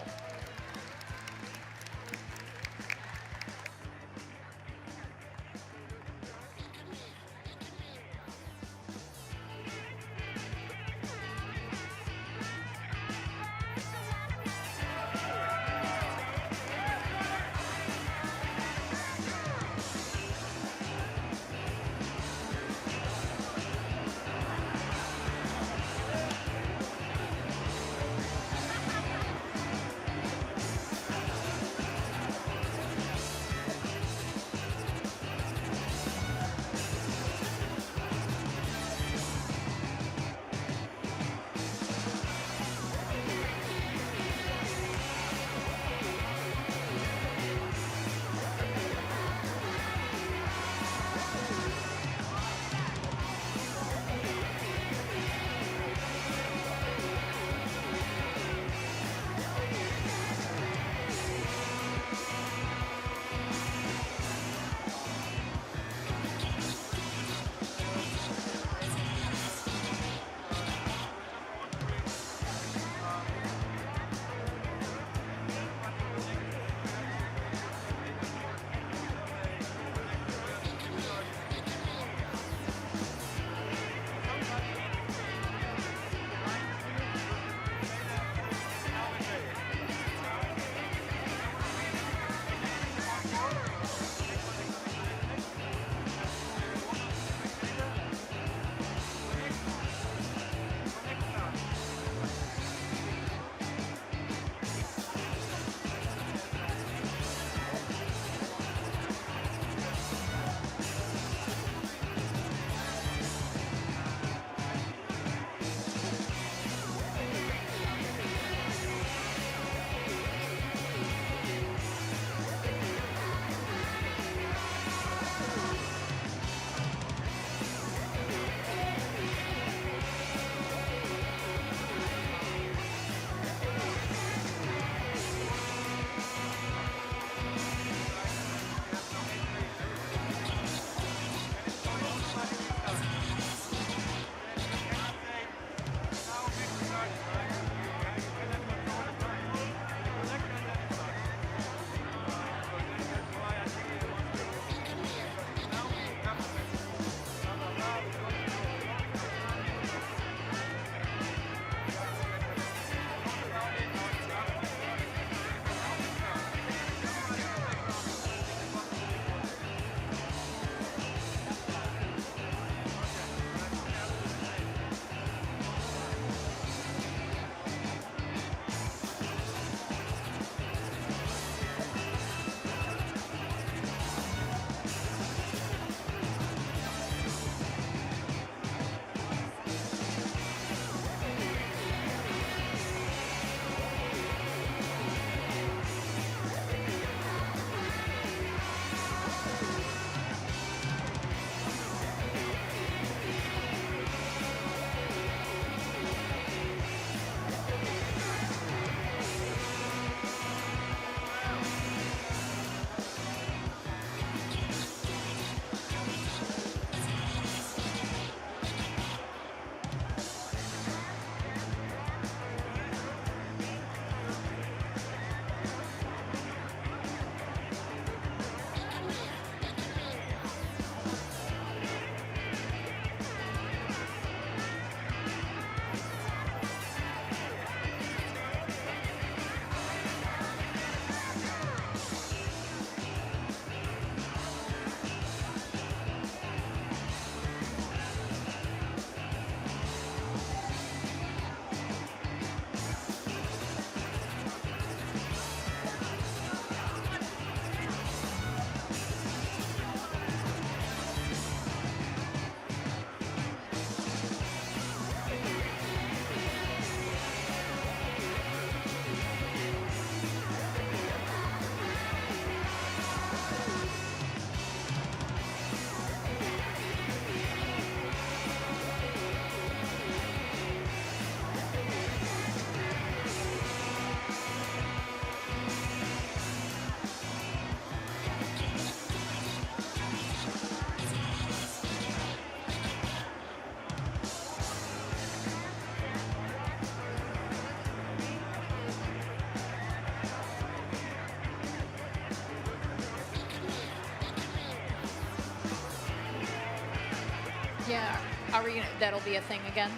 Yeah. Are we gonna, that'll be a thing again?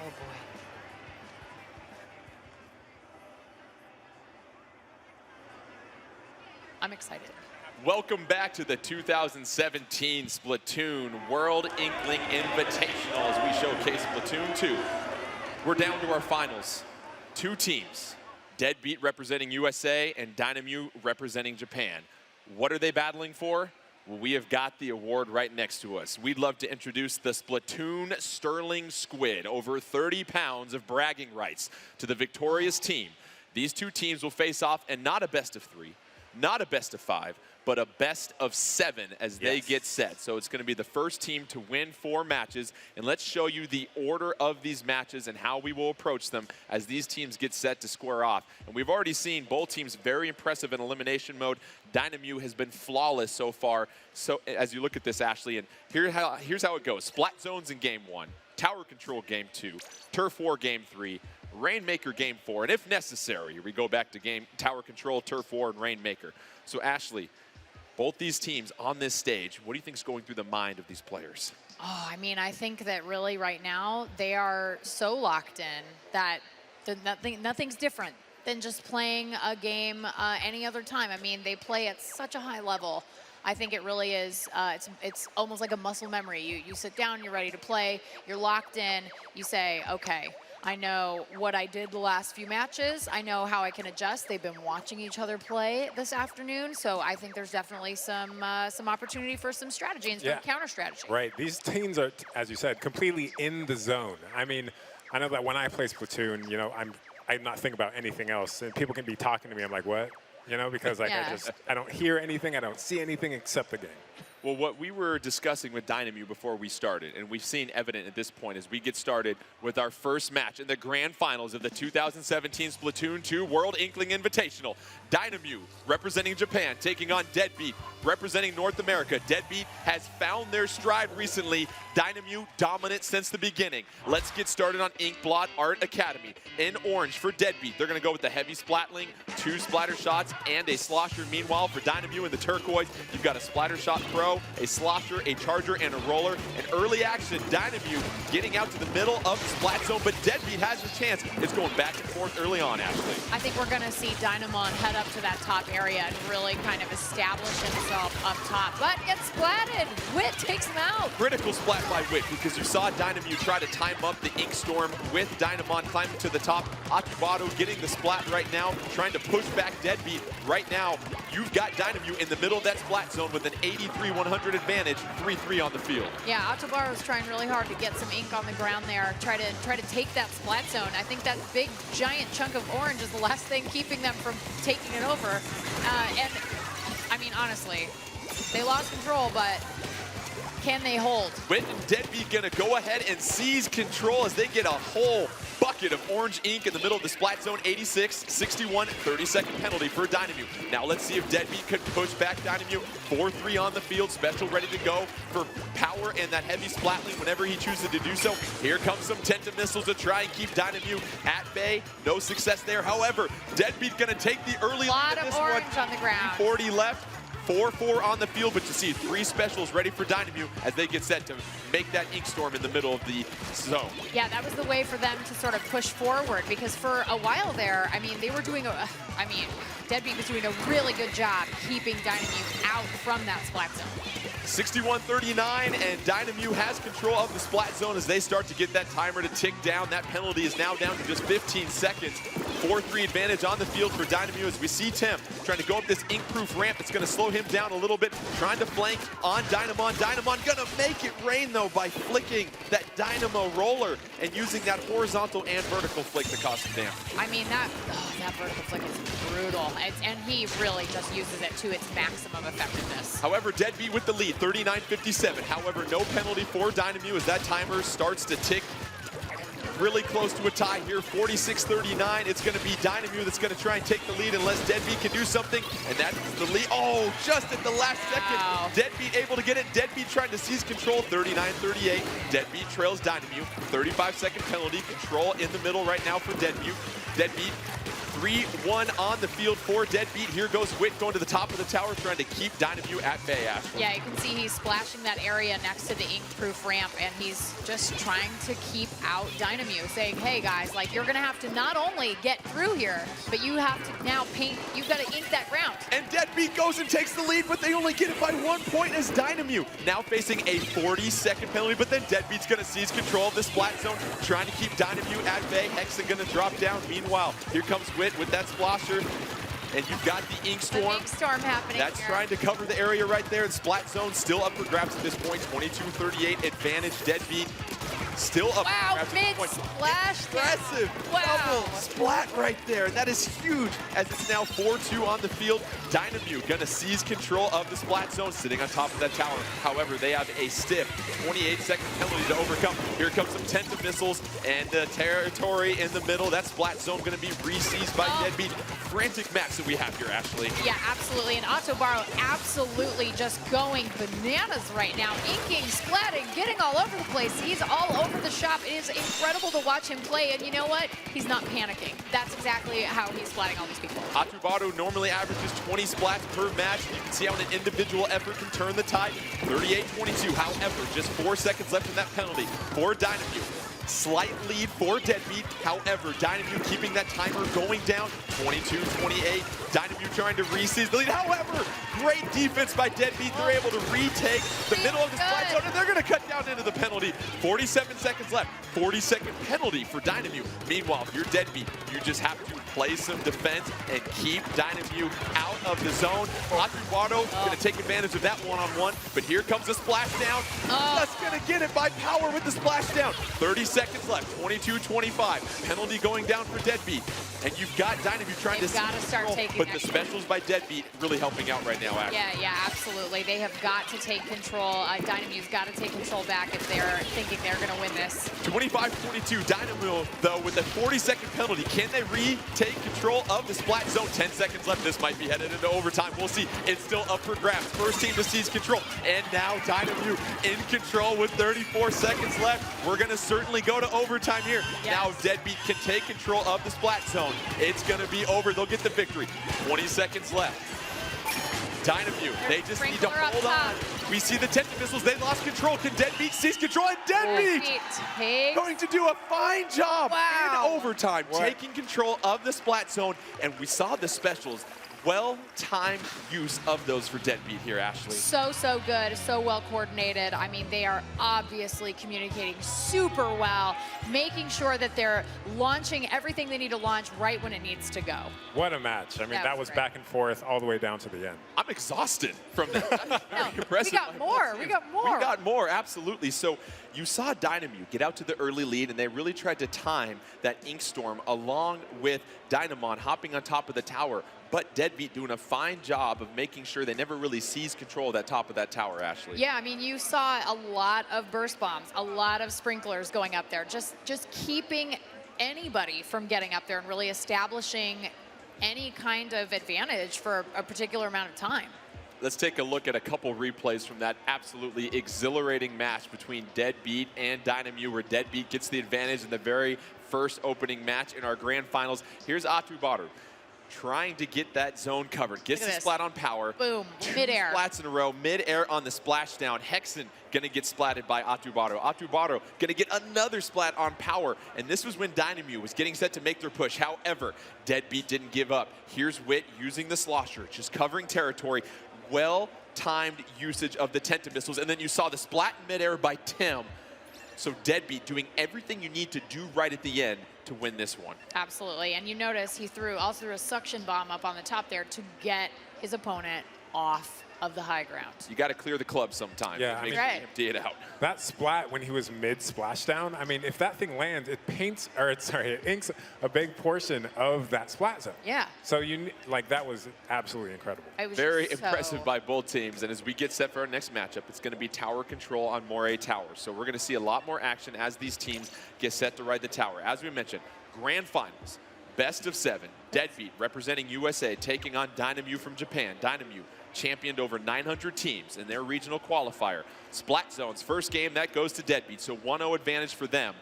Oh boy. I'm excited. Welcome back to the 2017 Splatoon World Inkling Invitational as we showcase Splatoon 2. We're down to our finals. 2 teams, Deadbeat representing USA and Dynam representing Japan. What are they battling for? Well, we have got the award right next to us. We'd love to introduce the Splatoon Sterling Squid, over 30 pounds of bragging rights to the victorious team. These 2 teams will face off, and not a best of 3, not a best of 5, but a best of 7 as they get set. So it's going to be the first team to win 4 matches. And let's show you the order of these matches and how we will approach them as these teams get set to square off. And we've already seen both teams very impressive in elimination mode. Dynam has been flawless so far. So as you look at this, Ashley, and here's how it goes. Splat Zones in game 1, Tower Control game 2, Turf War game 3, Rainmaker game 4, and if necessary, we go back to game Tower Control, Turf War, and Rainmaker. So Ashley, both these teams on this stage, what do you think is going through the mind of these players? Oh, I mean, I think that really right now they are so locked in that nothing's different than just playing a game any other time. I mean, they play at such a high level. I think it really is, it's almost like a muscle memory. You sit down, you're ready to play, you're locked in, you say, okay, I know what I did the last few matches. I know how I can adjust. They've been watching each other play this afternoon, so I think there's definitely some opportunity for some strategy and some counter strategy. Right. These teams are, as you said, completely in the zone. I mean, I know that when I play Splatoon, you know, I'm not thinking about anything else, and people can be talking to me. I'm like, what? You know, because like I don't hear anything, I don't see anything except the game. Well, what we were discussing with Dynam before we started, and we've seen evident at this point as we get started with our first match in the grand finals of the 2017 Splatoon 2 World Inkling Invitational. Dynam representing Japan, taking on Deadbeat, representing North America. Deadbeat has found their stride recently. Dynam dominant since the beginning. Let's get started on Blot Art Academy. In orange for Deadbeat, they're going to go with the heavy splatling, 2 splatter shots, and a slosher. Meanwhile, for Dynam in the turquoise, you've got a splatter shot throw, a slosher, a charger, and a roller. An early action, Dynam getting out to the middle of the splat zone, but Deadbeat has a chance. It's going back and forth early on, Ashley. I think we're going to see Dynamon head up to that top area and really kind of establish himself up top. But gets splatted. Wit takes him out. Critical splat by Wit, because you saw Dynam try to time up the Ink Storm with Dynamon climbing to the top. Octopus getting the splat right now, trying to push back Deadbeat. Right now, you've got Dynam in the middle of that splat zone with an 83-100 advantage, 3-3 on the field. Yeah, Octopus is trying really hard to get some ink on the ground there, try to take that splat zone. I think that big giant chunk of orange is the last thing keeping them from taking it over. And I mean, honestly, they lost control, but can they hold? Wit and Deadbeat gonna go ahead and seize control as they get a whole bucket of orange ink in the middle of the splat zone. 86, 61, 30-second penalty for Dynam. Now let's see if Deadbeat could push back Dynam. 4-3 on the field, special ready to go for power and that heavy splatling whenever he chooses to do so. Here comes some Tenta missiles to try and keep Dynam at bay. No success there. However, Deadbeat gonna take the early lead in this one. A lot of orange on the ground. 40 left. 4-4 on the field, but you see 3 specials ready for Dynam as they get set to make that Ink Storm in the middle of the zone. Yeah, that was the way for them to sort of push forward, because for a while there, I mean, they were doing Deadbeat was doing a really good job keeping Dynam out from that splat zone. 61-39, and Dynam has control of the splat zone as they start to get that timer to tick down. That penalty is now down to just 15 seconds. 4-3 advantage on the field for Dynam as we see Tim trying to go up this ink-proof ramp. It's going to slow him down a little bit, trying to flank on Dynamon. Dynamon going to make it rain, though, by flicking that Dynamo roller and using that horizontal and vertical flick to cause some damage. I mean, that vertical flick is brutal, and he really just uses it to its maximum effectiveness. However, Deadbeat with the lead, 39-57. However, no penalty for Dynam as that timer starts to tick. Really close to a tie here, 46-39. It's going to be Dynam that's going to try and take the lead unless Deadbeat can do something, and that's the lead. Oh, just at the last second, Deadbeat able to get it. Deadbeat trying to seize control, 39-38. Deadbeat trails Dynam, 35-second penalty. Control in the middle right now for Deadbeat. Deadbeat 3-1 on the field for Deadbeat. Here goes Wit going to the top of the tower, trying to keep Dynam at bay, Ashley. Yeah, you can see he's splashing that area next to the ink-proof ramp, and he's just trying to keep out Dynam, saying, hey guys, like you're gonna have to not only get through here, but you have to now paint, you've got to ink that ground. And Deadbeat goes and takes the lead, but they only get it by 1 point as Dynam now facing a 40-second penalty, but then Deadbeat's gonna seize control of the Splat Zone, trying to keep Dynam at bay. Hexen gonna drop down. Meanwhile, here comes Wit with that splasher. And you've got the Ink Storm. The Ink Storm happening That's here. trying to cover the area right there. The Splat Zone still up for grabs at this point. 22-38 advantage. Deadbeat still up wow, for grabs at this point. Mid-splash. Impressive. Wow. Double splat right there. That is huge as it's now 4-2 on the field. Dynam gonna seize control of the Splat Zone, sitting on top of that tower. However, they have a stiff 28-second penalty to overcome. Here comes some Tenta missiles and the territory in the middle. That Splat Zone gonna be re-seized by Deadbeat. Frantic match that we have here, Ashley. Yeah, absolutely. And Otto absolutely just going bananas right now. Inking, splatting, getting all over the place. He's all over the shop. It is incredible to watch him play. And you know what? He's not panicking. That's exactly how he's splatting all these people. Atubado normally averages 20 splats per match. You can see how an individual effort can turn the tide. 38-22. However, just 4 seconds left in that penalty for Dynam. Slight lead for Deadbeat. However, Dynam keeping that timer going down. 22-28. Dynam trying to re-seize the lead. However, great defense by Deadbeat. They're able to retake the middle of the Splat Zone, and they're going to cut down into the penalty. 47 seconds left. 40-second penalty for Dynam. Meanwhile, if you're Deadbeat, you just have to play some defense and keep Dynam out of the zone. Atubado going to take advantage of that one-on-one, but here comes the splashdown. That's going to get it by power with the splashdown. 30 seconds left, 22-25. Penalty going down for Deadbeat. And you've got Dynam trying to start taking but the specials by Deadbeat really helping out right now, Ashley. Yeah, absolutely. They have got to take control. Dynam's got to take control back if they're thinking they're going to win this. 25-22. Dynam, though, with a 40-second penalty. Can they retake control of the Splat Zone? 10 seconds left. This might be headed into overtime. We'll see. It's still up for grabs. First team to seize control. And now Dynam in control with 34 seconds left. We're going to certainly go to overtime here. Yes. Now Deadbeat can take control of the Splat Zone. It's going to be over. They'll get the victory. 20 seconds left. Dynam, they just need to hold on. We see the Tenta missiles. They lost control. Can Deadbeat seize control? And Deadbeat going to do a fine job in overtime, taking control of the Splat Zone. And we saw the specials. Well-timed use of those for Deadbeat here, Ashley. So good, so well coordinated. I mean, they are obviously communicating super well, making sure that they're launching everything they need to launch right when it needs to go. What a match. I mean, that was back and forth all the way down to the end. I'm exhausted from that. Impressive. We got more. We got more, absolutely. So you saw Dynam get out to the early lead, and they really tried to time that Ink Storm along with Dynamon hopping on top of the tower. But Deadbeat doing a fine job of making sure they never really seize control of that top of that tower, Ashley. Yeah, I mean, you saw a lot of burst bombs, a lot of sprinklers going up there, just keeping anybody from getting up there and really establishing any kind of advantage for a particular amount of time. Let's take a look at a couple replays from that absolutely exhilarating match between Deadbeat and Dynam, where Deadbeat gets the advantage in the very first opening match in our grand finals. Here's Atubado trying to get that zone covered. Gets the splat on power. Boom, midair. Splats in a row, midair on the splashdown. Hexen gonna get splatted by Atubado. Atubado gonna get another splat on power. And this was when Dynam was getting set to make their push. However, Deadbeat didn't give up. Here's Wit using the slosher, just covering territory. Well-timed usage of the Tenta missiles. And then you saw the splat in midair by Tim. So Deadbeat doing everything you need to do right at the end to win this one. Absolutely, and you notice he also threw a suction bomb up on the top there to get his opponent off of the high ground. You got to clear the club sometime. Yeah, I mean, empty it out. That splat when he was mid splashdown, I mean, if that thing lands, it inks a big portion of that splat zone. Yeah. So that was absolutely incredible. Very impressive by both teams. And as we get set for our next matchup, it's going to be tower control on Moray Tower. So we're going to see a lot more action as these teams get set to ride the tower. As we mentioned, grand finals, best of 7. Deadbeat representing USA taking on Dynam from Japan. Dynam championed over 900 teams in their regional qualifier. Splat Zones, first game, that goes to Deadbeat, so 1-0 advantage for them.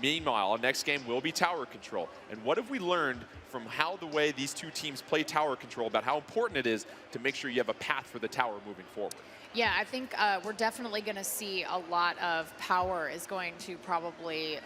Meanwhile, next game will be tower control. And what have we learned from how the way these two teams play tower control about how important it is to make sure you have a path for the tower moving forward. Yeah, I think we're definitely going to see a lot of Power is going to probably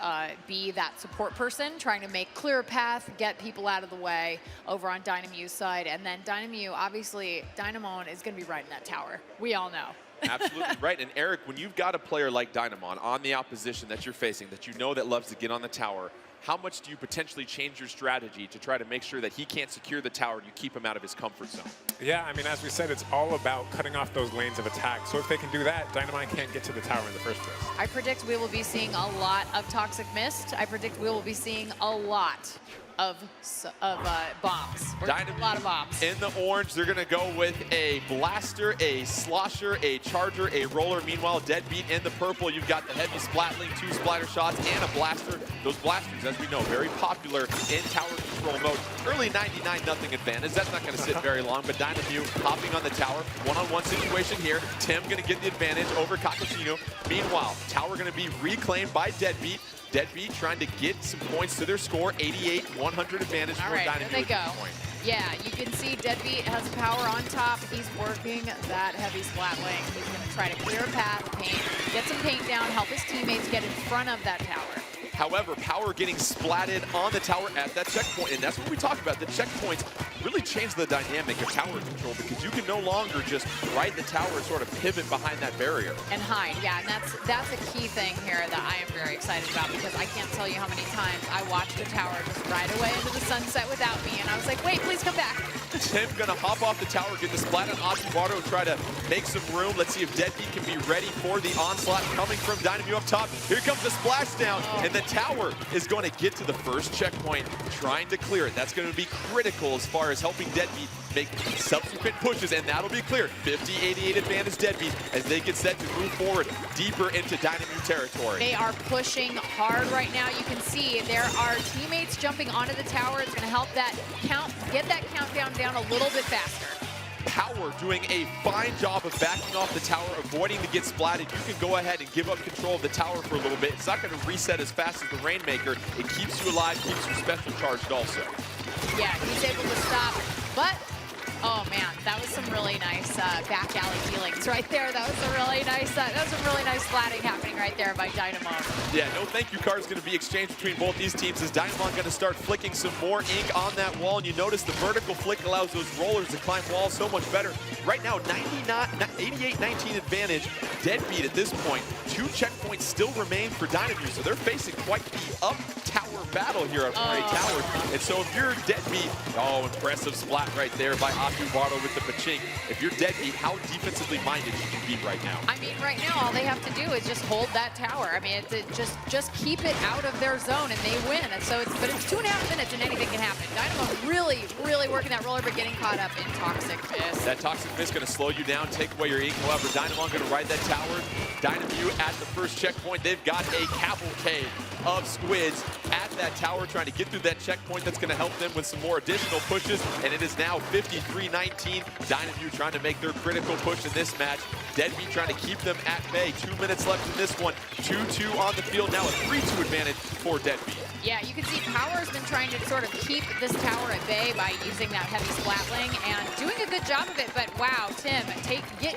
be that support person, trying to make clear path, get people out of the way over on Dynamu's side. And then Dynamu, obviously, Dynamon is going to be right in that tower. We all know. Absolutely right. And Eric, when you've got a player like Dynamon on the opposition that you're facing, that you know that loves to get on the tower, how much do you potentially change your strategy to try to make sure that he can't secure the tower and you keep him out of his comfort zone? Yeah, I mean, as we said, it's all about cutting off those lanes of attack. So if they can do that, Dynamite can't get to the tower in the first place. I predict we will be seeing a lot of Toxic Mist. I predict we will be seeing a lot of bombs. A lot of bombs. In the orange, they're going to go with a blaster, a slosher, a charger, a roller. Meanwhile, Deadbeat in the purple, you've got the heavy splatling, 2 splatter shots, and a blaster. Those blasters, as we know, very popular in tower control mode. Early 99-0 advantage. That's not going to sit very long, but Dynamu hopping on the tower. One-on-one situation here. Tim going to get the advantage over Kakashino. Meanwhile, tower going to be reclaimed by Deadbeat. Deadbeat trying to get some points to their score, 88-100 advantage for Dynamite. All right, here they go. Yeah, you can see Deadbeat has Power on top. He's working that heavy splatling. He's going to try to clear a path, paint, get some paint down, help his teammates get in front of that tower. However, Power getting splatted on the tower at that checkpoint, and that's what we talk about. The checkpoints really change the dynamic of tower control because you can no longer just ride the tower and sort of pivot behind that barrier. And hide, yeah, and that's a key thing here that I am very excited about because I can't tell you how many times I watched the tower just ride away into the sunset without me, and I was like, wait, please come back. Tim gonna hop off the tower, get the splat on Octopus, try to make some room. Let's see if Deadbeat can be ready for the onslaught coming from Dynamo up top. Here comes the splashdown, and the tower is going to get to the first checkpoint, trying to clear it. That's going to be critical as far as helping Deadbeat make subsequent pushes, and that'll be clear. 50-88 advantage Deadbeat as they get set to move forward deeper into Dynamo territory. They are pushing hard right now. You can see there are teammates jumping onto the tower. It's going to help that get that countdown down a little bit faster. Power doing a fine job of backing off the tower, avoiding to get splatted. You can go ahead and give up control of the tower for a little bit. It's not going to reset as fast as the Rainmaker. It keeps you alive, keeps you special charged also. Yeah, he's able to stop, but oh man, that was some really nice back alley healings right there. That was a really nice, splatting happening right there by Dynamo. Yeah, no thank you card is going to be exchanged between both these teams as Dynamo going to start flicking some more ink on that wall. And you notice the vertical flick allows those rollers to climb walls so much better. Right now, 88-19 advantage. Deadbeat at this point. 2 checkpoints still remain for Dynamo, so they're facing quite the up tower battle here at Forage Towers. And so if you're Deadbeat, impressive splat right there by Octopus with the pachink. If you're Deadbeat, how defensively minded should you be right now? I mean, right now, all they have to do is just hold that tower. I mean, just keep it out of their zone, and they win. And so but it's 2.5 minutes, and anything can happen. Dynamo really, really working that roller, but getting caught up in Toxic Mist. That Toxic Mist going to slow you down, take away your ink. However, Dynamo going to ride that tower. Dynamo at the first checkpoint. They've got a cavalcade of squids at that tower trying to get through that checkpoint. That's going to help them with some more additional pushes, and it is now 53-19. Dynamo trying to make their critical push in this match. Deadbeat trying to keep them at bay. 2 minutes left in this one. 2-2 on the field. Now a 3-2 advantage for Deadbeat. Yeah, you can see Power's been trying to sort of keep this tower at bay by using that heavy splatling and doing a good job of it, but wow, Tim,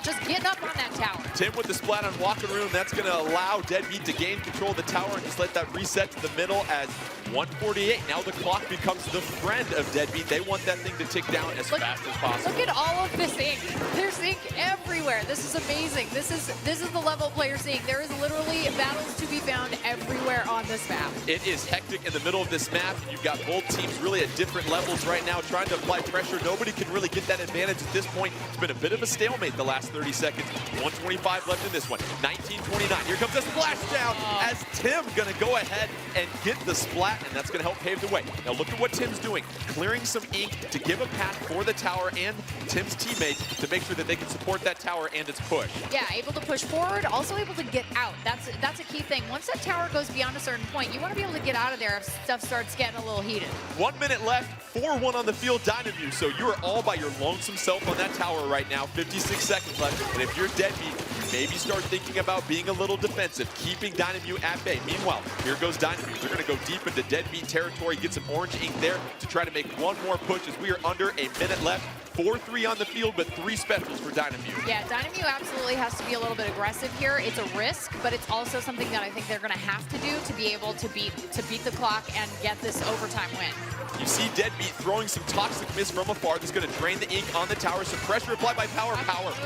just getting up on that tower. Tim with the splat on Walking Room. That's going to allow Deadbeat to gain control of the tower and just let that reset to the middle as 148. Now the clock becomes the friend of Deadbeat. They want that thing to tick down as fast as possible. Look at all of this ink. There's ink everywhere. This is amazing. This is the level of player seeing. There is literally battles to be found everywhere on this map. It is hectic in the middle of this map. You've got both teams really at different levels right now trying to apply pressure. Nobody can really get that advantage at this point. It's been a bit of a stalemate the last 30 seconds. 125 left in this one. 19-29. Here comes the splashdown as Tim going to go ahead and get the splat, and that's going to help pave the way. Now look at what Tim's doing. Clearing some ink to give a path for the tower and Tim's teammates to make sure that they can support that tower and its push. Yeah, able to push forward, also able to get out. That's a key thing. Once that tower goes beyond a certain point, you want to be able to get out of there if stuff starts getting a little heated. 1 minute left, 4-1 on the field, Dynamo. So you are all by your lonesome self on that tower right now. 56 seconds left, and if you're Deadbeat, you maybe start thinking about being a little defensive, keeping Dynam at bay. Meanwhile, here goes Dynam. They're going to go deep into Deadbeat territory, get some orange ink there to try to make one more push as we are under a minute left. 4-3 on the field, but 3 specials for Dynam. Yeah, Dynam absolutely has to be a little bit aggressive here. It's a risk, but it's also something that I think they're going to have to do to be able to beat the clock and get this overtime win. You see Deadbeat throwing some toxic mist from afar. That's going to drain the ink on the tower. Some pressure applied by Power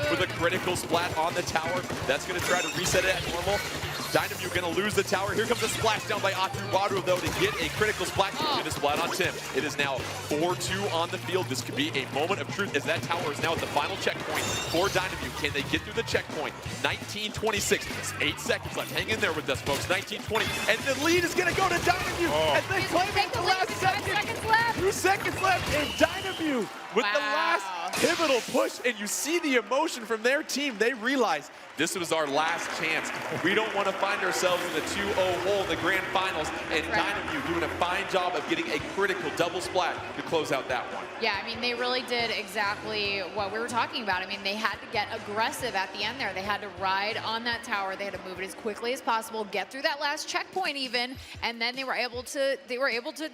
with a critical splat on the tower. That's going to try to reset it at normal. Dynam going to lose the tower. Here comes a splash down by Atubaru, though, to get a critical splat. Going to splat on Tim. It is now 4-2 on the field. This could be a moment of truth as that tower is now at the final checkpoint for Dynam. Can they get through the checkpoint? 19:26. 8 seconds left. Hang in there with us, folks. 19:20. And the lead is going to go to Dynam as they claim it the last second. 2 seconds left. And Dynam with the last pivotal push. And you see the emotion from their team. They realize this was our last chance. We don't want to find ourselves in the 2-0 hole in the grand finals. And Dynam doing a fine job of getting a critical double splat to close out that one. Yeah, I mean, they really did exactly what we were talking about. I mean, they had to get aggressive at the end there. They had to ride on that tower. They had to move it as quickly as possible, get through that last checkpoint even, and then they were able to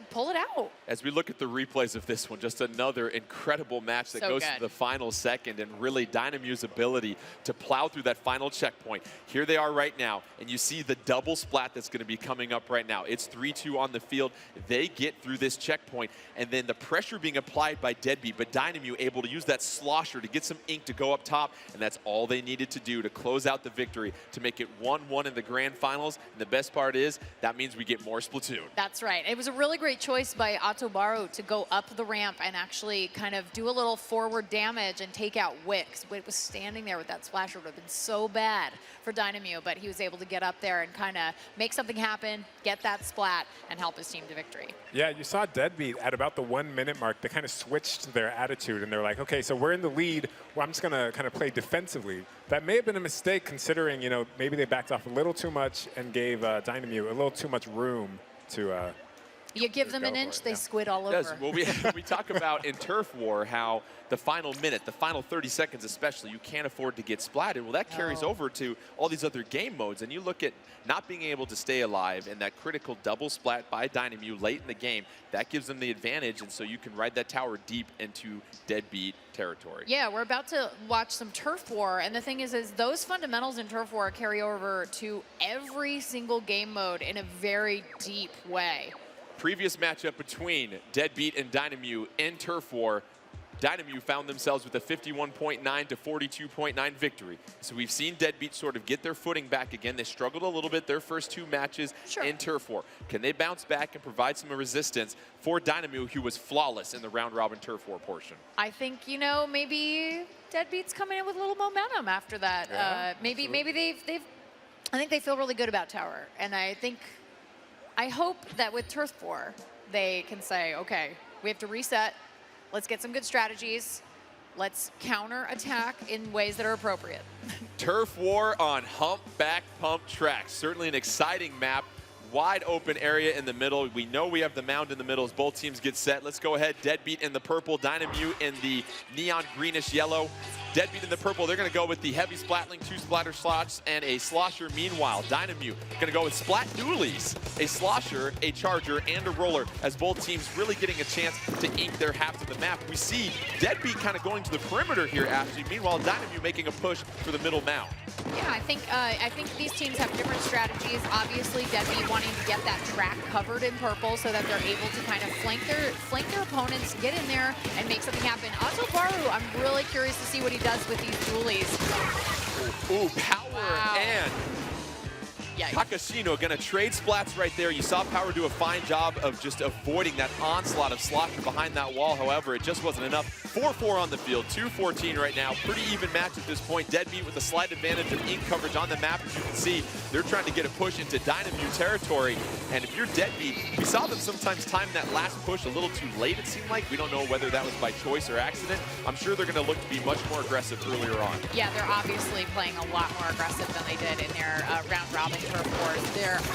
pull it out. As we look at the replays of this one, just another incredible match that goes to the final second, and really Dynam's ability to plow through that final checkpoint. Here they are right now, and you see the double splat that's going to be coming up right now. It's 3-2 on the field. They get through this checkpoint, and then the pressure being applied by Deadbeat, but Dynam able to use that slosher to get some ink to go up top, and that's all they needed to do to close out the victory to make it 1-1 in the grand finals. And the best part is that means we get more Splatoon. That's right. It was a really great choice by Atubaru to go up the ramp and actually kind of do a little forward damage and take out Wix. Wick was standing there with that splasher. Would have been so bad for Dynam, but he was able to get up there and kind of make something happen, get that splat, and help his team to victory. Yeah, you saw Deadbeat at about the 1 minute mark. They kind of switched their attitude, and they're like, okay, so we're in the lead. Well, I'm just going to kind of play defensively. That may have been a mistake considering, you know, maybe they backed off a little too much and gave Dynam a little too much room to you give them an inch, they squid all over. Yes, well, we talk about in Turf War how the final minute, the final 30 seconds especially, you can't afford to get splatted. Well, that carries over to all these other game modes. And you look at not being able to stay alive and that critical double splat by Dynam late in the game, that gives them the advantage. And so you can ride that tower deep into Deadbeat territory. Yeah, we're about to watch some Turf War. And the thing is those fundamentals in Turf War carry over to every single game mode in a very deep way. Previous matchup between Deadbeat and Dynam in Turf War, Dynam found themselves with a 51.9 to 42.9 victory. So we've seen Deadbeat sort of get their footing back again. They struggled a little bit their first 2 matches in Turf War. Can they bounce back and provide some resistance for Dynam, who was flawless in the round-robin Turf War portion? I think, you know, maybe Deadbeat's coming in with a little momentum after that. Yeah, maybe I think they feel really good about Tower. And I hope that with Turf War, they can say, okay, we have to reset. Let's get some good strategies. Let's counter-attack in ways that are appropriate. Turf War on Humpback Pump Track. Certainly an exciting map. Wide open area in the middle. We know we have the mound in the middle as both teams get set. Let's go ahead. Deadbeat in the purple, Dynam in the neon greenish yellow. Deadbeat in the purple, they're going to go with the heavy splatling, 2 splatter slots, and a slosher. Meanwhile, Dynam going to go with splat dualies, a slosher, a charger, and a roller, as both teams really getting a chance to ink their halves of the map. We see Deadbeat kind of going to the perimeter here, Ashley. Meanwhile, Dynam making a push for the middle mound. Yeah, I think these teams have different strategies. Obviously, Deadbeat wanting to get that track covered in purple so that they're able to kind of flank their opponents, get in there, and make something happen. Atubaru, I'm really curious to see what he does with these dualies. Ooh, Power and Takashino going to trade splats right there. You saw Power do a fine job of just avoiding that onslaught of slosher behind that wall. However, it just wasn't enough. 4-4 on the field, 2-14 right now. Pretty even match at this point. Deadbeat with a slight advantage of ink coverage on the map. As you can see, they're trying to get a push into Dynam territory. And if you're Deadbeat, we saw them sometimes time that last push a little too late, it seemed like. We don't know whether that was by choice or accident. I'm sure they're going to look to be much more aggressive earlier on. Yeah, they're obviously playing a lot more aggressive than they did in their round-robin Turf Wars.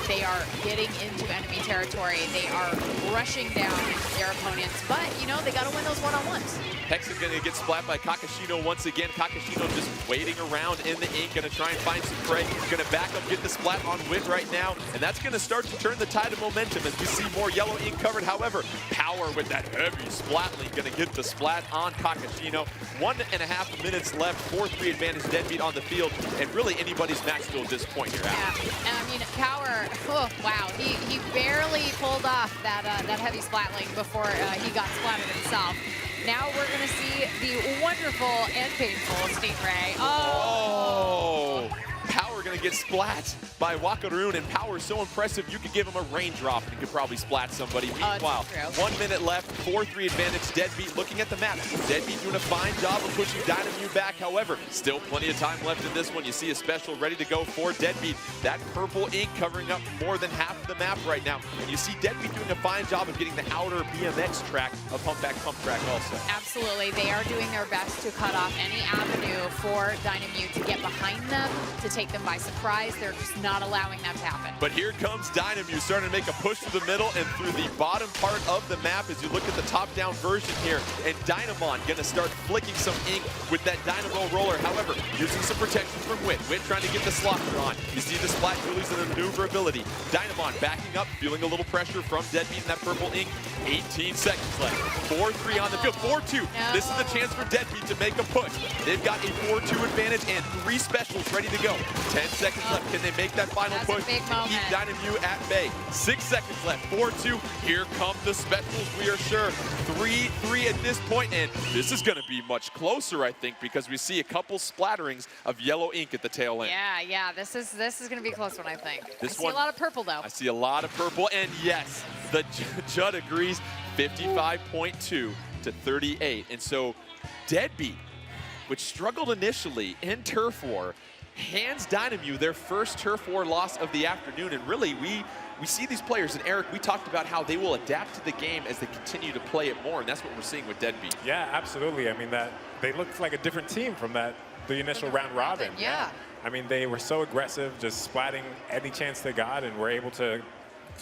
They are getting into enemy territory. They are rushing down their opponents. But, you know, they got to win those one-on-ones. Hexen gonna get splat by Kakashino once again. Kakashino just waiting around in the ink, gonna try and find some prey. Gonna back up, get the splat on Wit right now, and that's gonna start to turn the tide of momentum as we see more yellow ink covered. However, Power with that heavy splat link gonna get the splat on Kakashino. 1.5 minutes left, 4-3 advantage Deadbeat on the field, and really anybody's match still at this point here. Yeah, and I mean, Power, oh, wow, he barely pulled off that heavy splat link before he got splatted himself. Now we're going to see the wonderful and painful Stingray. Oh! Power going to get splat by Wakaroon, and Power is so impressive you could give him a raindrop and he could probably splat somebody. Meanwhile, 1 minute left, 4-3 advantage. Deadbeat looking at the map. Deadbeat doing a fine job of pushing Dynam back. However, still plenty of time left in this one. You see a special ready to go for Deadbeat. That purple ink covering up more than half of the map right now. And you see Deadbeat doing a fine job of getting the outer BMX track, a pump back pump track also. Absolutely. They are doing their best to cut off any avenue for Dynam to get behind them, to take them by surprise. They're just not allowing that to happen. But here comes Dynam starting to make a push to the middle and through the bottom part of the map as you look at the top-down version here. And Dynamon going to start flicking some ink with that Dynamo roller. However, using some protection from Wit. Wit trying to get the slosher on. You see the Splat Julies and the maneuverability. Dynamon backing up, feeling a little pressure from Deadbeat in that purple ink. 18 seconds left. 4-3 on the field. 4-2. No. This is the chance for Deadbeat to make a push. They've got a 4-2 advantage and 3 specials ready to go. 10 seconds left. Can they make that final push to keep Dynam at bay? 6 seconds left. 4-2. Here come the specials, we are sure. 3-3 at this point, and this is going to be much closer, I think, because we see a couple splatterings of yellow ink at the tail end. Yeah. This is going to be a close one, I think. I see one, a lot of purple, though. I see a lot of purple, and yes, the Judd agrees. 55.2 to 38, and so Deadbeat, which struggled initially in Turf War, hands Dynam their first Turf War loss of the afternoon. And really, we see these players, and Eric, we talked about how they will adapt to the game as they continue to play it more, and that's what we're seeing with Deadbeat. Yeah, absolutely. I mean, that they looked like a different team from the initial round robin. Yeah. I mean, they were so aggressive, just splatting any chance they got, and were able to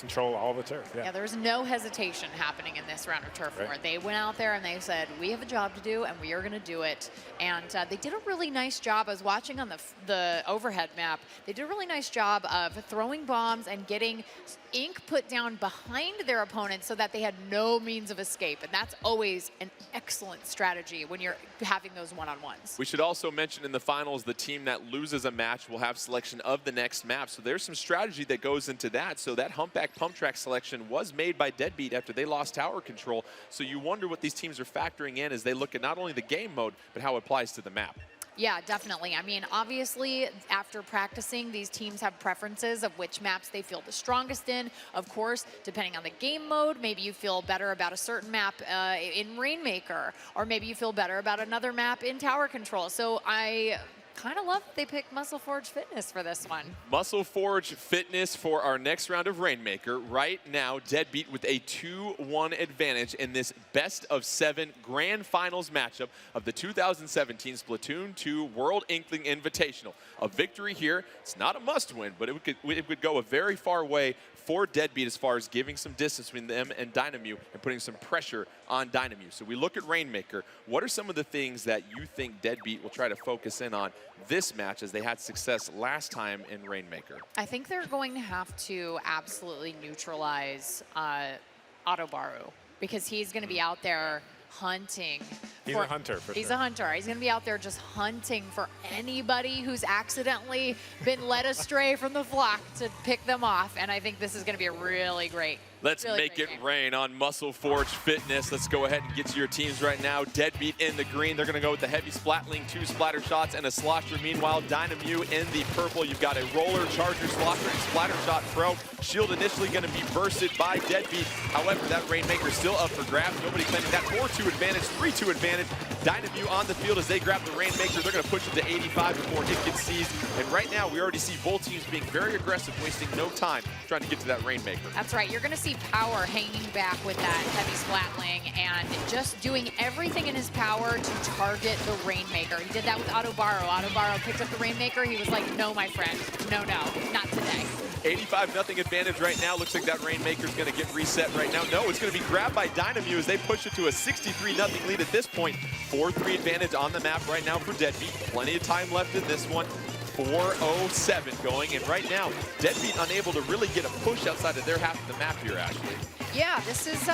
control all the turf. Yeah, there was no hesitation happening in this round of Turf War. They went out there and they said, we have a job to do and we are going to do it. And they did a really nice job. I was watching on the overhead map. They did a really nice job of throwing bombs and getting ink put down behind their opponents so that they had no means of escape. And that's always an excellent strategy when you're having those one-on-ones. We should also mention in the finals, the team that loses a match will have selection of the next map. So there's some strategy that goes into that. So that humpback pump track selection was made by Deadbeat after they lost tower control. So you wonder what these teams are factoring in as they look at not only the game mode, but how it applies to the map. Yeah, definitely. I mean, obviously, after practicing, these teams have preferences of which maps they feel the strongest in. Of course, depending on the game mode, maybe you feel better about a certain map in Rainmaker, or maybe you feel better about another map in Tower Control. So I kind of love that they picked Muscle Forge Fitness for this one. Muscle Forge Fitness for our next round of Rainmaker. Right now, Deadbeat with a 2-1 advantage in this best-of-7 grand finals matchup of the 2017 Splatoon 2 World Inkling Invitational. A victory here, it's not a must-win, but it would go a very far way for Deadbeat as far as giving some distance between them and Dynam and putting some pressure on Dynam. So we look at Rainmaker. What are some of the things that you think Deadbeat will try to focus in on this match as they had success last time in Rainmaker? I think they're going to have to absolutely neutralize Autobaru because he's going to be out there hunting. He's a hunter, for He's sure. a hunter. He's going to be out there just hunting for anybody who's accidentally been led astray from the flock to pick them off. And I think this is going to be a really great Let's make it rain on Muscle Forge Fitness. Let's go ahead and get to your teams right now. Deadbeat in the green. They're going to go with the heavy Splatling, 2 splatter shots, and a slosher. Meanwhile, Dynam in the purple. You've got a roller, charger, slosher, and splatter shot pro. Shield initially going to be bursted by Deadbeat. However, that Rainmaker still up for grabs. Nobody claiming that 4-2 advantage, 3-2 advantage. Dynam on the field as they grab the Rainmaker. They're going to push it to 85 before it gets seized. And right now, we already see both teams being very aggressive, wasting no time trying to get to that Rainmaker. That's right. You're going to see Power hanging back with that heavy splatling and just doing everything in his power to target the Rainmaker. He did that with Autobaro. Autobaro picked up the Rainmaker. He was like, no, my friend. No, not today. 85-0 advantage right now. Looks like that Rainmaker's going to get reset right now. No, it's going to be grabbed by Dynam as they push it to a 63-0 lead at this point. 4-3 advantage on the map right now for Deadbeat. Plenty of time left in this one. 4:07 going, and right now, Deadbeat unable to really get a push outside of their half of the map here, Ashley. Yeah, this is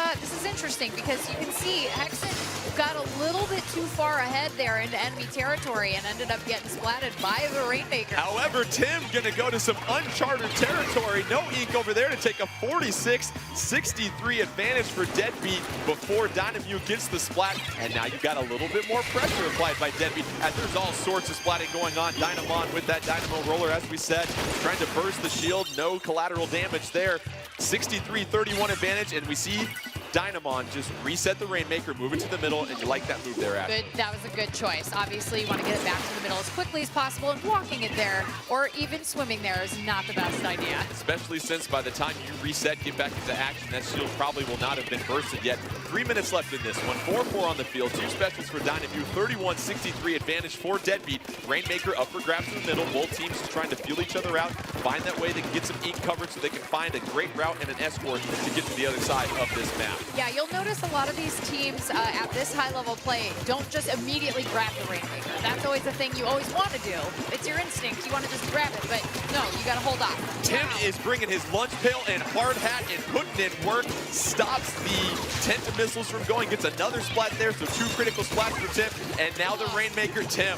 interesting because you can see Hexen got a little bit too far ahead there into enemy territory and ended up getting splatted by the Rainmaker. However, Tim gonna go to some uncharted territory. No ink over there to take a 46-63 advantage for Deadbeat before Dynam gets the splat. And now you've got a little bit more pressure applied by Deadbeat as there's all sorts of splatting going on. Dynam with that Dynamo roller, as we said, trying to burst the shield. No collateral damage there. 63-31 advantage, and we see Dynamon just reset the Rainmaker, move it to the middle, and you like that move there, Ashley. Good, that was a good choice. Obviously, you want to get it back to the middle as quickly as possible, and walking it there, or even swimming there is not the best idea. Especially since by the time you reset, get back into action, that shield probably will not have been bursted yet. 3 minutes left in this one. 4-4 on the field. 2 specials for Dynam. 31-63 advantage for Deadbeat. Rainmaker up for grabs in the middle. Both teams just trying to feel each other out, find that way they can get some ink coverage so they can find a great route and an escort to get to the other side of this map. Yeah, you'll notice a lot of these teams at this high-level play don't just immediately grab the Rainmaker. That's always the thing you always want to do. It's your instinct. You want to just grab it, but no, you got to hold on. Tim is bringing his lunch pail and hard hat and putting in work. Stops the Tenta missiles from going. Gets another splat there, so 2 critical splats for Tim. And now the Rainmaker, Tim,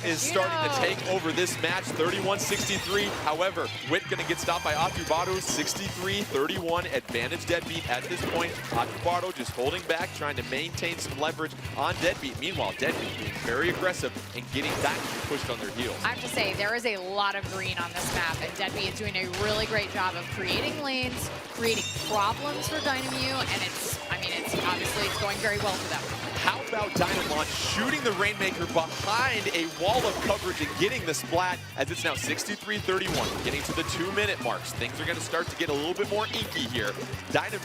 is starting to take over this match. 31-63. However, Wit going to get stopped by Atubaru. 63-31 advantage Deadbeat at this point. Atubaru just holding back, trying to maintain some leverage on Deadbeat. Meanwhile, Deadbeat being very aggressive and getting Dynam pushed on their heels. I have to say, there is a lot of green on this map, and Deadbeat is doing a really great job of creating lanes, creating problems for Dynam, and it's obviously it's going very well for them. How about Dynamon shooting the Rainmaker behind a wall of coverage and getting the splat as it's now 63-31, getting to the 2-minute marks. Things are going to start to get a little bit more inky here. Dynam,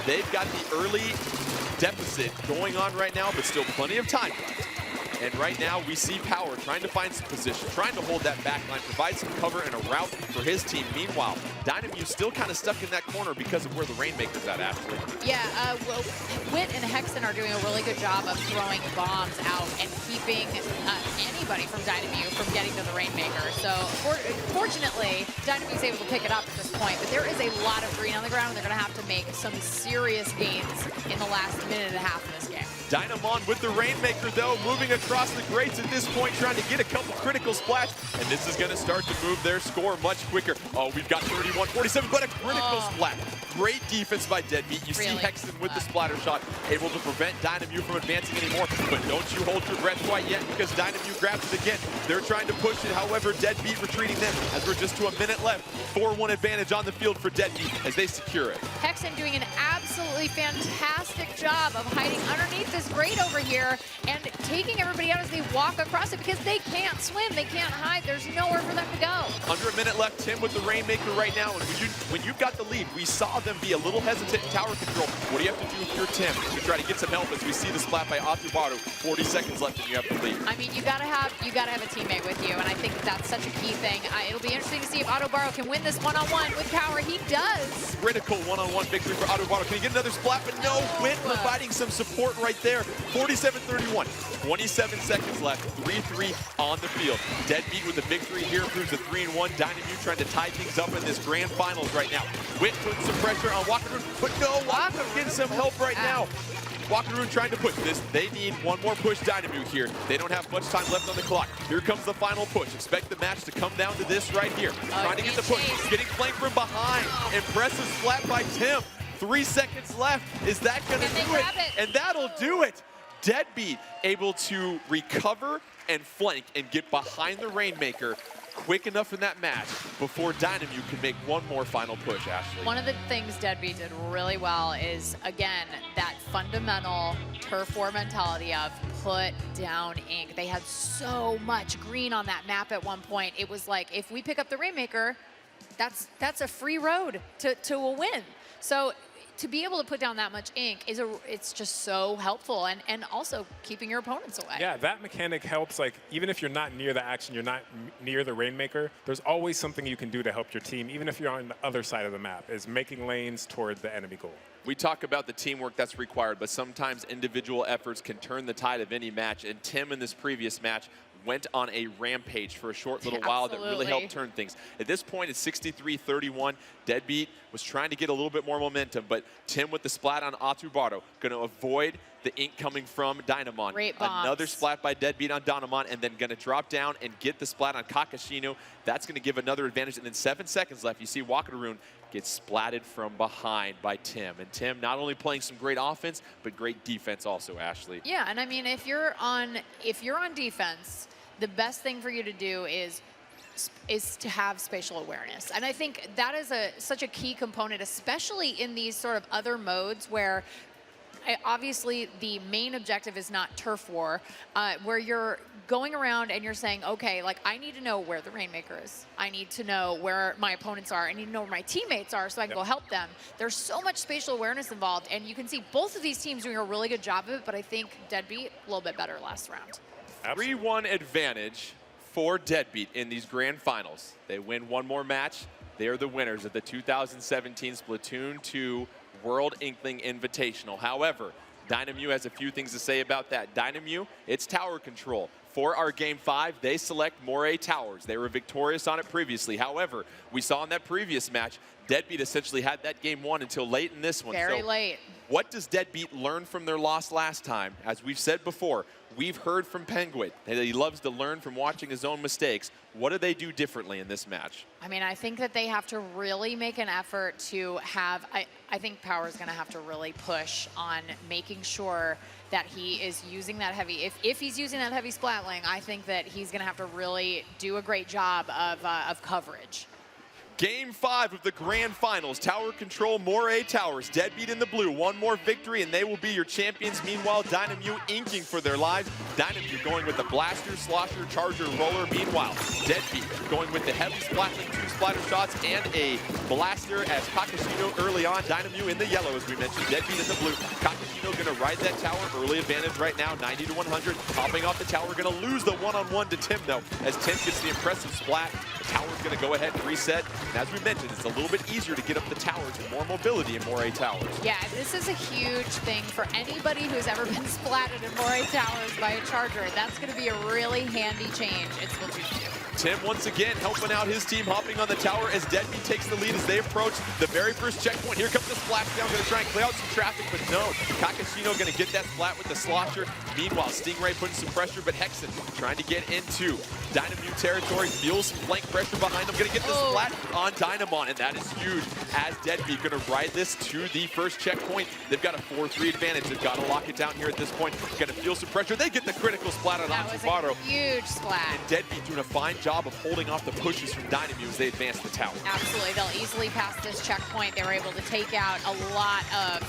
they've got the early deficit going on right now, but still plenty of time left. And right now, we see Power trying to find some position, trying to hold that back line, provide some cover and a route for his team. Meanwhile, Dynam still kind of stuck in that corner because of where the Rainmaker's at, Ashley. Yeah, well, Wit and Hexen are doing a really good job of throwing bombs out and keeping anybody from Dynam from getting to the Rainmaker. So, fortunately, Dynam is able to pick it up at this point, but there is a lot of green on the ground, and they're going to have to make some serious gains in the last minute and a half of this game. Dynamon with the Rainmaker, though, moving across the grates at this point, trying to get a couple critical splats, and this is going to start to move their score much quicker. Oh, we've got 31-47, but a critical splat. Great defense by Deadbeat. You see Hexen with the splatter shot, able to prevent Dynam from advancing anymore, but don't you hold your breath quite yet, because Dynam grabs it again. They're trying to push it, however, Deadbeat retreating them as we're just to a minute left. 4-1 advantage on the field for Deadbeat as they secure it. Hexen doing an absolutely fantastic job of hiding underneath this grate over here and taking everybody out as they walk across it because they can't swim, they can't hide, there's nowhere for them to go. Under a minute left, Tim with the Rainmaker right now, and when you've got the lead, we saw them be a little hesitant in tower control. What do you have to do if you're Tim to try to get some help as we see the splat by Atubaru? 40 seconds left and you have the lead. I mean, you gotta have a teammate with you, and I think that's such a key thing. It'll be interesting to see if Atubaru can win this one-on-one with Power. He does. Critical one-on-one victory for Atubaru. Can he get another splat? But no, Wit providing some support right there. 47-31, 27 seconds left, 3-3 on the field. Deadbeat with the victory here, proves a 3-1. Dynam trying to tie things up in this grand finals right now. Wit putting some pressure on Wakaroon, but no, Wakaroon getting some help right now. Wakaroon trying to push this. They need one more push, Dynam here. They don't have much time left on the clock. Here comes the final push. Expect the match to come down to this right here. Trying to get the push, getting flanked from behind. Impressive splat by Tim. 3 seconds left. Is that going to do it? And that'll do it. Deadbeat able to recover and flank and get behind the Rainmaker. quick enough in that match before Dynam can make one more final push, Ashley. One of the things Deadbeat did really well is, again, that fundamental turf war mentality of put down ink. They had so much green on that map at one point. It was like, if we pick up the Rainmaker, that's a free road to a win. So to be able to put down that much ink it's just so helpful, and also keeping your opponents away. Yeah, that mechanic helps. Like, even if you're not near the action, you're not near the Rainmaker, there's always something you can do to help your team, even if you're on the other side of the map, is making lanes toward the enemy goal. We talk about the teamwork that's required, but sometimes individual efforts can turn the tide of any match, and Tim in this previous match went on a rampage for a short little while that really helped turn things. At this point, it's 63-31. Deadbeat was trying to get a little bit more momentum, but Tim with the splat on Atubaro, going to avoid the ink coming from Dynam. Great bombs. Another splat by Deadbeat on Dynam, and then going to drop down and get the splat on Kakashino. That's going to give another advantage, and then 7 seconds left. You see Wakaruun gets splatted from behind by Tim. And Tim not only playing some great offense, but great defense also, Ashley. Yeah, and I mean, if you're on defense, the best thing for you to do is to have spatial awareness. And I think that is such a key component, especially in these sort of other modes where obviously the main objective is not turf war, where you're going around and you're saying, okay, like, I need to know where the Rainmaker is. I need to know where my opponents are. I need to know where my teammates are so I can go help them. There's so much spatial awareness involved, and you can see both of these teams doing a really good job of it, but I think Deadbeat a little bit better last round. 3-1 advantage for Deadbeat in these grand finals. They win one more match. They are the winners of the 2017 Splatoon 2 World Inkling Invitational. However, Dynam has a few things to say about that. Dynam, it's tower control. For our Game 5, they select Moray Towers. They were victorious on it previously. However, we saw in that previous match, Deadbeat essentially had that game won until late in this one. Very late. What does Deadbeat learn from their loss last time? As we've said before, we've heard from Penguin that he loves to learn from watching his own mistakes. What do they do differently in this match? I mean, I think that they have to really make an effort to have, I think Power's going to have to really push on making sure that he is using that heavy, if he's using that heavy splatling, I think that he's going to have to really do a great job of coverage. Game 5 of the grand finals. Tower control, Moray Towers. Deadbeat in the blue. One more victory, and they will be your champions. Meanwhile, Dynam inking for their lives. Dynam going with the blaster, slosher, charger, roller. Meanwhile, Deadbeat going with the heavy splatling, 2 splatter shots, and a blaster as Kakashino early on. Dynam in the yellow, as we mentioned. Deadbeat in the blue. Kakashino going to ride that tower. Early advantage right now, 90 to 100. Hopping off the tower, going to lose the one-on-one to Tim, though, as Tim gets the impressive splat. The tower's going to go ahead and reset. And as we mentioned, it's a little bit easier to get up the towers with more mobility in Moray Towers. Yeah, this is a huge thing for anybody who's ever been splatted in Moray Towers by a charger. That's going to be a really handy change. It's Splatoon 2. Tim once again helping out his team, hopping on the tower as Deadbeat takes the lead as they approach the very first checkpoint. Here comes the splashdown, going to try and clear out some traffic, but no. Kakashino going to get that splat with the slosher. Meanwhile, Stingray putting some pressure, but Hexen trying to get into Dynam territory, feels some flank pressure behind him, going to get the splat on Dynam, and that is huge as Deadbeat going to ride this to the first checkpoint. They've got a 4-3 advantage. They've got to lock it down here at this point. Going to feel some pressure. They get the critical splat on Atubaro. That was a huge splat. And Deadbeat doing a fine job of holding off the pushes from Dynam as they advance the tower. Absolutely. They'll easily pass this checkpoint. They were able to take out a lot of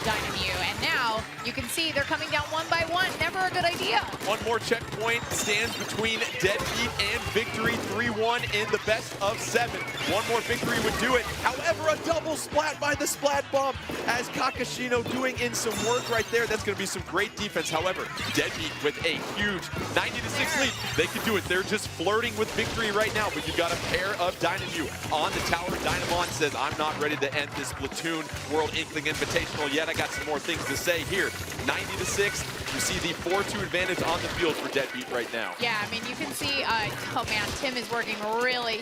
Dynam. And now you can see they're coming down one by one. Never a good idea. One more checkpoint stands between Deadbeat and victory. 3-1 in the best of 7. One more victory would do it. However, a double splat by the splat bomb as Kakashino doing in some work right there. That's going to be some great defense. However, Deadbeat with a huge 90-6 lead. They can do it. They're just flirting with victory right now, but you've got a pair of Dynam on the tower. Dynam says, I'm not ready to end this Splatoon World Inkling Invitational yet. I got some more things to say here. 90-6. You see the 4-2 advantage on the field for Deadbeat right now. Yeah, I mean, you can see, oh man, Tim is working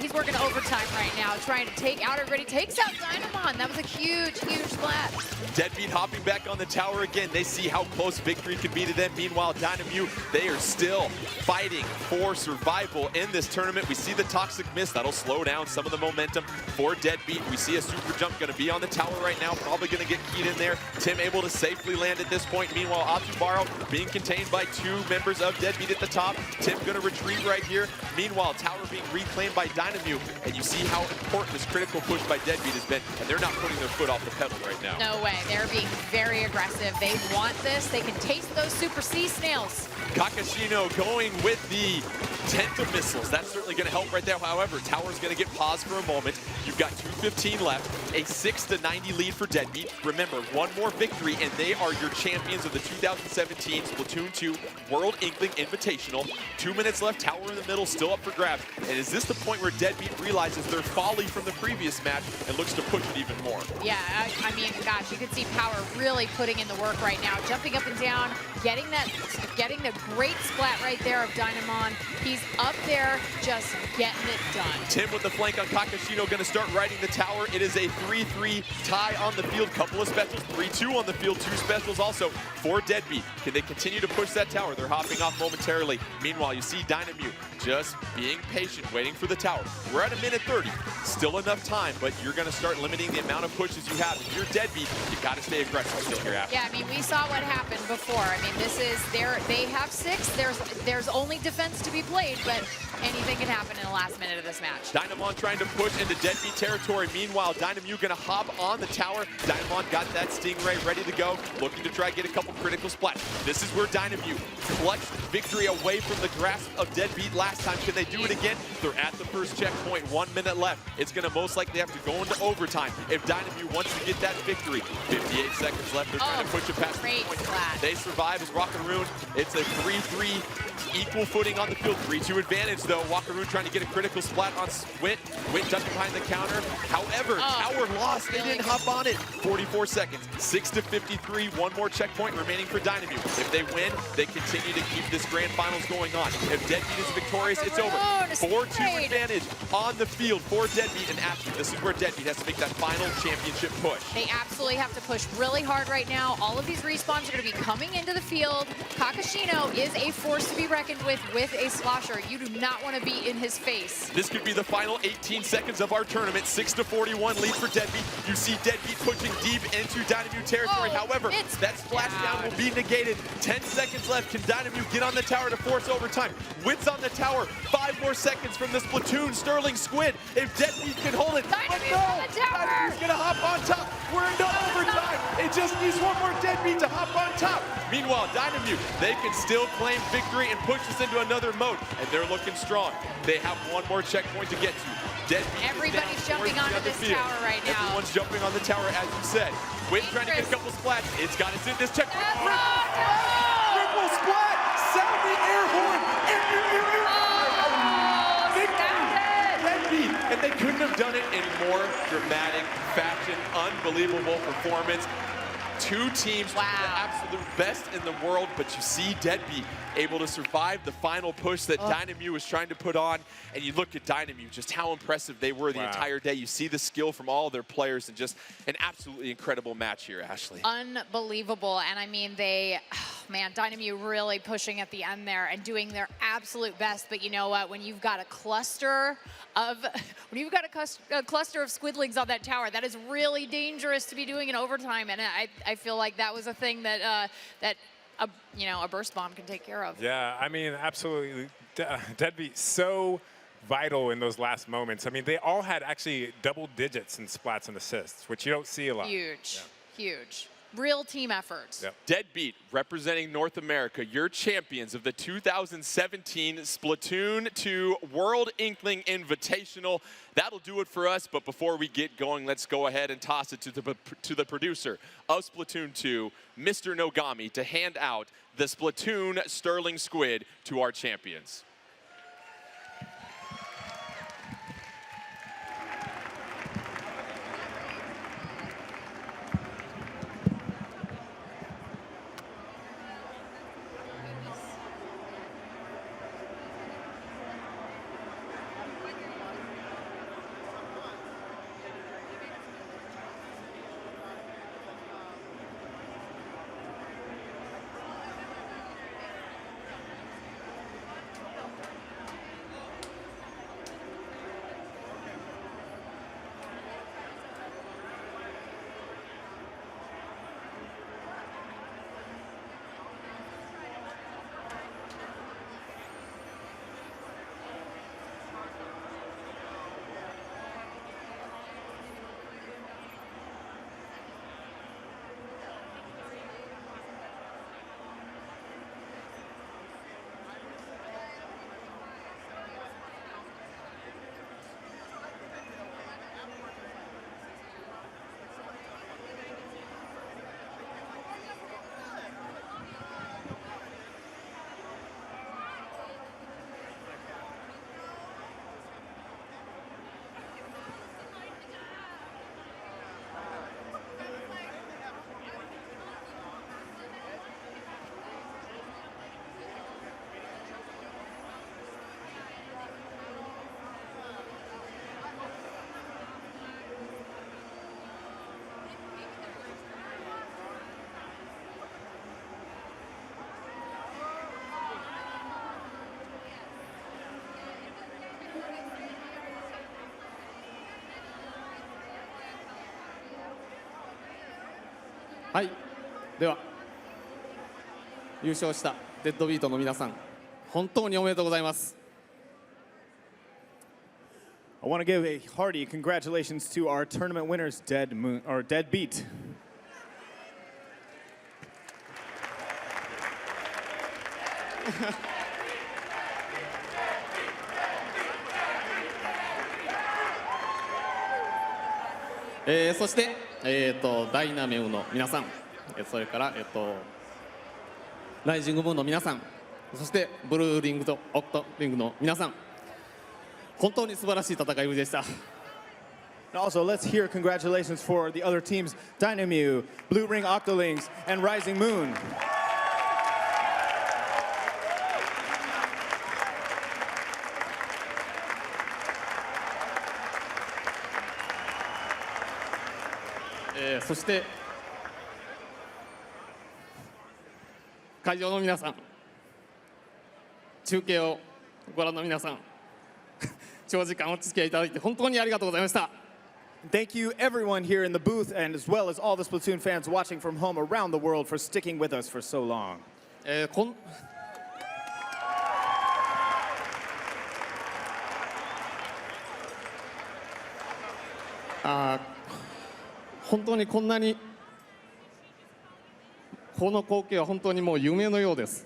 he's working overtime right now, trying to take out everybody. Takes out Dynam. That was a huge, huge splat. Deadbeat hopping back on the tower again. They see how close victory can be to them. Meanwhile, Dynam, they are still fighting for survival in this tournament. We see the toxic mist. That'll slow down some of the momentum for Deadbeat. We see a super jump going to be on the tower right now. Probably going to get keyed in there. Tim able to safely land at this point. Meanwhile, Atubaro being contained by 2 members of Deadbeat at the top. Tim gonna retreat right here. Meanwhile, tower being reclaimed by Dynam, and you see how important this critical push by Deadbeat has been, and they're not putting their foot off the pedal right now. No way. They're being very aggressive. They want this. They can taste those super sea snails. Kakashino going with the Tenta missiles. That's certainly going to help right there. However, tower's going to get paused for a moment. You've got 2:15 left, a 6-90 lead for Deadbeat. Remember, one more victory, and they are your champions of the 2017 Splatoon 2 World Inkling Invitational. 2 minutes left, tower in the middle, still up for grabs. And is this the point where Deadbeat realizes their folly from the previous match and looks to push it even more? Yeah, I mean, gosh, you can see Power really putting in the work right now, jumping up and down, getting the great splat right there of Dynam. He's up there just getting it done. Tim with the flank on Kakashino, going to start riding the tower. It is a 3-3 tie on the field. Couple of specials, 3-2 on the field, 2 specials also for Deadbeat. Can they continue to push that tower? They're hopping off momentarily. Meanwhile, you see Dynam just being patient, waiting for the tower. We're at 1:30. Still enough time, but you're going to start limiting the amount of pushes you have. If you're Deadbeat, you got to stay aggressive still here after. Yeah, I mean, we saw what happened before. I mean, this is they have 6. There's only defense to be played, but anything can happen in the last minute of this match. Dynamon trying to push into Deadbeat territory. Meanwhile, Dynam going to hop on the tower. Dynamon got that Stingray ready to go, looking to try to get a couple critical splats. This is where Dynam clutched victory away from the grasp of Deadbeat last time. Can they do it again? They're at the first checkpoint. 1 minute left. It's going to most likely have to go into overtime if Dynam wants to get that victory. 58 seconds left. They're trying to push it past the point. They survive as Rockaroon. It's a 3-3 equal footing on the field. 3-2 advantage though. Rockaroon trying to get a critical splat on Wit. Wit ducking behind the counter. However, tower lost. They didn't hop on it. 44 seconds. 6-53. One more checkpoint remaining for Dynam. If they win, they continue to keep this grand finals going on. If Deadbeat is victorious, it's over. 4-2 advantage on the field for Deadbeat. And actually, this is where Deadbeat has to make that final championship push. They absolutely have to push really hard right now. All of these respawns are going to be coming into the field. Kakashino is a force to be reckoned with a slosher. You do not want to be in his face. This could be the final 18 seconds of our tournament. 6-41 lead for Deadbeat. You see Deadbeat pushing deep into Dynam territory. However, that splashdown will be negated. 10 seconds left. Can Dynam get on the tower to force overtime? Wit's on the tower. 5 more seconds from the Splatoon Sterling Squid. If Deadbeat can hold it. Dynam's gonna hop on top. We're into overtime. It just needs one more Deadbeat to hop on top. Meanwhile, Dynam, they can still claim victory and push us into another mode. And they're looking strong. They have one more checkpoint to get to. Deadbeat. Everybody's jumping onto this tower right now. Everyone's jumping on the tower, as you said. Wit trying to get a couple splats. It's got us in this checkpoint. Triple splat! Sound the air horn! Deadbeat! And they couldn't have done it in more dramatic fashion. Unbelievable performance. 2 teams, the absolute best in the world, but you see Deadbeat able to survive the final push that Dynam was trying to put on. And you look at Dynam, just how impressive they were the entire day. You see the skill from all of their players, and just an absolutely incredible match here, Ashley. Unbelievable. And I mean, man, Dynam really pushing at the end there and doing their absolute best. But you know what? When you've got a cluster of squidlings on that tower, that is really dangerous to be doing in overtime. And I feel like that was a thing that a burst bomb can take care of. Yeah, I mean, absolutely. Deadbeat so vital in those last moments. I mean, they all had actually double digits in splats and assists, which you don't see a lot. Huge, huge. Real team efforts. Yep. Deadbeat, representing North America, your champions of the 2017 Splatoon 2 World Inkling Invitational. That'll do it for us, but before we get going, let's go ahead and toss it to the producer of Splatoon 2, Mr. Nogami, to hand out the Splatoon Sterling Squid to our champions. はい、では優勝したデッドビートの皆さん、本当におめでとうございます。I want to give a hearty congratulations to our tournament winners, Deadbeat. そして、ダイナメウの皆さん、それから、ライジングムーンの皆さん、そしてブルーリングとオクトリングの皆さん、本当に素晴らしい戦いぶりでした。And also, let's hear congratulations for the other teams, Dynam, Blue Ring Octolings, and Rising Moon. そして会場の皆さん、中継をご覧の皆さん、長時間お付き合いいただいて本当にありがとうございました。Thank you everyone here in the booth and as well as all the Splatoon fans watching from home around the world for sticking with us for so long. 本当にこんなにこの光景は本当にもう夢のようです。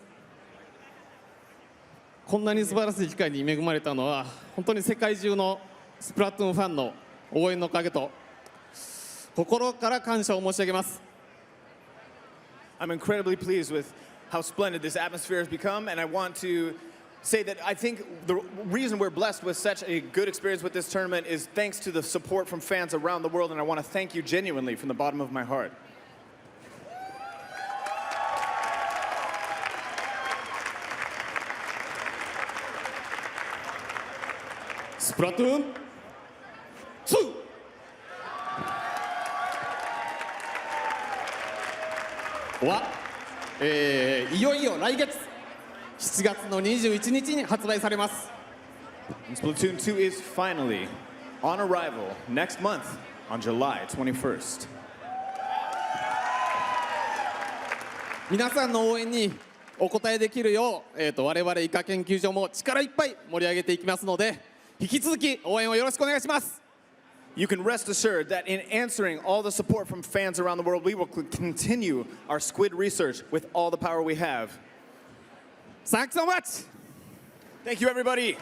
こんなに素晴らしい機会に恵まれたのは本当に世界中のスプラトゥーンファンの応援のおかげと心から感謝を申し上げます。 I'm incredibly pleased with how splendid this atmosphere has become, and I want to say that I think the reason we're blessed with such a good experience with this tournament is thanks to the support from fans around the world, and I want to thank you genuinely from the bottom of my heart. スプラトゥーン2はいよいよ来月7月の21日に発売されます。 Splatoon 2 is finally on arrival next month on July 21st. 皆さんの応援にお応えできるよう、我々イカ研究所も力いっぱい盛り上げていきますので、引き続き応援をよろしくお願いします。 You can rest assured that in answering all the support from fans around the world, we will continue our squid research with all the power we have. Thanks so much. Thank you, everybody.